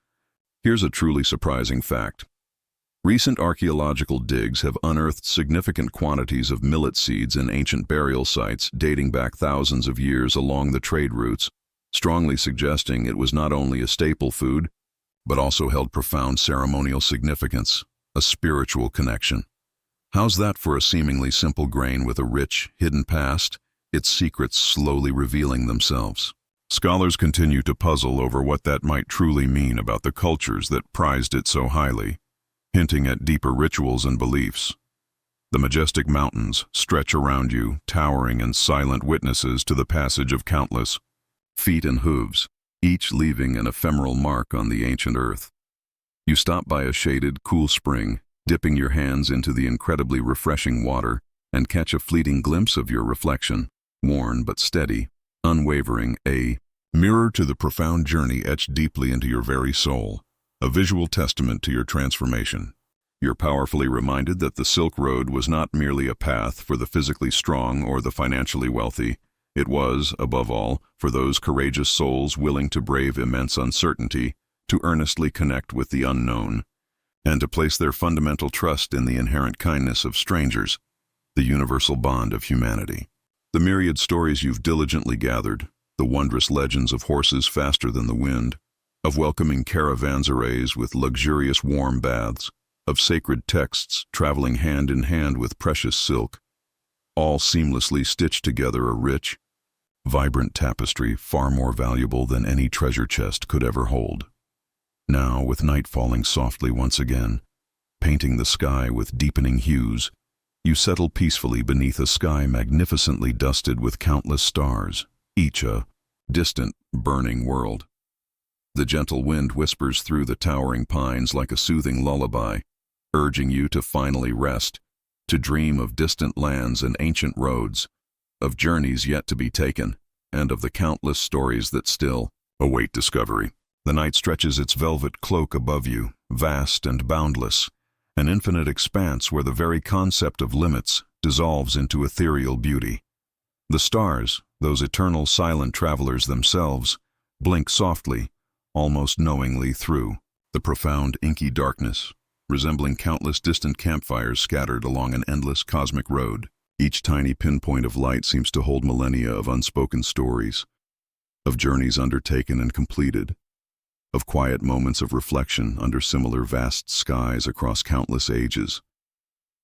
Speaker 1: here's a truly surprising fact. Recent archaeological digs have unearthed significant quantities of millet seeds in ancient burial sites dating back thousands of years along the trade routes, strongly suggesting it was not only a staple food, but also held profound ceremonial significance, a spiritual connection. How's that for a seemingly simple grain with a rich, hidden past, its secrets slowly revealing themselves? Scholars continue to puzzle over what that might truly mean about the cultures that prized it so highly, hinting at deeper rituals and beliefs. The majestic mountains stretch around you, towering and silent witnesses to the passage of countless feet and hooves, each leaving an ephemeral mark on the ancient earth. You stop by a shaded, cool spring, dipping your hands into the incredibly refreshing water, and catch a fleeting glimpse of your reflection, worn but steady, unwavering, a mirror to the profound journey etched deeply into your very soul, a visual testament to your transformation. You're powerfully reminded that the Silk Road was not merely a path for the physically strong or the financially wealthy. It was, above all, for those courageous souls willing to brave immense uncertainty, to earnestly connect with the unknown, and to place their fundamental trust in the inherent kindness of strangers, the universal bond of humanity. The myriad stories you've diligently gathered, the wondrous legends of horses faster than the wind, of welcoming caravanserais with luxurious warm baths, of sacred texts traveling hand in hand with precious silk, all seamlessly stitched together, a rich, vibrant tapestry far more valuable than any treasure chest could ever hold. Now, with night falling softly once again, painting the sky with deepening hues, you settle peacefully beneath a sky magnificently dusted with countless stars, each a distant, burning world. The gentle wind whispers through the towering pines like a soothing lullaby, urging you to finally rest, to dream of distant lands and ancient roads, of journeys yet to be taken, and of the countless stories that still await discovery. The night stretches its velvet cloak above you, vast and boundless, an infinite expanse where the very concept of limits dissolves into ethereal beauty. The stars, those eternal silent travelers themselves, blink softly, almost knowingly through the profound inky darkness, resembling countless distant campfires scattered along an endless cosmic road. Each tiny pinpoint of light seems to hold millennia of unspoken stories, of journeys undertaken and completed, of quiet moments of reflection under similar vast skies across countless ages.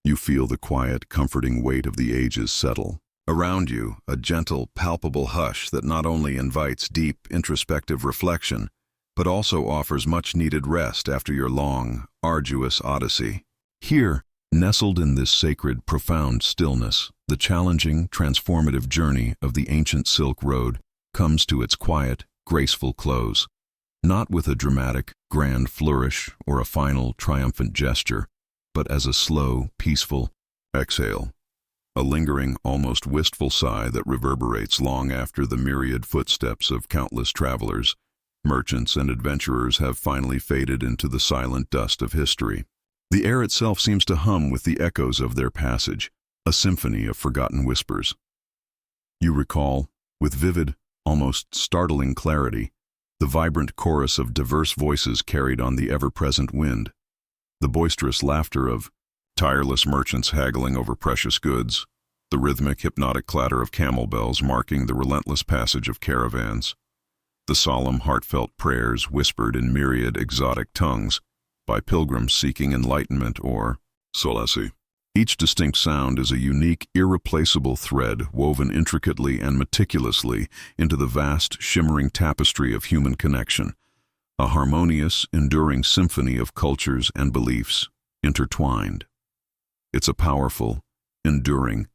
Speaker 1: You feel the quiet, comforting weight of the ages settle. Around you, a gentle, palpable hush that not only invites deep, introspective reflection, but also offers much-needed rest after your long, arduous odyssey. Here, nestled in this sacred, profound stillness, the challenging, transformative journey of the ancient Silk Road comes to its quiet, graceful close, not with a dramatic, grand flourish or a final, triumphant gesture, but as a slow, peaceful exhale, a lingering, almost wistful sigh that reverberates long after the myriad footsteps of countless travelers, merchants, and adventurers have finally faded into the silent dust of history. The air itself seems to hum with the echoes of their passage, a symphony of forgotten whispers. You recall, with vivid, almost startling clarity, the vibrant chorus of diverse voices carried on the ever-present wind, the boisterous laughter of tireless merchants haggling over precious goods, the rhythmic, hypnotic clatter of camel bells marking the relentless passage of caravans, the solemn, heartfelt prayers whispered in myriad exotic tongues by pilgrims seeking enlightenment or solace. Each distinct sound is a unique, irreplaceable thread woven intricately and meticulously into the vast, shimmering tapestry of human connection, a harmonious, enduring symphony of cultures and beliefs intertwined. It's a powerful, enduring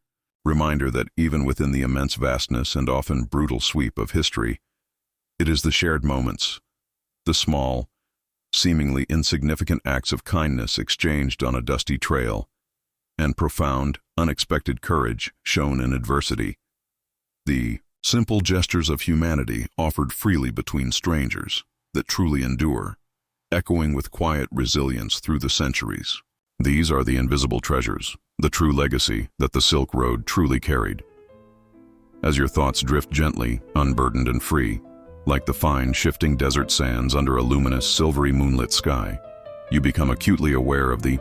Speaker 1: reminder that even within the immense vastness and often brutal sweep of history, it is the shared moments, the small, seemingly insignificant acts of kindness exchanged on a dusty trail, and profound, unexpected courage shown in adversity, the simple gestures of humanity offered freely between strangers that truly endure, echoing with quiet resilience through the centuries. These are the invisible treasures, the true legacy that the Silk Road truly carried. As your thoughts drift gently, unburdened and free, like the fine, shifting desert sands under a luminous, silvery moonlit sky, you become acutely aware of the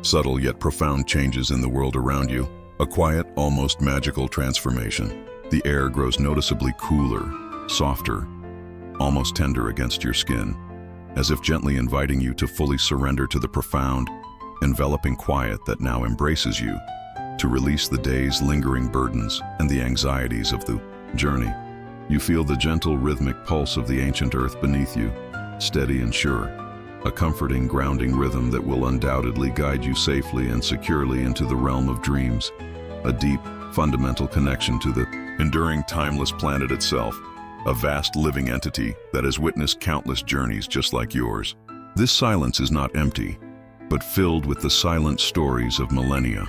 Speaker 1: subtle yet profound changes in the world around you, a quiet, almost magical transformation. The air grows noticeably cooler, softer, almost tender against your skin, as if gently inviting you to fully surrender to the profound, enveloping quiet that now embraces you, to release the day's lingering burdens and the anxieties of the journey. You feel the gentle, rhythmic pulse of the ancient earth beneath you, steady and sure, a comforting, grounding rhythm that will undoubtedly guide you safely and securely into the realm of dreams, a deep, fundamental connection to the enduring, timeless planet itself, a vast living entity that has witnessed countless journeys just like yours. This silence is not empty, but filled with the silent stories of millennia.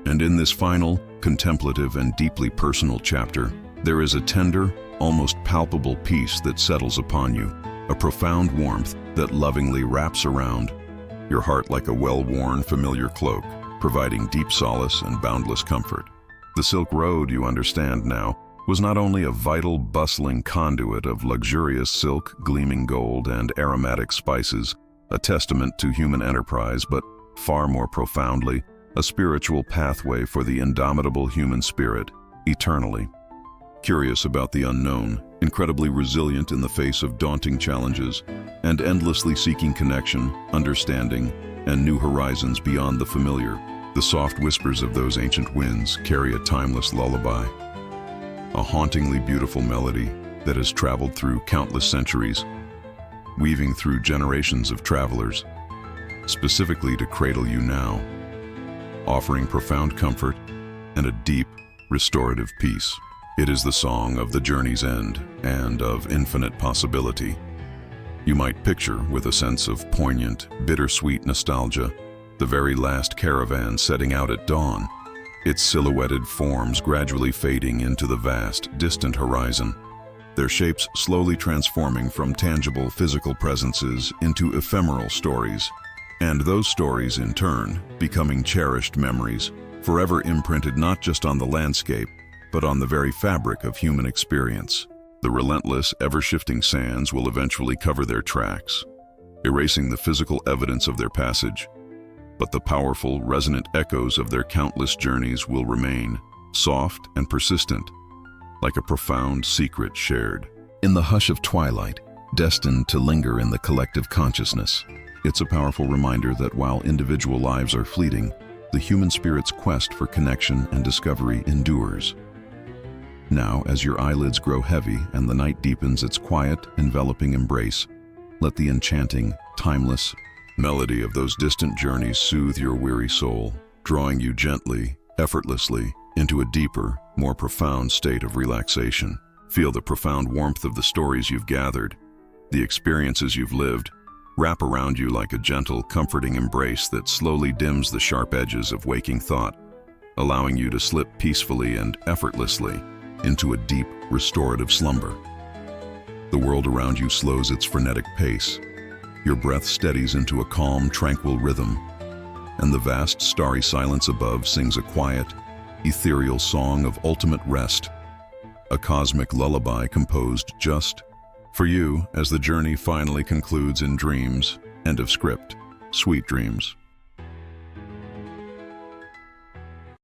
Speaker 1: And in this final, contemplative, and deeply personal chapter, there is a tender, almost palpable peace that settles upon you, a profound warmth that lovingly wraps around your heart like a well-worn, familiar cloak, providing deep solace and boundless comfort. The Silk Road, you understand now, was not only a vital, bustling conduit of luxurious silk, gleaming gold, and aromatic spices, a testament to human enterprise, but far more profoundly, a spiritual pathway for the indomitable human spirit, eternally curious about the unknown, incredibly resilient in the face of daunting challenges, and endlessly seeking connection, understanding, and new horizons beyond the familiar. The soft whispers of those ancient winds carry a timeless lullaby, a hauntingly beautiful melody that has traveled through countless centuries, weaving through generations of travelers, specifically to cradle you now, offering profound comfort and a deep, restorative peace. It is the song of the journey's end and of infinite possibility. You might picture, with a sense of poignant, bittersweet nostalgia, the very last caravan setting out at dawn, its silhouetted forms gradually fading into the vast, distant horizon, their shapes slowly transforming from tangible physical presences into ephemeral stories, and those stories, in turn, becoming cherished memories, forever imprinted not just on the landscape, but on the very fabric of human experience. The relentless, ever-shifting sands will eventually cover their tracks, erasing the physical evidence of their passage, but the powerful, resonant echoes of their countless journeys will remain, soft and persistent, like a profound secret shared. In the hush of twilight, destined to linger in the collective consciousness, it's a powerful reminder that while individual lives are fleeting, the human spirit's quest for connection and discovery endures. Now, as your eyelids grow heavy and the night deepens its quiet, enveloping embrace, let the enchanting, timeless melody of those distant journeys soothe your weary soul, drawing you gently, effortlessly, into a deeper, more profound state of relaxation. Feel the profound warmth of the stories you've gathered, the experiences you've lived, wrap around you like a gentle, comforting embrace that slowly dims the sharp edges of waking thought, allowing you to slip peacefully and effortlessly into a deep, restorative slumber. The world around you slows its frenetic pace. Your breath steadies into a calm, tranquil rhythm, and the vast, starry silence above sings a quiet, ethereal song of ultimate rest, a cosmic lullaby composed just for you as the journey finally concludes in dreams. End of script. Sweet dreams.